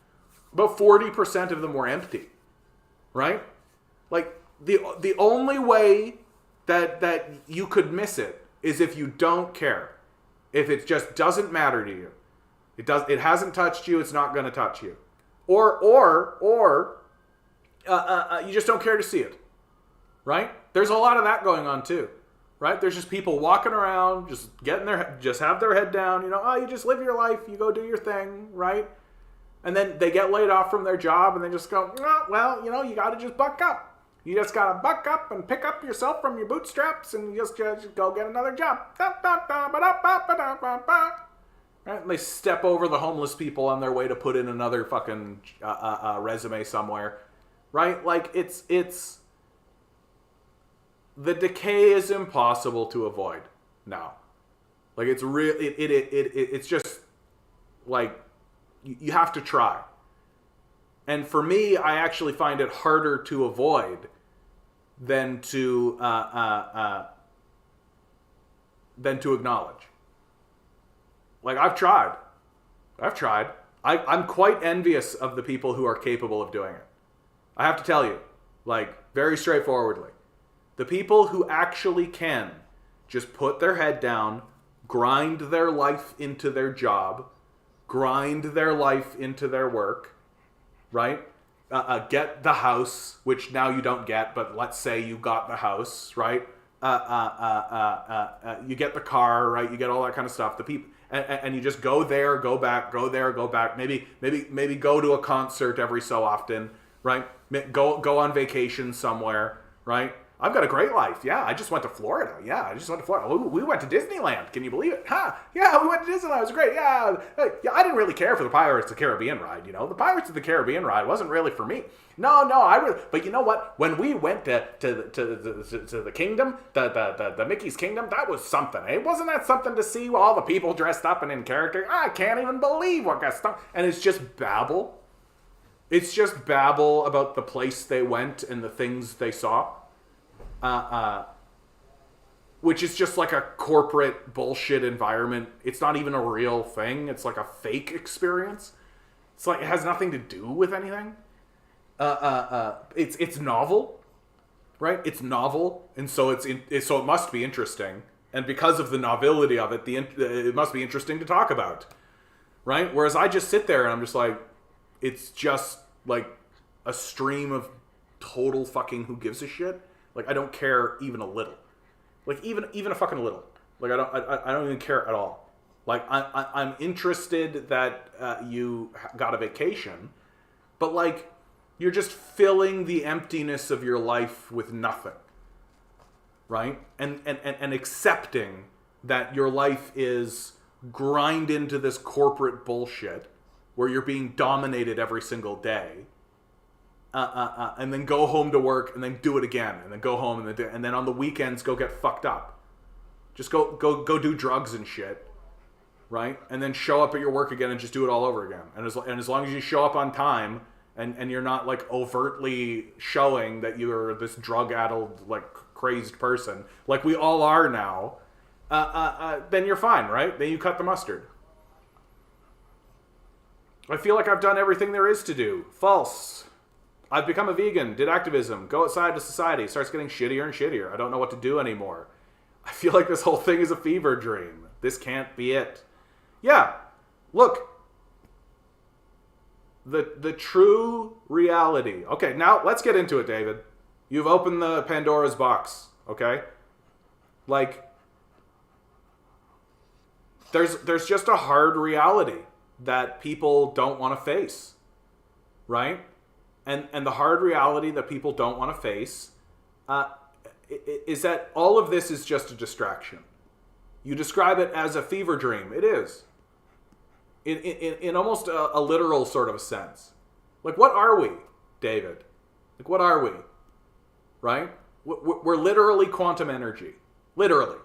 About 40% of them were empty, right? Like the only way that you could miss it is if you don't care. If it just doesn't matter to you. It hasn't touched you, it's not going to touch you. Or you just don't care to see it. Right? There's a lot of that going on too. Right? There's just people walking around, just have their head down, you just live your life, you go do your thing, right? And then they get laid off from their job and they just go, oh, well, you got to just buck up. You just got to buck up and pick up yourself from your bootstraps and you just go get another job. Right? And they step over the homeless people on their way to put in another fucking resume somewhere. Right? Like, it's the decay is impossible to avoid now. Like, it's real. It's just like, you have to try. And for me, I actually find it harder to avoid than to acknowledge. Like, I've tried. I'm quite envious of the people who are capable of doing it. I have to tell you, like, very straightforwardly. The people who actually can just put their head down, grind their life into their job, grind their life into their work, right? Get the house, which now you don't get, but let's say you got the house, right? You get the car, right? You get all that kind of stuff. The people, and you just go there, go back, go there, go back. Maybe go to a concert every so often, right? Go on vacation somewhere, right? I've got a great life. Yeah, I just went to Florida. We went to Disneyland. Can you believe it? Yeah, we went to Disneyland. It was great. Yeah, I didn't really care for the Pirates of the Caribbean ride. The Pirates of the Caribbean ride wasn't really for me. No, but you know what? When we went to the kingdom, the Mickey's Kingdom, that was something. Eh? Wasn't that something to see all the people dressed up and in character? I can't even believe what got stuck. And it's just babble. It's just babble about the place they went and the things they saw. Which is just like a corporate bullshit environment. It's not even a real thing. It's like a fake experience. It's like it has nothing to do with anything. It's novel, right? It's novel, and so so it must be interesting. And because of the novelty of it, it must be interesting to talk about, right? Whereas I just sit there and I'm just like, it's just like a stream of total fucking who gives a shit. Like, I don't care even a little. Like, even a fucking little. Like, I don't even care at all. Like, I'm interested that you got a vacation, but, like, you're just filling the emptiness of your life with nothing. Right? And accepting that your life is grind into this corporate bullshit where you're being dominated every single day. And then go home to work, and then do it again, and then go home, and then on the weekends go get fucked up. Just go do drugs and shit, right? And then show up at your work again and just do it all over again. And as long as you show up on time, and you're not like overtly showing that you're this drug-addled, like crazed person, like we all are now, then you're fine, right? Then you cut the mustard. I feel like I've done everything there is to do. False. I've become a vegan, did activism, go outside to society, starts getting shittier and shittier. I don't know what to do anymore. I feel like this whole thing is a fever dream. This can't be it. Yeah, look. The true reality. Okay, now let's get into it, David. You've opened the Pandora's box, okay? Like, there's just a hard reality that people don't want to face, right? And the hard reality that people don't want to face is that all of this is just a distraction. You describe it as a fever dream. It is. In almost a literal sort of a sense. Like, what are we, David? Like, what are we? Right? We're literally quantum energy. Literally.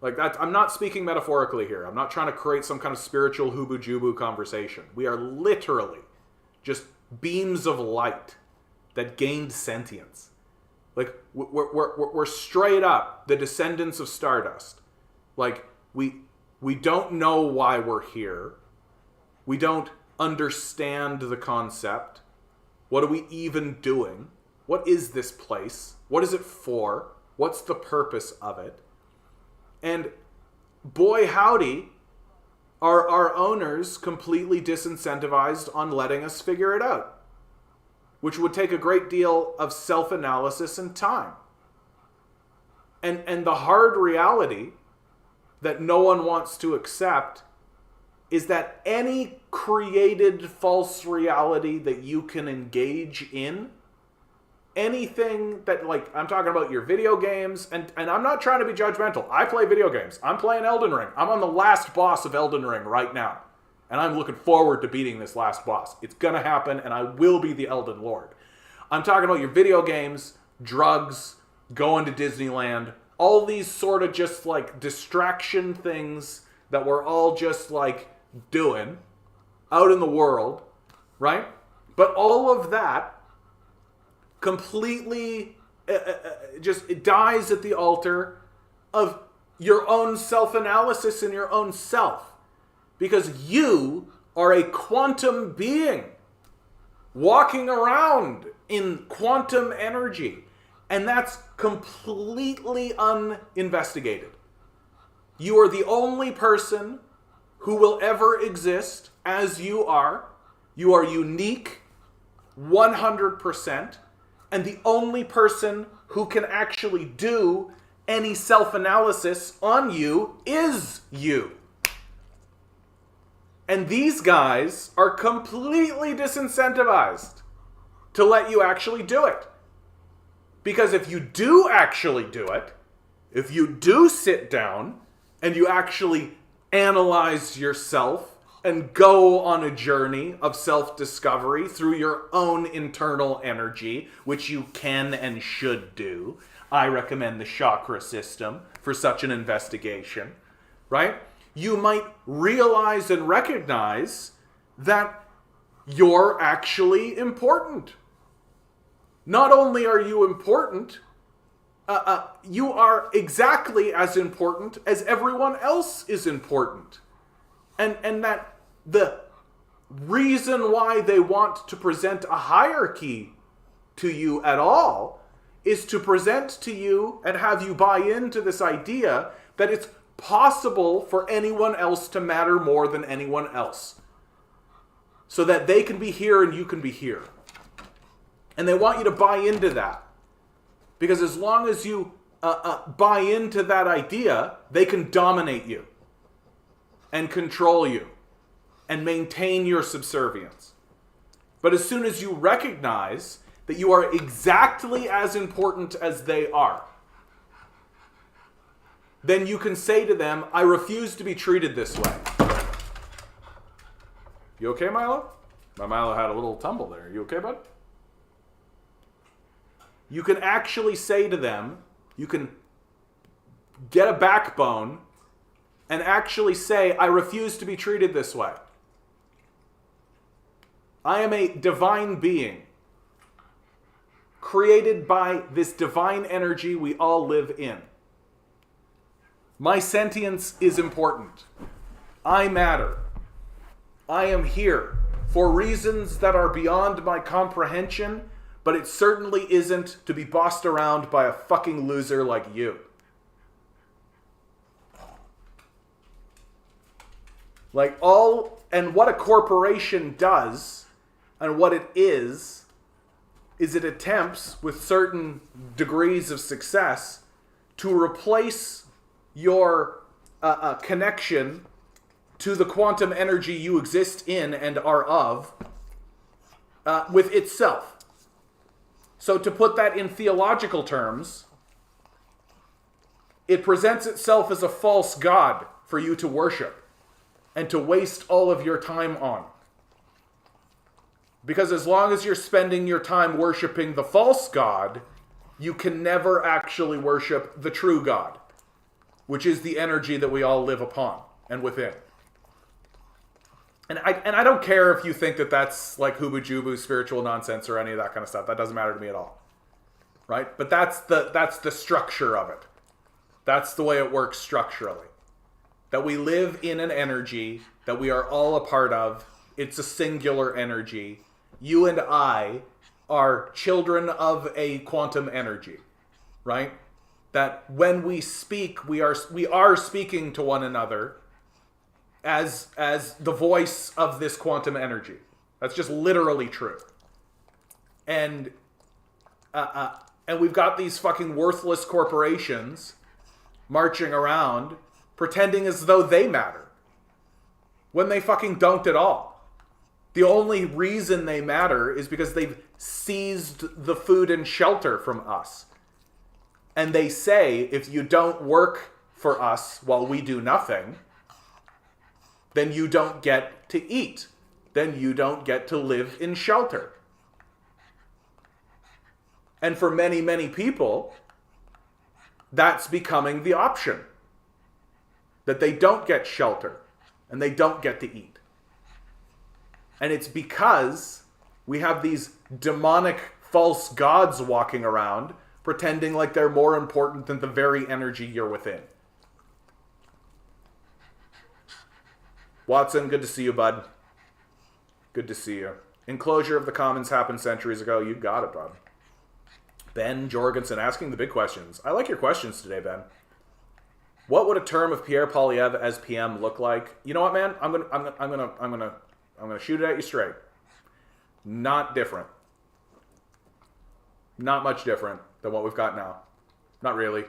Like, that, I'm not speaking metaphorically here. I'm not trying to create some kind of spiritual hubu-jubu conversation. We are literally just beams of light that gained sentience. Like, we're straight up the descendants of Stardust. Like, we don't know why we're here. We don't understand the concept. What are we even doing? What is this place? What is it for? What's the purpose of it? And boy howdy, are our owners completely disincentivized on letting us figure it out, which would take a great deal of self-analysis and time. And the hard reality that no one wants to accept is that any created false reality that you can engage in, anything that, like, I'm talking about your video games, and I'm not trying to be judgmental. I play video games. I'm playing Elden Ring. I'm on the last boss of Elden Ring right now. And I'm looking forward to beating this last boss. It's gonna happen, and I will be the Elden Lord. I'm talking about your video games, drugs, going to Disneyland, all these sort of just, like, distraction things that we're all just, like, doing out in the world, right? But all of that completely just it dies at the altar of your own self-analysis and your own self. Because you are a quantum being walking around in quantum energy. And that's completely uninvestigated. You are the only person who will ever exist as you are. You are unique 100%. And the only person who can actually do any self-analysis on you is you. And these guys are completely disincentivized to let you actually do it. Because if you do actually do it, if you do sit down and you actually analyze yourself and go on a journey of self-discovery through your own internal energy, which you can and should do, I recommend the chakra system for such an investigation, right? You might realize and recognize that you're actually important. Not only are you important, you are exactly as important as everyone else is important. And that the reason why they want to present a hierarchy to you at all is to present to you and have you buy into this idea that it's possible for anyone else to matter more than anyone else. So that they can be here and you can be here. And they want you to buy into that. Because as long as you buy into that idea, they can dominate you and control you and maintain your subservience. But as soon as you recognize that you are exactly as important as they are, then you can say to them, I refuse to be treated this way. You okay, Milo? My Milo had a little tumble there. You okay, bud? You can actually say to them, you can get a backbone and actually say, I refuse to be treated this way. I am a divine being, created by this divine energy we all live in. My sentience is important. I matter. I am here for reasons that are beyond my comprehension, but it certainly isn't to be bossed around by a fucking loser like you. And what a corporation does, and what it is it attempts, with certain degrees of success, to replace your connection to the quantum energy you exist in and are of with itself. So to put that in theological terms, it presents itself as a false god for you to worship and to waste all of your time on. Because as long as you're spending your time worshiping the false god, you can never actually worship the true God, which is the energy that we all live upon and within. And I don't care if you think that that's like hooba-jooba spiritual nonsense or any of that kind of stuff. That doesn't matter to me at all. Right? But that's the structure of it. That's the way it works structurally. That we live in an energy that we are all a part of. It's a singular energy. You and I are children of a quantum energy, right? That when we speak, we are speaking to one another as the voice of this quantum energy. That's just literally true. And we've got these fucking worthless corporations marching around pretending as though they matter when they fucking don't at all. The only reason they matter is because they've seized the food and shelter from us. And they say, if you don't work for us while we do nothing, then you don't get to eat. Then you don't get to live in shelter. And for many, many people, that's becoming the option. That they don't get shelter and they don't get to eat. And it's because we have these demonic false gods walking around pretending like they're more important than the very energy you're within. Watson, good to see you, bud. Good to see you. Enclosure of the Commons happened centuries ago. You got it, bud. Ben Jorgensen asking the big questions. I like your questions today, Ben. What would a term of Pierre Poilievre as PM look like? You know what, man? I'm gonna shoot it at you straight. Not different. Not much different than what we've got now. Not really.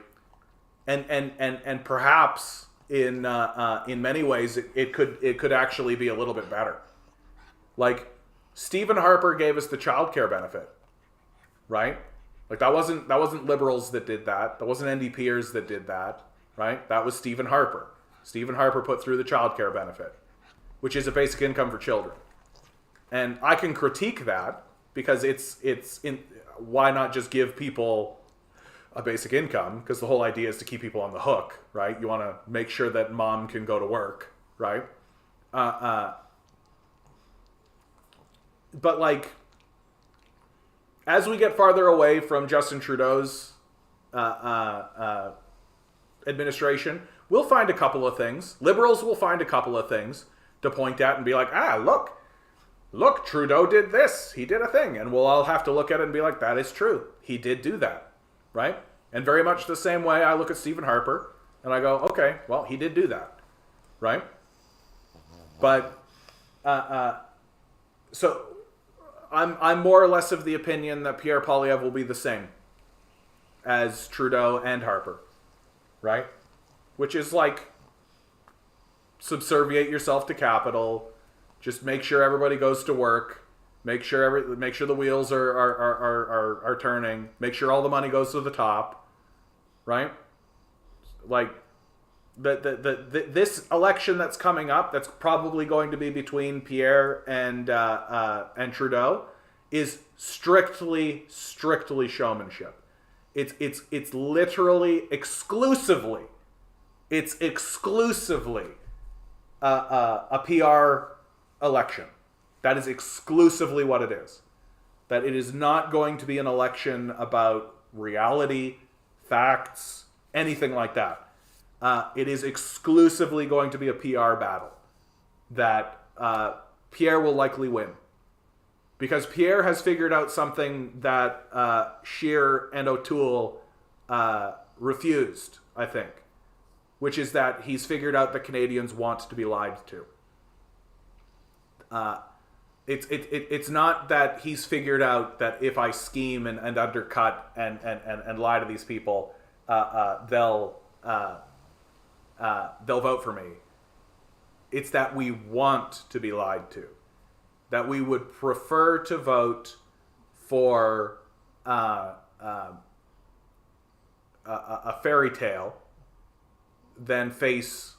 And perhaps in many ways it could actually be a little bit better. Like Stephen Harper gave us the childcare benefit, right? Like that wasn't liberals that did that. That wasn't NDPers that did that, right? That was Stephen Harper. Stephen Harper put through the childcare benefit, which is a basic income for children. And I can critique that because why not just give people a basic income? Because the whole idea is to keep people on the hook, right? You want to make sure that mom can go to work, right? But like, as we get farther away from Justin Trudeau's administration, we'll find a couple of things. Liberals will find a couple of things to point at and be like, look, Trudeau did this. He did a thing. And we'll all have to look at it and be like, that is true. He did do that, right? And very much the same way I look at Stephen Harper and I go, okay, well, he did do that, right? But, so I'm more or less of the opinion that Pierre Poilievre will be the same as Trudeau and Harper, right? Which is like, subserviate yourself to capital, just make sure everybody goes to work, make sure the wheels are turning, make sure all the money goes to the top, right? Like this election that's coming up, that's probably going to be between Pierre and Trudeau, is strictly showmanship. It's literally exclusively a PR election. That is exclusively what it is. That it is not going to be an election about reality, facts, anything like that. it is exclusively going to be a PR battle that Pierre will likely win. Because Pierre has figured out something that Scheer and O'Toole refused, I think. Which is that he's figured out that Canadians want to be lied to. It's not that he's figured out that if I scheme and undercut and lie to these people, they'll vote for me. It's that we want to be lied to. That we would prefer to vote for a fairy tale than face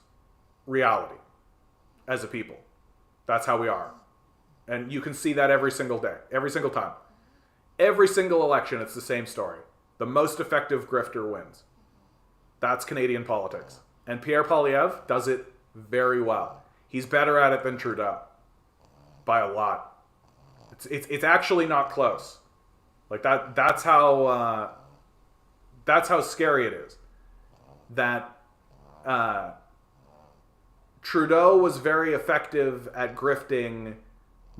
reality as a people. That's how we are. And you can see that every single day, every single time. Every single election, it's the same story. The most effective grifter wins. That's Canadian politics. And Pierre Poilievre does it very well. He's better at it than Trudeau. By a lot. It's actually not close. Like that's how scary it is. That Trudeau was very effective at grifting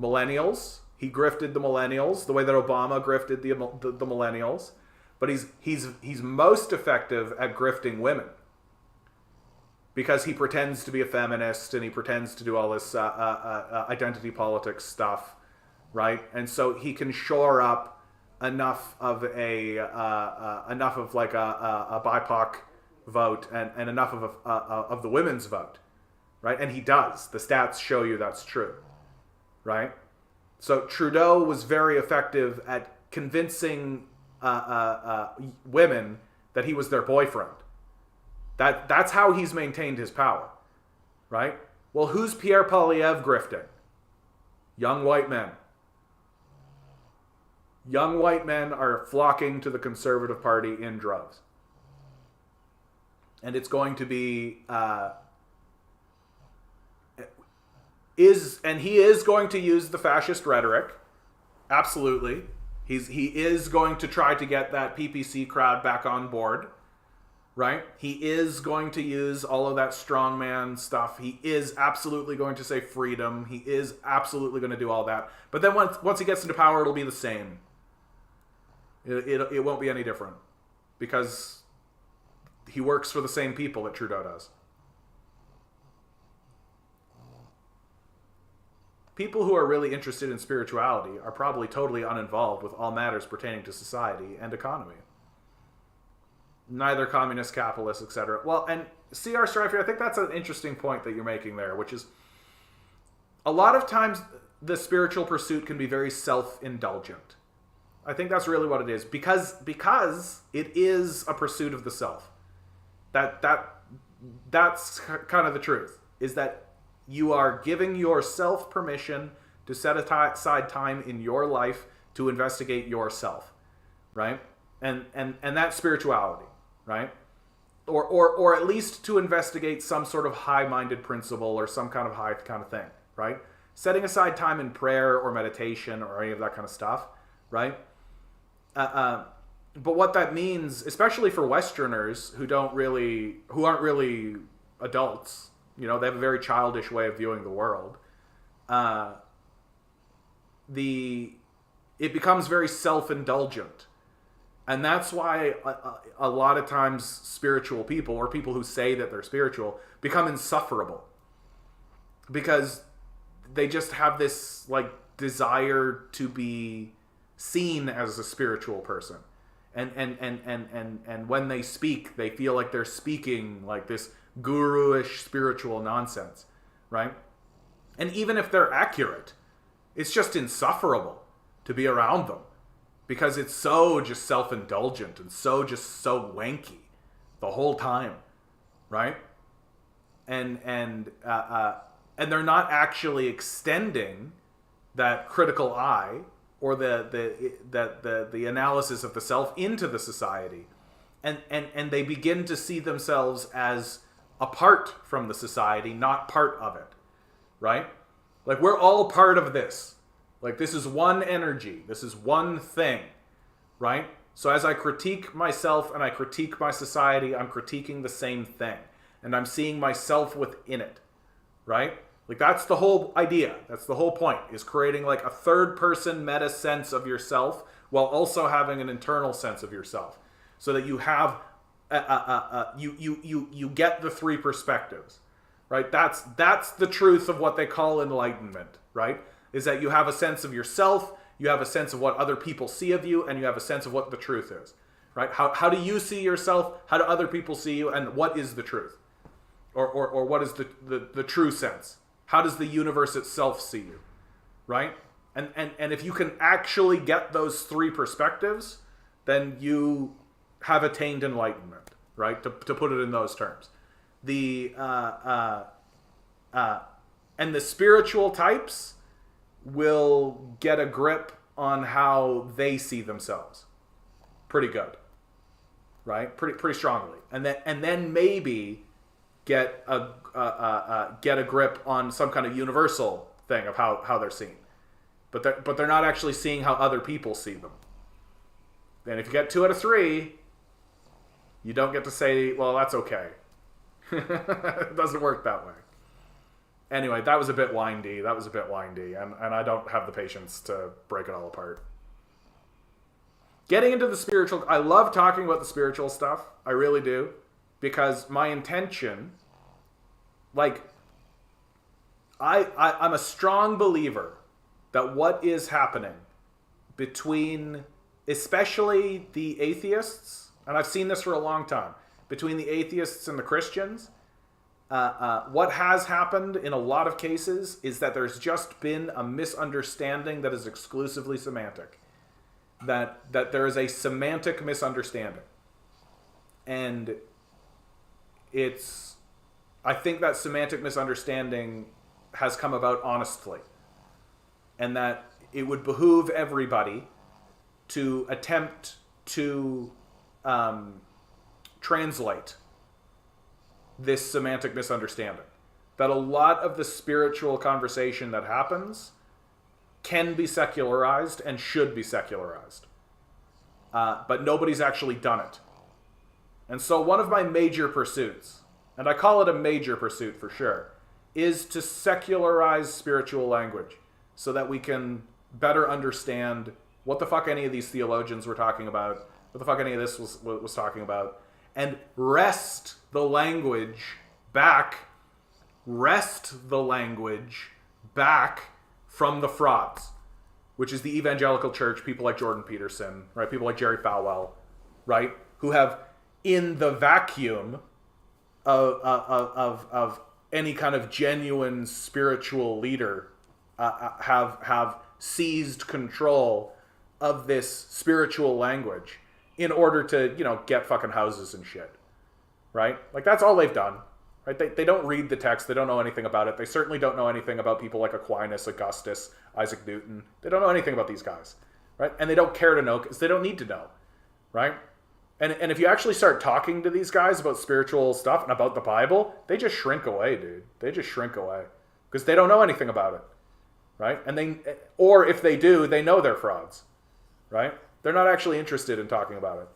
millennials. He grifted the millennials the way that Obama grifted the millennials. But he's most effective at grifting women. Because he pretends to be a feminist and he pretends to do all this identity politics stuff, right? And so he can shore up enough of a BIPOC vote and enough of the women's vote, right? And he does. The stats show you that's true, right? So Trudeau was very effective at convincing women that he was their boyfriend. That's how he's maintained his power, right? Well, who's Pierre Poilievre grifting? Young white men. Young white men are flocking to the Conservative Party in droves. And it's going to be... he is going to use the fascist rhetoric. Absolutely. He is going to try to get that PPC crowd back on board. Right? He is going to use all of that strongman stuff. He is absolutely going to say freedom. He is absolutely going to do all that. But then once he gets into power, it'll be the same. It won't be any different. Because he works for the same people that Trudeau does. People who are really interested in spirituality are probably totally uninvolved with all matters pertaining to society and economy. Neither communist, capitalist, etc. Well, and C.R. Strifer, I think that's an interesting point that you're making there, which is a lot of times the spiritual pursuit can be very self-indulgent. I think that's really what it is, because it is a pursuit of the self. That's kind of the truth, is that you are giving yourself permission to set aside time in your life to investigate yourself, right? And that's spirituality. Right? Or at least to investigate some sort of high-minded principle or some kind of high kind of thing, right? Setting aside time in prayer or meditation or any of that kind of stuff, right? But what that means, especially for Westerners who aren't really adults, they have a very childish way of viewing the world. It becomes very self-indulgent. And that's why a lot of times spiritual people, or people who say that they're spiritual, become insufferable. Because they just have this desire to be seen as a spiritual person. And when they speak, they feel like they're speaking like this guru-ish spiritual nonsense, right? And even if they're accurate, it's just insufferable to be around them. Because it's so just self-indulgent and so wanky the whole time, right? And they're not actually extending that critical eye or the analysis of the self into the society, and they begin to see themselves as apart from the society, not part of it, right? Like we're all part of this. Like, this is one energy. This is one thing, right? So as I critique myself and I critique my society, I'm critiquing the same thing. and I'm seeing myself within it, right? Like that's the whole idea. That's the whole point, is creating like a third person meta sense of yourself while also having an internal sense of yourself, so that you have you get the three perspectives, right? That's the truth of what they call enlightenment, right? Is that you have a sense of yourself, you have a sense of what other people see of you, and you have a sense of what the truth is, right? How do you see yourself? How do other people see you? And what is the truth? Or what is the true sense? How does the universe itself see you, right? And if you can actually get those three perspectives, then you have attained enlightenment, right? To put it in those terms. And the spiritual types will get a grip on how they see themselves. Pretty good, right? Pretty strongly, and then maybe get a grip on some kind of universal thing of how they're seen, but they're not actually seeing how other people see them. And if you get 2 out of 3, you don't get to say, well, that's okay. It doesn't work that way. Anyway, that was a bit windy. And I don't have the patience to break it all apart. Getting into the spiritual, I love talking about the spiritual stuff. I really do. Because my intention, like, I'm a strong believer that what is happening between, especially the atheists, and I've seen this for a long time, between the atheists and the Christians, what has happened in a lot of cases is that there's just been a misunderstanding that is exclusively semantic. That there is a semantic misunderstanding. And I think that semantic misunderstanding has come about honestly. And that it would behoove everybody to attempt to translate this semantic misunderstanding. That a lot of the spiritual conversation that happens can be secularized and should be secularized. But nobody's actually done it. And so one of my major pursuits, and I call it a major pursuit for sure, is to secularize spiritual language so that we can better understand what the fuck any of these theologians were talking about, what the fuck any of this was talking about, and wrest the language back from the frauds, which is the evangelical church, people like Jordan Peterson, right? People like Jerry Falwell, right? Who have, in the vacuum of any kind of genuine spiritual leader, have seized control of this spiritual language in order to, get fucking houses and shit, right? Like, that's all they've done, right? They don't read the text. They don't know anything about it. They certainly don't know anything about people like Aquinas, Augustus, Isaac Newton. They don't know anything about these guys, right? And they don't care to know because they don't need to know, right? And if you actually start talking to these guys about spiritual stuff and about the Bible, they just shrink away, dude. They just shrink away because they don't know anything about it, right? Or if they do, they know they're frauds, right? They're not actually interested in talking about it.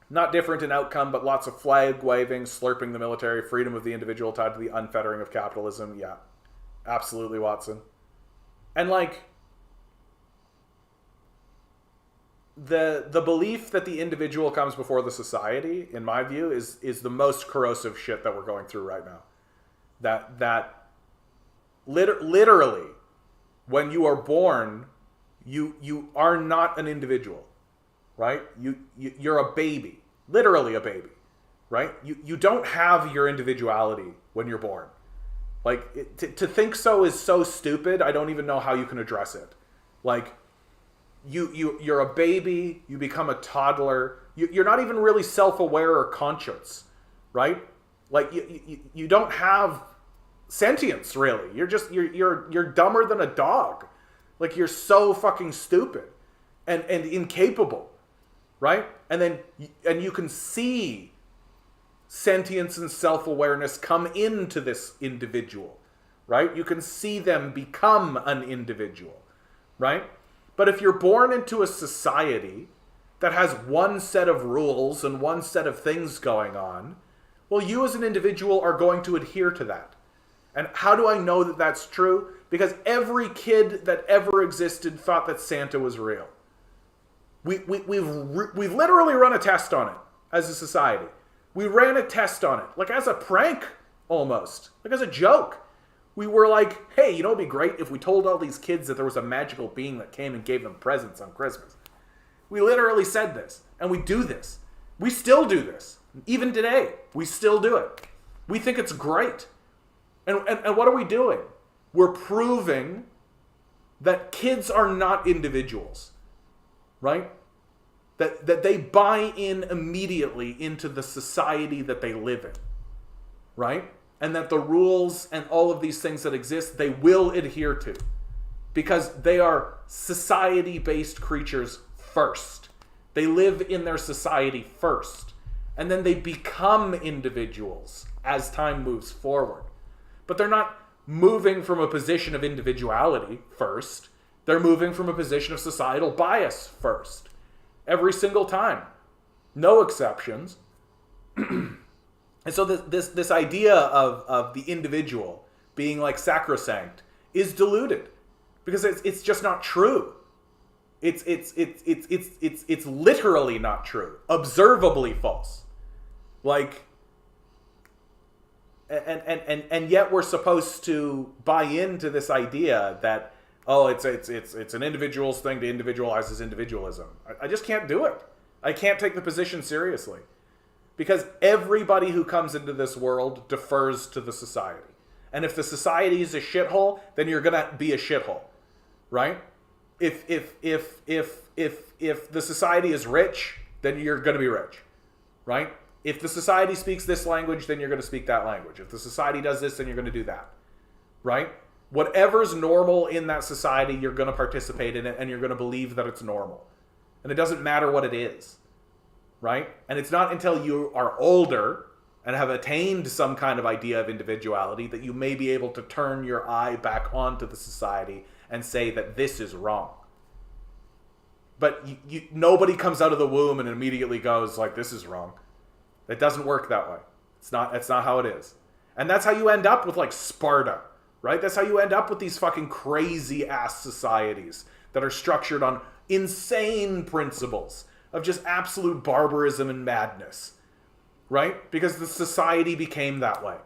Not different in outcome, but lots of flag waving, slurping the military, freedom of the individual tied to the unfettering of capitalism. Yeah, absolutely, Watson. And the belief that the individual comes before the society, in my view, is the most corrosive shit that we're going through right now. That literally, when you are born, you are not an individual, right? You're a baby, literally a baby, right? You don't have your individuality when you're born. Like, to think so is so stupid. I don't even know how you can address it. Like, you're a baby, you become a toddler, you're not even really self-aware or conscious, right? Like, you don't have sentience, really. You're dumber than a dog. Like, you're so fucking stupid and incapable, right? And you can see sentience and self-awareness come into this individual, right? You can see them become an individual, right? But if you're born into a society that has one set of rules and one set of things going on, well, you as an individual are going to adhere to that. And how do I know that that's true? Because every kid that ever existed thought that Santa was real. We've literally run a test on it as a society. We ran a test on it, like as a prank almost, like as a joke. We were like, hey, you know what would be great if we told all these kids that there was a magical being that came and gave them presents on Christmas. We literally said this, and we do this. We still do this. Even today, we still do it. We think it's great. And what are we doing? We're proving that kids are not individuals, right? That they buy in immediately into the society that they live in, right? And that the rules and all of these things that exist, they will adhere to. Because they are society-based creatures first. They live in their society first. And then they become individuals as time moves forward. But they're not moving from a position of individuality first. They're moving from a position of societal bias first. Every single time. No exceptions. And so this idea of the individual being like sacrosanct is diluted. Because it's just not true. It's literally not true. Observably false. Like, and yet we're supposed to buy into this idea that, oh, it's an individual's thing to individualize his individualism. I just can't do it. I can't take the position seriously. Because everybody who comes into this world defers to the society. And if the society is a shithole, then you're gonna be a shithole. Right? If the society is rich, then you're gonna be rich. Right? If the society speaks this language, then you're going to speak that language. If the society does this, then you're going to do that. Right? Whatever's normal in that society, you're going to participate in it, and you're going to believe that it's normal. And it doesn't matter what it is. Right? And it's not until you are older and have attained some kind of idea of individuality that you may be able to turn your eye back onto the society and say that this is wrong. But nobody comes out of the womb and immediately goes like, this is wrong. It doesn't work that way. It's not how it is. And that's how you end up with like Sparta, right? That's how you end up with these fucking crazy ass societies that are structured on insane principles of just absolute barbarism and madness, right? Because the society became that way.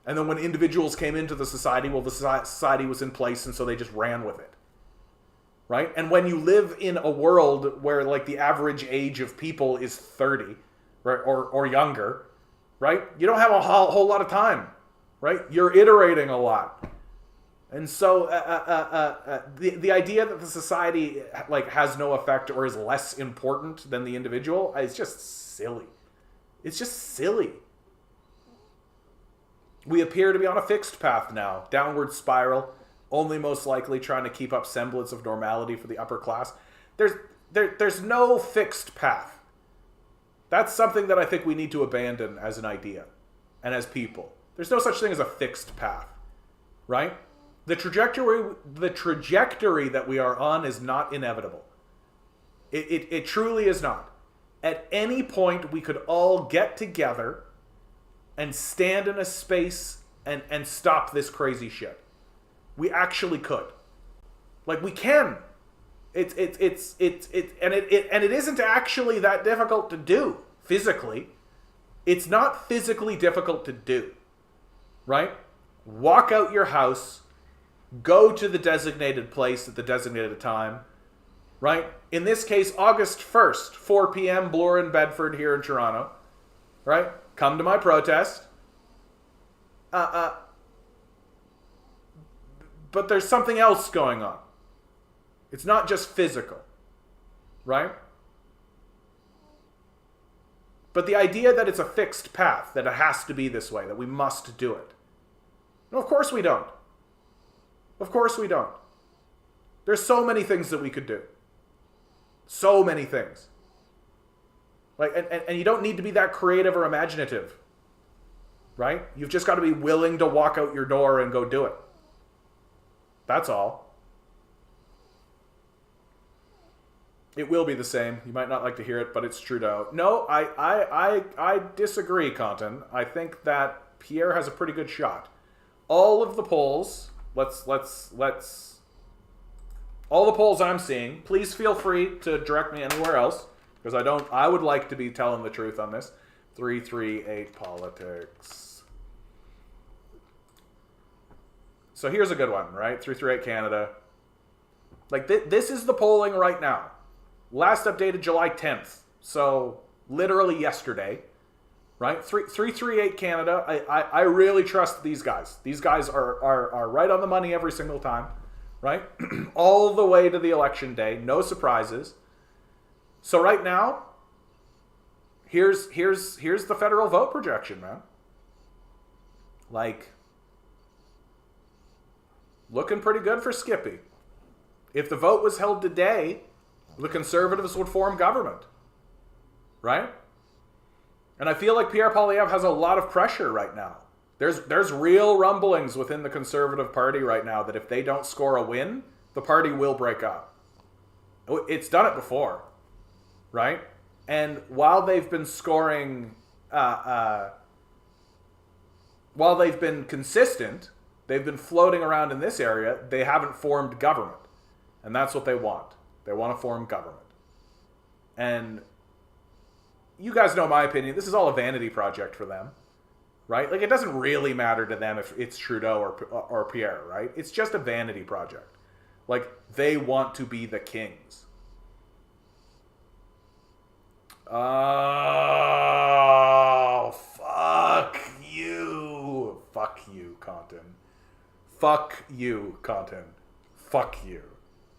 And then when individuals came into the society, well, the society was in place and so they just ran with it, right? And when you live in a world where like the average age of people is 30, right, or younger, right? You don't have a whole lot of time, right? You're iterating a lot. And so the idea that the society like has no effect or is less important than the individual is just silly. It's just silly. We appear to be on a fixed path now, downward spiral, only most likely trying to keep up semblance of normality for the upper class. There's no fixed path. That's something that I think we need to abandon as an idea and as people. There's no such thing as a fixed path, right? The trajectory that we are on is not inevitable. It truly is not. At any point, we could all get together and stand in a space and stop this crazy shit. We actually could. Like, we can. And it isn't actually that difficult to do physically. It's not physically difficult to do, right? Walk out your house, go to the designated place at the designated time, right? In this case, August 1st, 4 p.m., Bloor and Bedford here in Toronto, right? Come to my protest. But there's something else going on. It's not just physical, right? But the idea that it's a fixed path, that it has to be this way, that we must do it. No, of course we don't. Of course we don't. There's so many things that we could do. So many things. Like, and you don't need to be that creative or imaginative, right? You've just got to be willing to walk out your door and go do it. That's all. It will be the same. You might not like to hear it, but it's Trudeau. No, I disagree, Conten. I think that Pierre has a pretty good shot. All of the polls, all the polls I'm seeing, please feel free to direct me anywhere else, because I would like to be telling the truth on this. 338 politics. So here's a good one, right? 338 Canada. Like, this is the polling right now. Last updated July 10th. So, literally yesterday. Right? 338 Canada. I really trust these guys. These guys are right on the money every single time. Right? All the way to the election day. No surprises. So right now, here's the federal vote projection, man. Like, looking pretty good for Skippy. If the vote was held today, the Conservatives would form government. Right? And I feel like Pierre Poilievre has a lot of pressure right now. There's real rumblings within the Conservative Party right now that if they don't score a win, the party will break up. It's done it before. Right? And while they've been scoring, while they've been consistent, they've been floating around in this area, they haven't formed government. And that's what they want. They want to form government. And you guys know my opinion. This is all a vanity project for them. Right? Like, it doesn't really matter to them if it's Trudeau or Pierre, right? It's just a vanity project. Like, they want to be the kings. Oh, fuck you. Fuck you, Conten. Fuck you, Conten. Fuck you.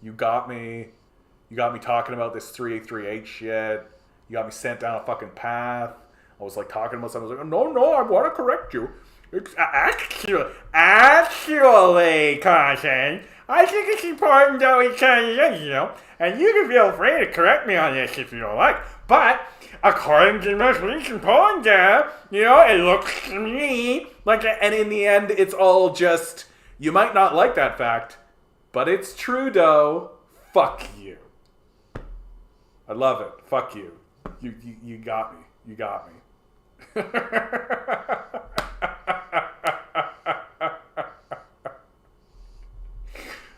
You got me. You got me talking about this 3838 shit. You got me sent down a fucking path. I was like talking about something. I was like, no, I want to correct you. It's actually, Conten, I think it's important that we can, and you can feel free to correct me on this if you don't like. But according to the most recent polling data, it looks to me like, and in the end, it's all just, you might not like that fact, but it's Trudeau. Fuck you. I love it. Fuck you. You got me. You got me.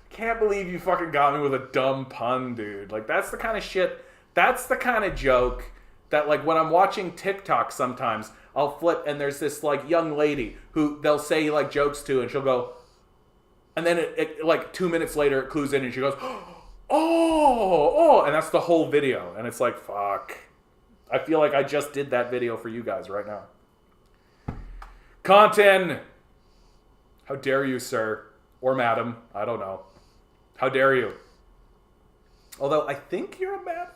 Can't believe you fucking got me with a dumb pun, dude. Like, that's the kind of shit, that's the kind of joke that, like, when I'm watching TikTok sometimes, I'll flip and there's this, like, young lady who they'll say, like, jokes to, and she'll go, and then it like 2 minutes later it clues in and she goes, oh, and that's the whole video. And it's like, fuck. I feel like I just did that video for you guys right now. Conten! How dare you, sir? Or madam. I don't know. How dare you? Although, I think you're a madam.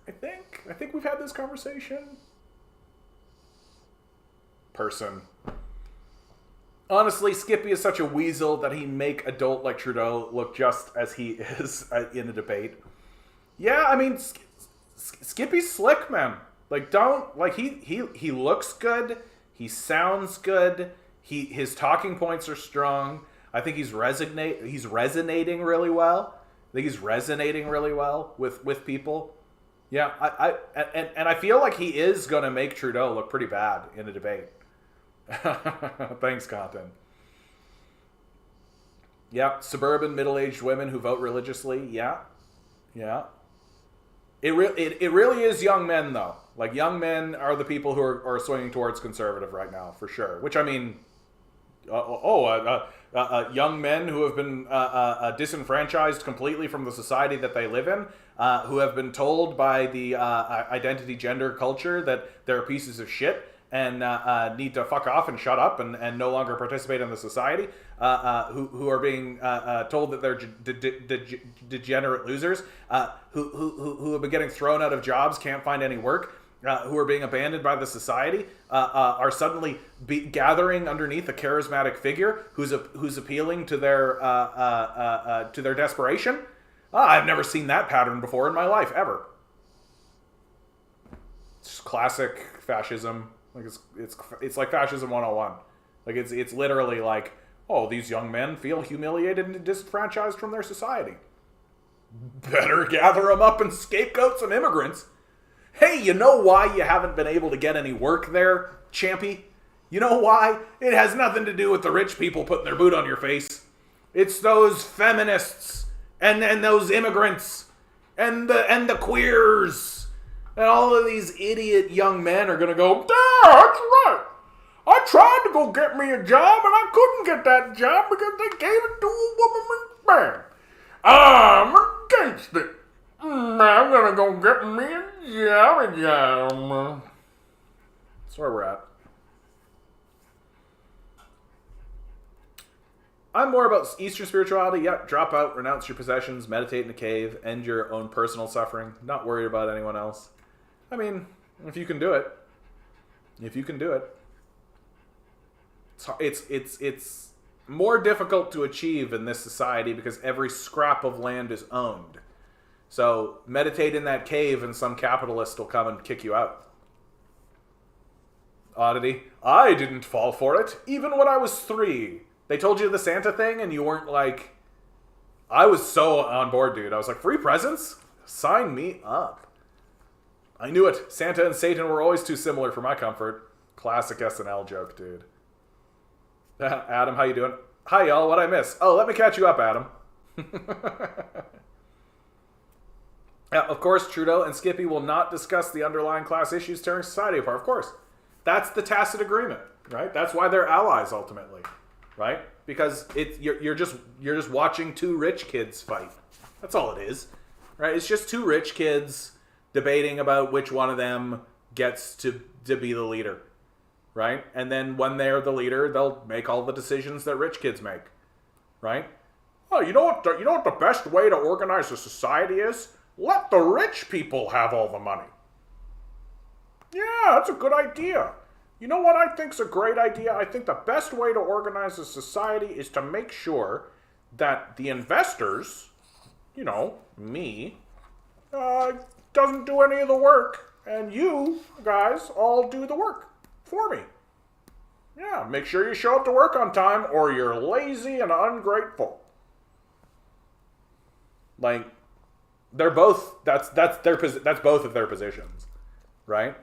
I think we've had this conversation. Person. Honestly, Skippy is such a weasel that he'd make adult like Trudeau look just as he is in the debate. Yeah, I mean, Skippy's slick, man. Like, he looks good. He sounds good. His talking points are strong. I think he's resonating really well. I think he's resonating really well with people. Yeah, I feel like he is gonna make Trudeau look pretty bad in a debate. Thanks, Conten. Yeah, suburban middle-aged women who vote religiously. Yeah. It really is young men, though. Like, young men are the people who are swinging towards conservative right now, for sure. Which, I mean, young men who have been disenfranchised completely from the society that they live in, who have been told by the identity gender culture that they're pieces of shit and need to fuck off and shut up and no longer participate in the society, who are being told that they're degenerate losers, who have been getting thrown out of jobs, can't find any work, who are being abandoned by the society, are suddenly gathering underneath a charismatic figure who's appealing to their desperation. I've never seen that pattern before in my life, ever. It's just classic fascism. Like, it's like fascism 101. Like, it's literally like, oh, these young men feel humiliated and disenfranchised from their society. Better gather them up and scapegoat some immigrants. Hey, you know why you haven't been able to get any work there, Champy? You know why? It has nothing to do with the rich people putting their boot on your face. It's those feminists and those immigrants and the queers. And all of these idiot young men are going to go, yeah, that's right. I tried to go get me a job and I couldn't get that job because they gave it to a woman man. I'm against it. I'm going to go get me a job. That's where we're at. I'm more about Eastern spirituality. Yep, drop out, renounce your possessions, meditate in a cave, end your own personal suffering, not worry about anyone else. I mean, if you can do it. If you can do it. It's more difficult to achieve in this society because every scrap of land is owned. So meditate in that cave and some capitalist will come and kick you out. Oddity. I didn't fall for it, even when I was 3. They told you the Santa thing and you weren't like... I was so on board, dude. I was like, free presents? Sign me up. I knew it. Santa and Satan were always too similar for my comfort. Classic SNL joke, dude. Adam, how you doing? Hi, y'all. What'd I miss? Oh, let me catch you up, Adam. Of course, Trudeau and Skippy will not discuss the underlying class issues tearing society apart. Of course. That's the tacit agreement, right? That's why they're allies, ultimately. Right? Because you're just watching two rich kids fight. That's all it is. Right? It's just two rich kids debating about which one of them gets to be the leader. Right? And then when they're the leader, they'll make all the decisions that rich kids make. Right? Oh, you know what the best way to organize a society is? Let the rich people have all the money. Yeah, that's a good idea. You know what I think's a great idea? I think the best way to organize a society is to make sure that the investors, you know, me, doesn't do any of the work, and you guys all do the work for me. Yeah, make sure you show up to work on time, or you're lazy and ungrateful. Like, they're both. That's both of their positions, right?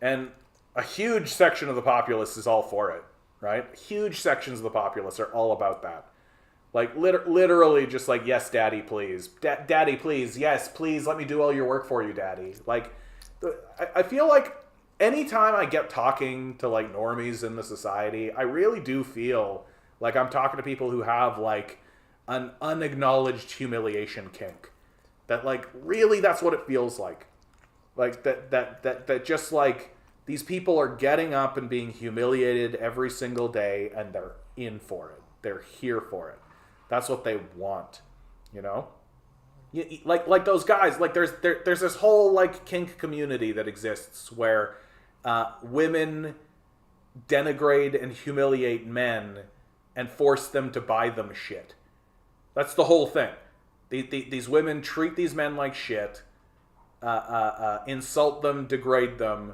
And a huge section of the populace is all for it, right? Huge sections of the populace are all about that. Like, literally just like, yes, daddy, please. Daddy, please. Yes, please, let me do all your work for you, daddy. Like, I feel like anytime I get talking to, like, normies in the society, I really do feel like I'm talking to people who have, like, an unacknowledged humiliation kink. That, like, really that's what it feels like. Like, that just, like, these people are getting up and being humiliated every single day, and they're in for it. They're here for it. That's what they want, you know? Like those guys. Like there's this whole like kink community that exists where women denigrate and humiliate men and force them to buy them shit. That's the whole thing. These women treat these men like shit, insult them, degrade them.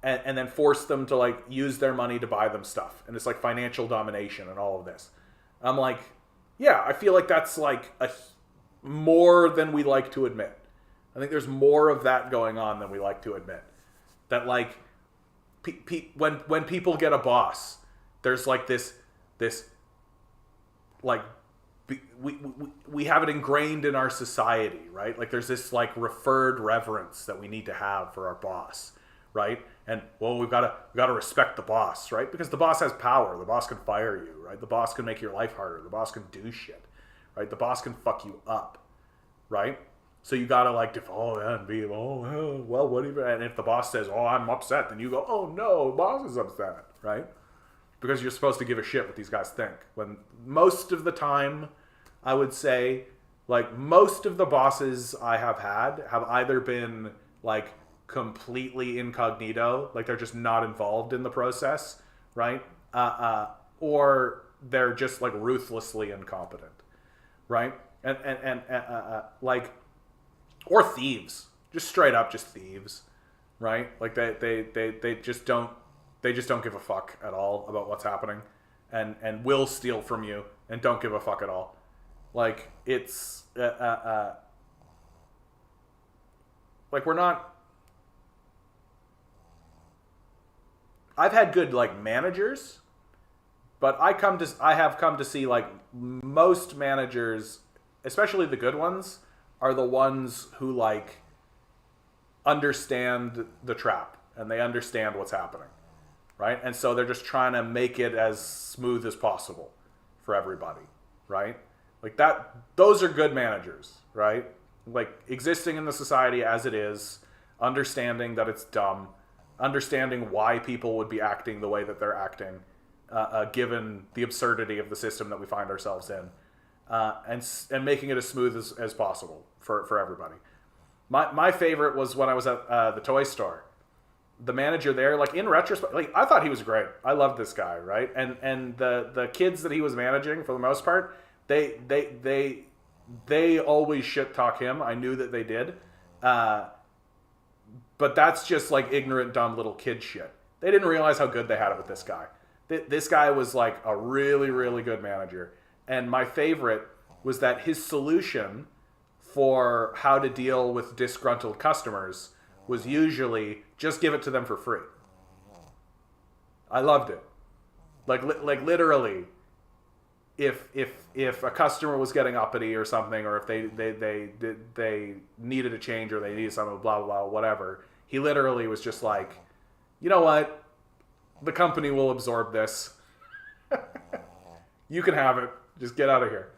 And then force them to, like, use their money to buy them stuff. And it's, like, financial domination and all of this. I'm like, yeah, I feel like that's, like, more than we like to admit. I think there's more of that going on than we like to admit. That, like, when people get a boss, there's, like, this like, we have it ingrained in our society, right? Like, there's this, like, referred reverence that we need to have for our boss, right? And, well, we've got to respect the boss, right? Because the boss has power. The boss can fire you, right? The boss can make your life harder. The boss can do shit, right? The boss can fuck you up, right? So you got to, like, and be, well, what even? And if the boss says, oh, I'm upset, then you go, oh, no, the boss is upset, right? Because you're supposed to give a shit what these guys think. When most of the time, I would say, like, most of the bosses I have had have either been, like, completely incognito, like they're just not involved in the process, right? Or they're just like ruthlessly incompetent, right? And like, or thieves, just straight up just thieves, right? Like they just don't give a fuck at all about what's happening, and will steal from you and don't give a fuck at all. Like it's like we're not. I've had good like managers, but I have come to see like most managers, especially the good ones, are the ones who like understand the trap and they understand what's happening, right? And so they're just trying to make it as smooth as possible for everybody, right? Like that, those are good managers, right? Like existing in the society as it is, understanding that it's dumb, understanding why people would be acting the way that they're acting, given the absurdity of the system that we find ourselves in, and making it as smooth as possible for everybody. My favorite was when I was at the toy store. The manager there, like in retrospect, like I thought he was great. I loved this guy, right? And the kids that he was managing, for the most part, they always shit talk him. I knew that they did, but that's just like ignorant, dumb little kid shit. They didn't realize how good they had it with this guy. This guy was like a really, really good manager. And my favorite was that his solution for how to deal with disgruntled customers was usually just give it to them for free. I loved it. Like literally, if a customer was getting uppity or something, or if they needed a change or they needed something, blah blah blah, whatever, he literally was just like, you know what, the company will absorb this. You can have it. Just get out of here.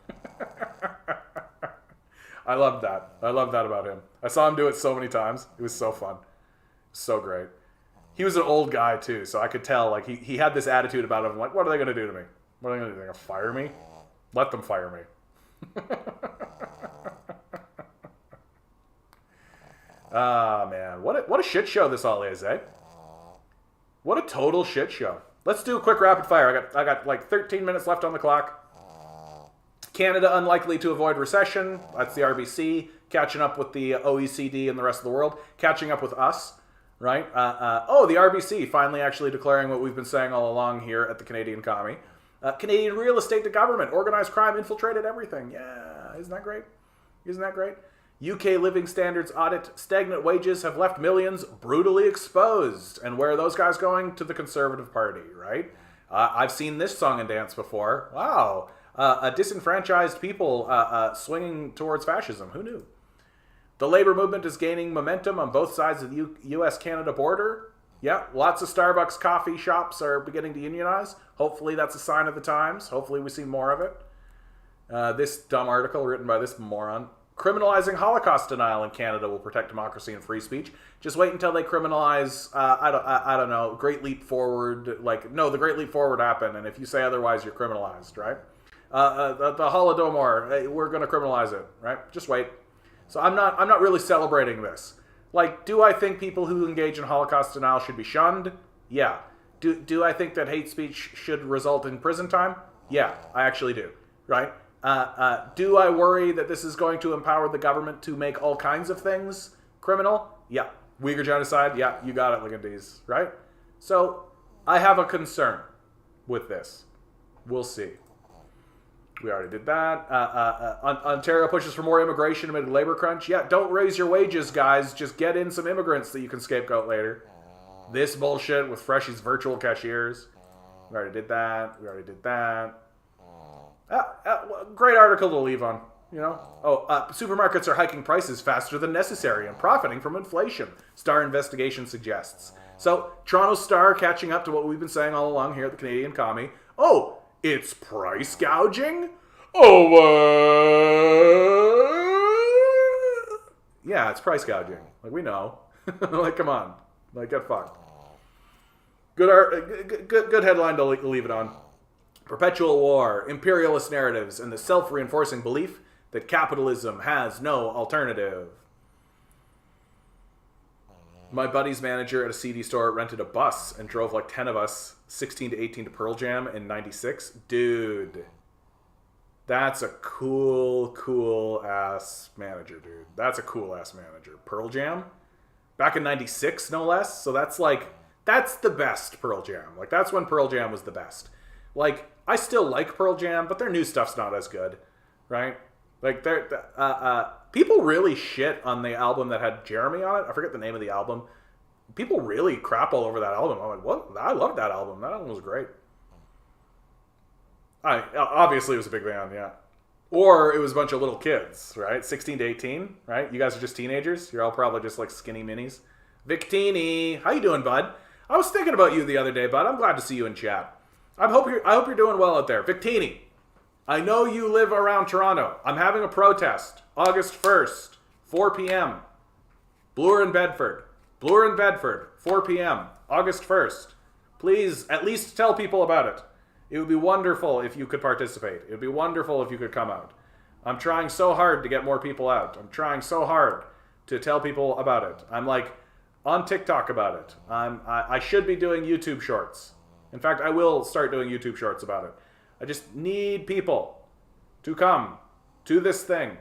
I loved that. I loved that about him. I saw him do it so many times. It was so fun. So great. He was an old guy too, so I could tell like he had this attitude about him. Like, what are they going to do to me? What are they going to do? They're going to fire me? Let them fire me. Ah, man. What a shit show this all is, eh? What a total shit show. Let's do a quick rapid fire. I got like 13 minutes left on the clock. Canada unlikely to avoid recession. That's the RBC. Catching up with the OECD and the rest of the world. Catching up with us, right? The RBC finally actually declaring what we've been saying all along here at the Canadian Commie. Canadian real estate to government. Organized crime infiltrated everything. Yeah, isn't that great? Isn't that great? UK living standards audit. Stagnant wages have left millions brutally exposed. And where are those guys going? To the Conservative Party, right? I've seen this song and dance before. Wow. Disenfranchised people swinging towards fascism. Who knew? The labor movement is gaining momentum on both sides of the U.S.-Canada border. Yeah, lots of Starbucks coffee shops are beginning to unionize. Hopefully that's a sign of the times. Hopefully we see more of it. This dumb article written by this moron. Criminalizing Holocaust denial in Canada will protect democracy and free speech. Just wait until they criminalize, I don't know, Great Leap Forward. Like, no, the Great Leap Forward happened, and if you say otherwise, you're criminalized, right? The Holodomor, we're going to criminalize it, right? Just wait. So I'm not really celebrating this. Like, do I think people who engage in Holocaust denial should be shunned? Yeah. Do I think that hate speech should result in prison time? Yeah, I actually do, right? Do I worry that this is going to empower the government to make all kinds of things criminal? Yeah. Uyghur genocide? Yeah, you got it, Ligandese, right? So I have a concern with this. We'll see. We already did that. Ontario pushes for more immigration amid labor crunch. Yeah, don't raise your wages, guys. Just get in some immigrants that you can scapegoat later. This bullshit with Freshie's virtual cashiers. We already did that. We already did that. Great article to leave on, you know. Supermarkets are hiking prices faster than necessary and profiting from inflation, Star investigation suggests. So, Toronto Star catching up to what we've been saying all along here at the Canadian Commie. Oh, it's price gouging? Yeah, it's price gouging. Like, we know. Like, come on. Like, get fucked. Good headline to leave it on. Perpetual war, imperialist narratives, and the self-reinforcing belief that capitalism has no alternative. My buddy's manager at a CD store rented a bus and drove like 10 of us, 16 to 18, to Pearl Jam in 96. Dude, that's a cool ass manager, dude. That's a cool ass manager. Pearl Jam? Back in 96, no less. So that's the best Pearl Jam. Like, that's when Pearl Jam was the best. Like, I still like Pearl Jam, but their new stuff's not as good, right? Like, people really shit on the album that had Jeremy on it. I forget the name of the album. People really crap all over that album. I'm like, what? I love that album. That album was great. Obviously, it was a big band, yeah. Or it was a bunch of little kids, right? 16 to 18, right? You guys are just teenagers. You're all probably just like skinny minis. Victini, how you doing, bud? I was thinking about you the other day, bud. I'm glad to see you in chat. I hope you're doing well out there. Victini, I know you live around Toronto. I'm having a protest, August 1st, 4 p.m. Bloor and Bedford, 4 p.m., August 1st. Please, at least tell people about it. It would be wonderful if you could participate. It would be wonderful if you could come out. I'm trying so hard to get more people out. I'm trying so hard to tell people about it. I'm like on TikTok about it. I should be doing YouTube shorts. In fact, I will start doing YouTube shorts about it. I just need people to come to this thing.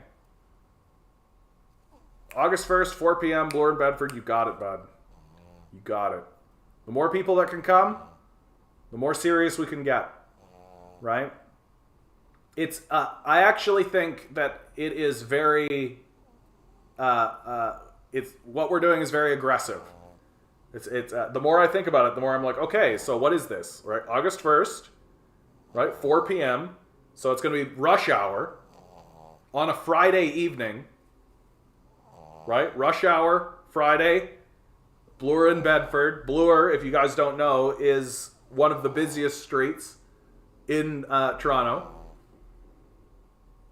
August 1st, 4 p.m., Bloor and Bedford. You got it, bud. You got it. The more people that can come, the more serious we can get. Right? It's. I actually think that it is very. It's what we're doing is very aggressive. It's. The more I think about it, the more I'm like, okay, so what is this? Right? August 1st, right? 4 p.m. So it's going to be rush hour on a Friday evening. Right? Rush hour Friday. Bloor and Bedford. Bloor, if you guys don't know, is one of the busiest streets in Toronto.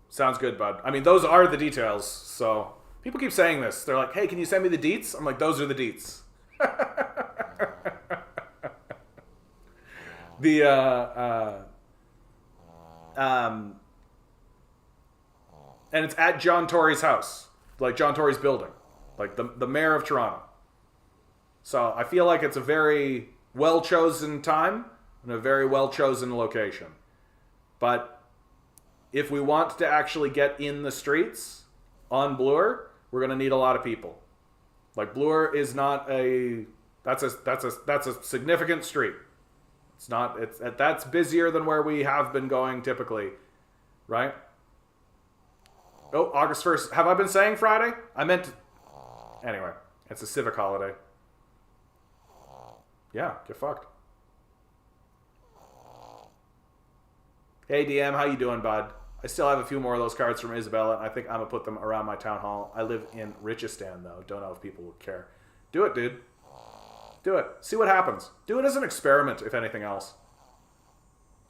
Sounds good, bud. I mean, those are the details. So people keep saying this. They're like, hey, can you send me the deets? I'm like, those are the deets. And it's at John Tory's house. Like John Tory's building. Like the mayor of Toronto. So I feel like it's a very well-chosen time and a very well-chosen location. But if we want to actually get in the streets on Bloor, we're going to need a lot of people. Like Bloor is not a that's a significant street. That's busier than where we have been going typically, right? Oh, August 1st. Have I been saying Friday? I meant to... Anyway, it's a civic holiday. Yeah, get fucked. Hey DM, how you doing, bud? I still have a few more of those cards from Isabella. I think I'm gonna put them around my town hall. I live in Richistan though. Don't know if people would care. Do it, dude. Do it. See what happens. Do it as an experiment, if anything else.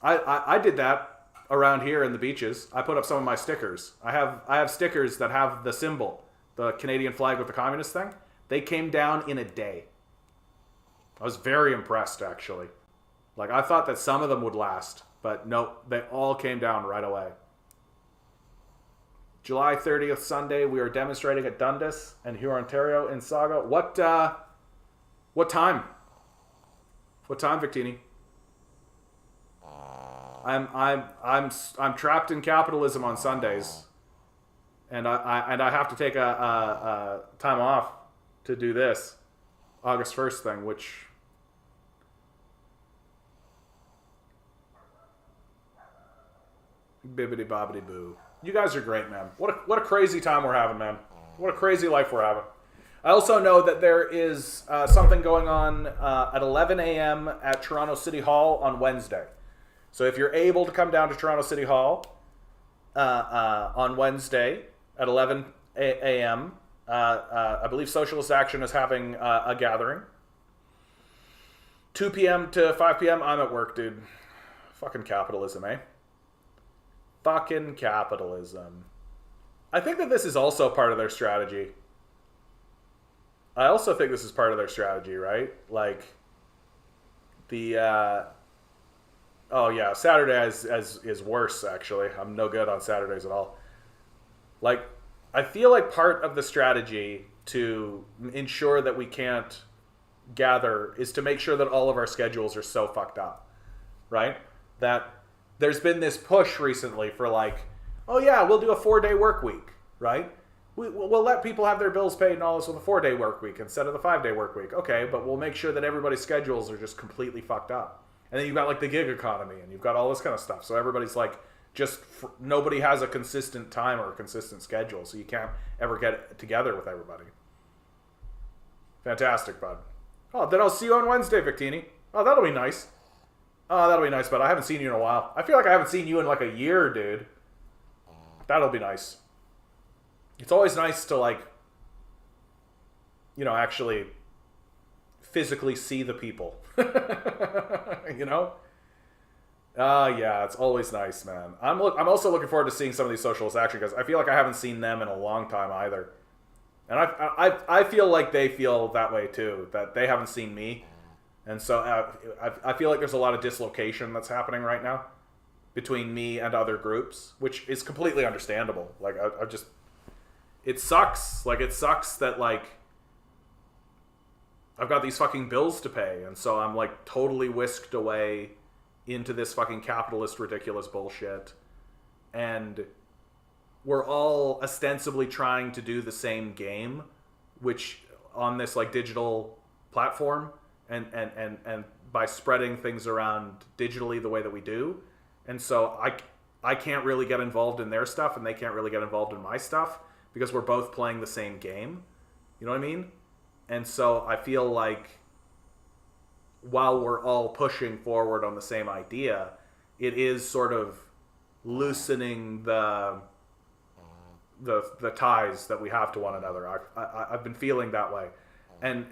I did that around here in the beaches. I put up some of my stickers. I have stickers that have the symbol, the Canadian flag with the communist thing. They came down in a day. I was very impressed, actually. Like, I thought that some of them would last, but nope, they all came down right away. July 30th, Sunday, we are demonstrating at Dundas and Huron, Ontario in Saga. What time? What time, Victini? I'm trapped in capitalism on Sundays, and I have to take a time off to do this August 1st thing, which bibbity bobbity boo. You guys are great, man. What a crazy time we're having, man. What a crazy life we're having. I also know that there is something going on at 11 a.m. at Toronto City Hall on Wednesday. So if you're able to come down to Toronto City Hall on Wednesday at 11 a.m., I believe Socialist Action is having a gathering. 2 p.m. to 5 p.m., I'm at work, dude. Fucking capitalism, eh? Fucking capitalism. I think that this is also part of their strategy. I also think this is part of their strategy, right? Like, oh yeah, Saturday is worse, actually. I'm no good on Saturdays at all. Like, I feel like part of the strategy to ensure that we can't gather is to make sure that all of our schedules are so fucked up, right? That there's been this push recently for like, oh yeah, we'll do a 4-day work week, right? We'll let people have their bills paid and all this with a 4-day work week instead of the 5-day work week. Okay, but we'll make sure that everybody's schedules are just completely fucked up. And then you've got like the gig economy and you've got all this kind of stuff. So everybody's like nobody has a consistent time or a consistent schedule, so you can't ever get together with everybody. Fantastic, bud. Oh, then I'll see you on Wednesday, Victini. Oh, that'll be nice. Oh, that'll be nice, bud. I haven't seen you in a while. I feel like I haven't seen you in like a year, dude. That'll be nice. It's always nice to, like, you know, actually physically see the people. You know? Yeah, it's always nice, man. I'm also looking forward to seeing some of these socialist action guys. I feel like I haven't seen them in a long time either. And I feel like they feel that way too, that they haven't seen me. And so I feel like there's a lot of dislocation that's happening right now between me and other groups, which is completely understandable. Like, I just... It sucks. Like, it sucks that, like, I've got these fucking bills to pay, and so I'm, like, totally whisked away into this fucking capitalist ridiculous bullshit. And we're all ostensibly trying to do the same game, which on this, like, digital platform, and by spreading things around digitally the way that we do. And so I can't really get involved in their stuff, and they can't really get involved in my stuff, because we're both playing the same game. You know what I mean? And so I feel like while we're all pushing forward on the same idea, it is sort of loosening the ties that we have to one another. I've been feeling that way, and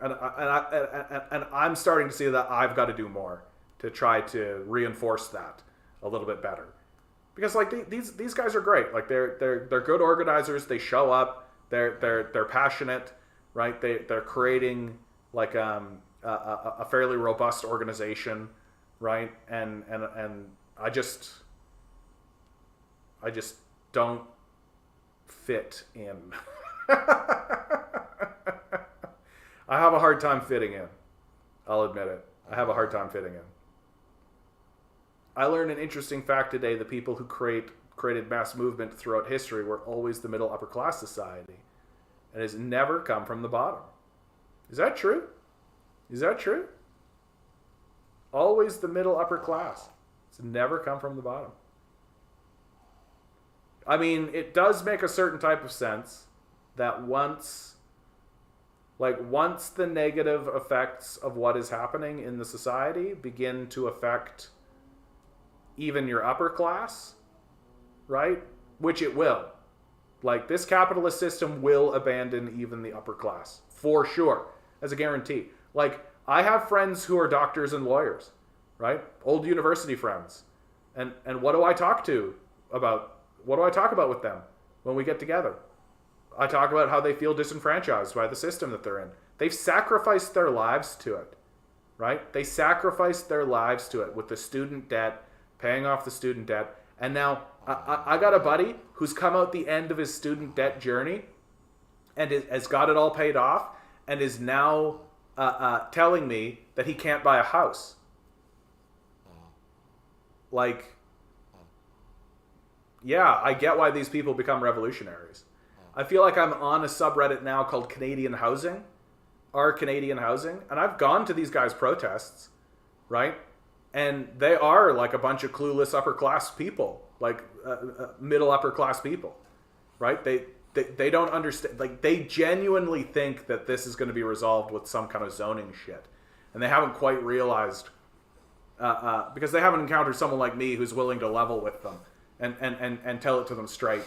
I'm starting to see that I've got to do more to try to reinforce that a little bit better. Because, like, these guys are great. Like, they're good organizers. They show up. They're passionate, right? They're creating, like, a fairly robust organization, right? And I just don't fit in. I have a hard time fitting in. I'll admit it. I have a hard time fitting in. I learned an interesting fact today. The people who created mass movement throughout history were always the middle upper class society, and has never come from the bottom. Is that true? Is that true? Always the middle upper class. It's never come from the bottom. I mean, it does make a certain type of sense that once the negative effects of what is happening in the society begin to affect even your upper class, right? Which it will. Like, this capitalist system will abandon even the upper class, for sure, as a guarantee. Like, I have friends who are doctors and lawyers, right? Old university friends. And what do I talk about? What do I talk about with them when we get together? I talk about how they feel disenfranchised by the system that they're in. They've sacrificed their lives to it, right? They sacrificed their lives to it with the student debt, paying off the student debt. And now I got a buddy who's come out the end of his student debt journey and has got it all paid off, and is now telling me that he can't buy a house. Like, yeah, I get why these people become revolutionaries. I feel like I'm on a subreddit now called Canadian Housing, Our Canadian Housing, and I've gone to these guys' protests, right? And they are like a bunch of clueless upper class people, like middle upper class people, right? They don't understand. Like, they genuinely think that this is going to be resolved with some kind of zoning shit, and they haven't quite realized because they haven't encountered someone like me who's willing to level with them and tell it to them straight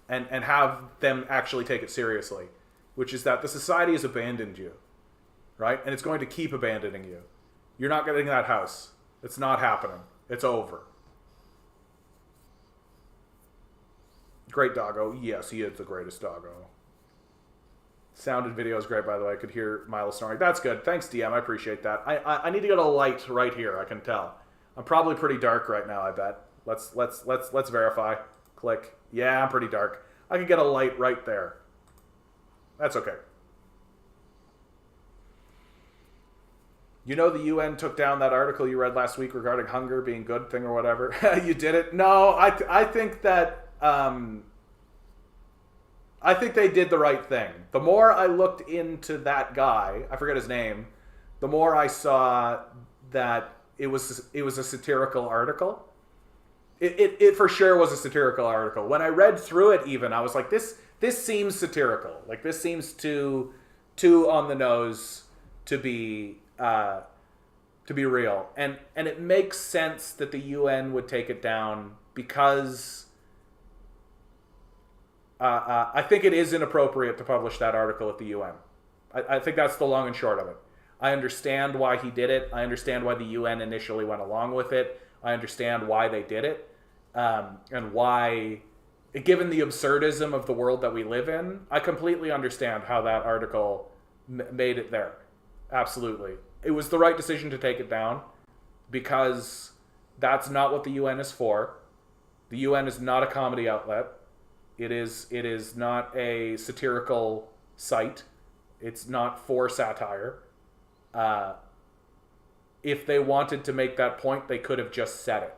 and have them actually take it seriously, which is that the society has abandoned you, right? And it's going to keep abandoning you. You're not getting that house. It's not happening. It's over. Great doggo. Yes, he is the greatest doggo. Sound and video is great, by the way. I could hear Miles snoring. That's good. Thanks, DM. I appreciate that. I need to get a light right here. I can tell. I'm probably pretty dark right now, I bet. Let's verify. Click. Yeah, I'm pretty dark. I could get a light right there. That's okay. You know the UN took down that article you read last week regarding hunger being good thing or whatever? You did it? No, I think that... I think they did the right thing. The more I looked into that guy, I forget his name, the more I saw that it was a satirical article, It for sure was a satirical article. When I read through it, even I was like, this seems satirical. Like this seems too on the nose to be real, and it makes sense that the UN would take it down because I think it is inappropriate to publish that article at the UN. I think that's the long and short of it. I understand why he did it. I understand why the UN initially went along with it. I understand why they did it, and why, given the absurdism of the world that we live in, I completely understand how that article made it there. Absolutely. It was the right decision to take it down because that's not what the UN is for. The UN is not a comedy outlet. It is not a satirical site. It's not for satire. If they wanted to make that point, they could have just said it.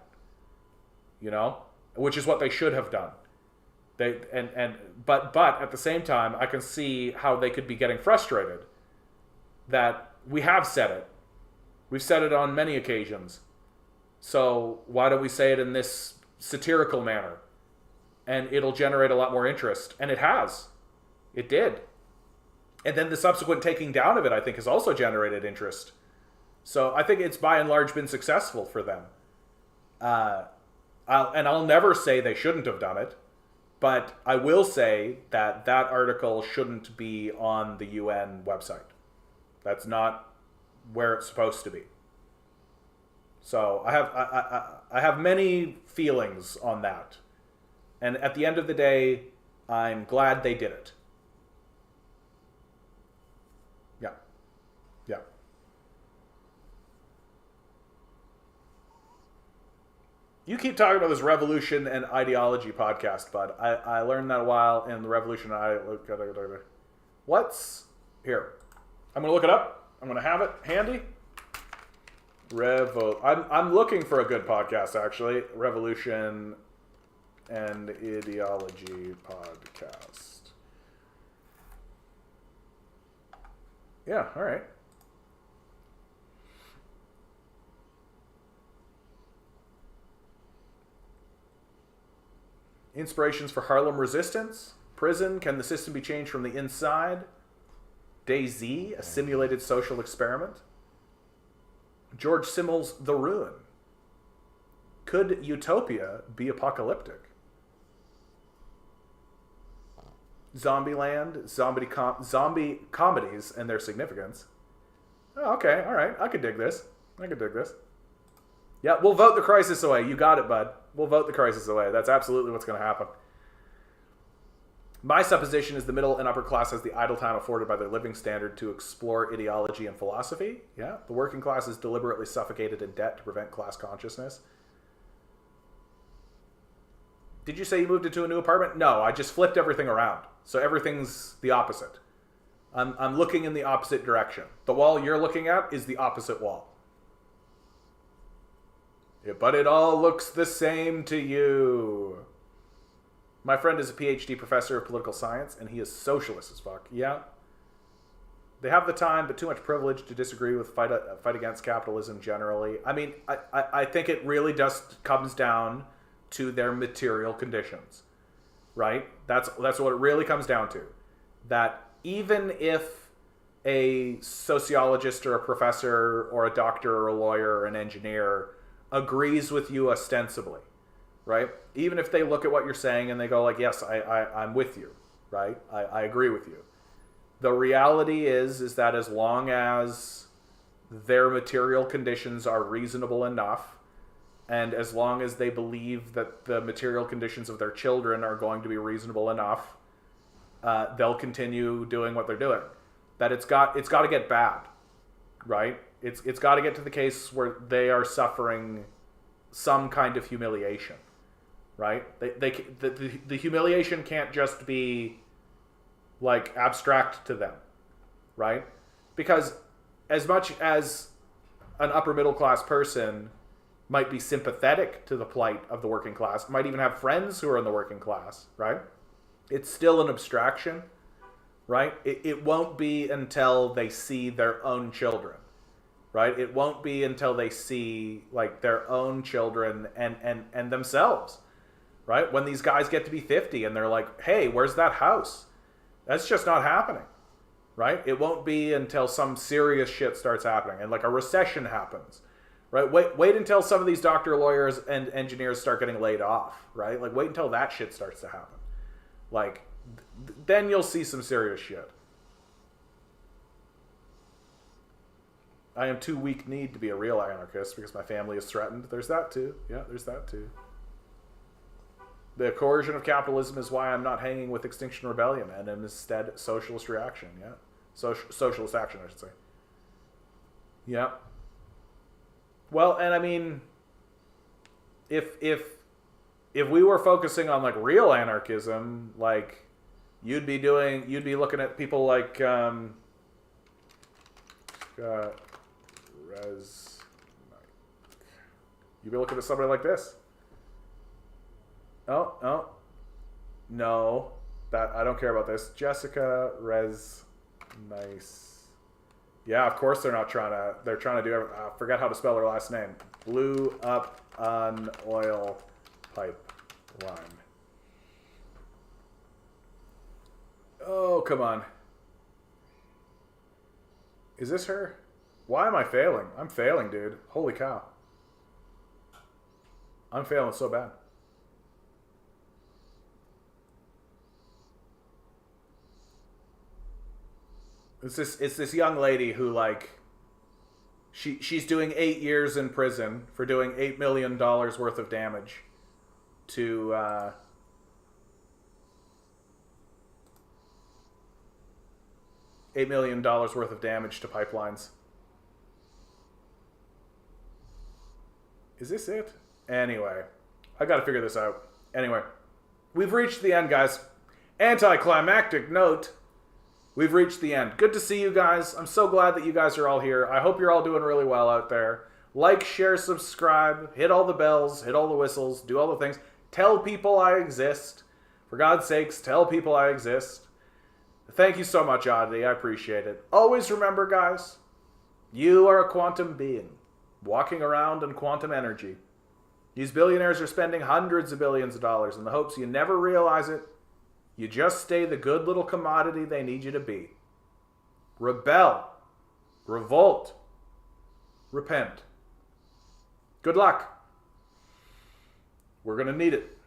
You know? Which is what they should have done. But at the same time, I can see how they could be getting frustrated that we have said it. We've said it on many occasions. So why don't we say it in this satirical manner? And it'll generate a lot more interest. And it has. It did. And then the subsequent taking down of it, I think, has also generated interest. So I think it's by and large been successful for them. I'll never say they shouldn't have done it. But I will say that that article shouldn't be on the UN website. That's not where it's supposed to be. So I have many feelings on that. And at the end of the day, I'm glad they did it. Yeah. Yeah. You keep talking about this revolution and ideology podcast, bud. I learned that a while in the revolution and ideology. What's here? I'm going to look it up. I'm going to have it handy. I'm looking for a good podcast, actually. Revolution and Ideology podcast. Yeah, all right. Inspirations for Harlem Resistance. Prison. Can the system be changed from the inside? DayZ, a simulated social experiment. George Simmel's The Ruin. Could utopia be apocalyptic? Zombieland, zombie comedies and their significance. Oh, okay, all right. I could dig this. Yeah, we'll vote the crisis away. You got it, bud. We'll vote the crisis away. That's absolutely what's going to happen. My supposition is the middle and upper class has the idle time afforded by their living standard to explore ideology and philosophy. Yeah, the working class is deliberately suffocated in debt to prevent class consciousness. Did you say you moved into a new apartment? No, I just flipped everything around. So everything's the opposite. I'm looking in the opposite direction. The wall you're looking at is the opposite wall. Yeah, but it all looks the same to you. My friend is a PhD professor of political science, and he is socialist as fuck. Yeah. They have the time, but too much privilege to disagree with fight against capitalism generally. I mean, I think it really just comes down to their material conditions, right? That's what it really comes down to. That even if a sociologist or a professor or a doctor or a lawyer or an engineer agrees with you ostensibly, right? Even if they look at what you're saying and they go like, yes, I'm with you, right? I agree with you. The reality is that as long as their material conditions are reasonable enough, and as long as they believe that the material conditions of their children are going to be reasonable enough, they'll continue doing what they're doing. That it's got to get bad, right? It's got to get to the case where they are suffering some kind of humiliation, right? The humiliation can't just be like abstract to them, right? Because as much as an upper middle class person might be sympathetic to the plight of the working class, might even have friends who are in the working class, right? It's still an abstraction, right? It won't be until they see their own children right? It won't be until they see like their own children and themselves, right? When these guys get to be 50 and they're like, hey, where's that house? That's just not happening, right? It won't be until some serious shit starts happening and like a recession happens, right? Wait until some of these doctor, lawyers, and engineers start getting laid off, right? Like wait until that shit starts to happen. Like then you'll see some serious shit. I am too weak-kneed to be a real anarchist because my family is threatened. There's that too. Yeah, there's that too. The coercion of capitalism is why I'm not hanging with Extinction Rebellion and am instead socialist reaction. Yeah, socialist action, I should say. Yeah. Well, and I mean, if we were focusing on like real anarchism, like you'd be looking at people like you'd be looking at somebody like this. Oh, no, that I don't care about this. Jessica Rez, nice. Yeah, of course they're trying to do. Forget how to spell her last name. Blew up an oil pipeline. Oh, come on. Is this her? Why am I failing? I'm failing, dude. Holy cow. I'm failing so bad. It's this young lady who like she's doing 8 years in prison for doing $8 million worth of damage to $8 million worth of damage to pipelines. Is this it? Anyway, I gotta figure this out. Anyway, we've reached the end, guys. Anticlimactic note. We've reached the end. Good to see you guys. I'm so glad that you guys are all here. I hope you're all doing really well out there. Like, share, subscribe, hit all the bells, hit all the whistles, do all the things. Tell people I exist. For God's sakes, tell people I exist. Thank you so much, Oddity. I appreciate it. Always remember, guys, you are a quantum being, walking around in quantum energy. These billionaires are spending hundreds of billions of dollars in the hopes you never realize it. You just stay the good little commodity they need you to be. Rebel. Revolt. Repent. Good luck. We're going to need it.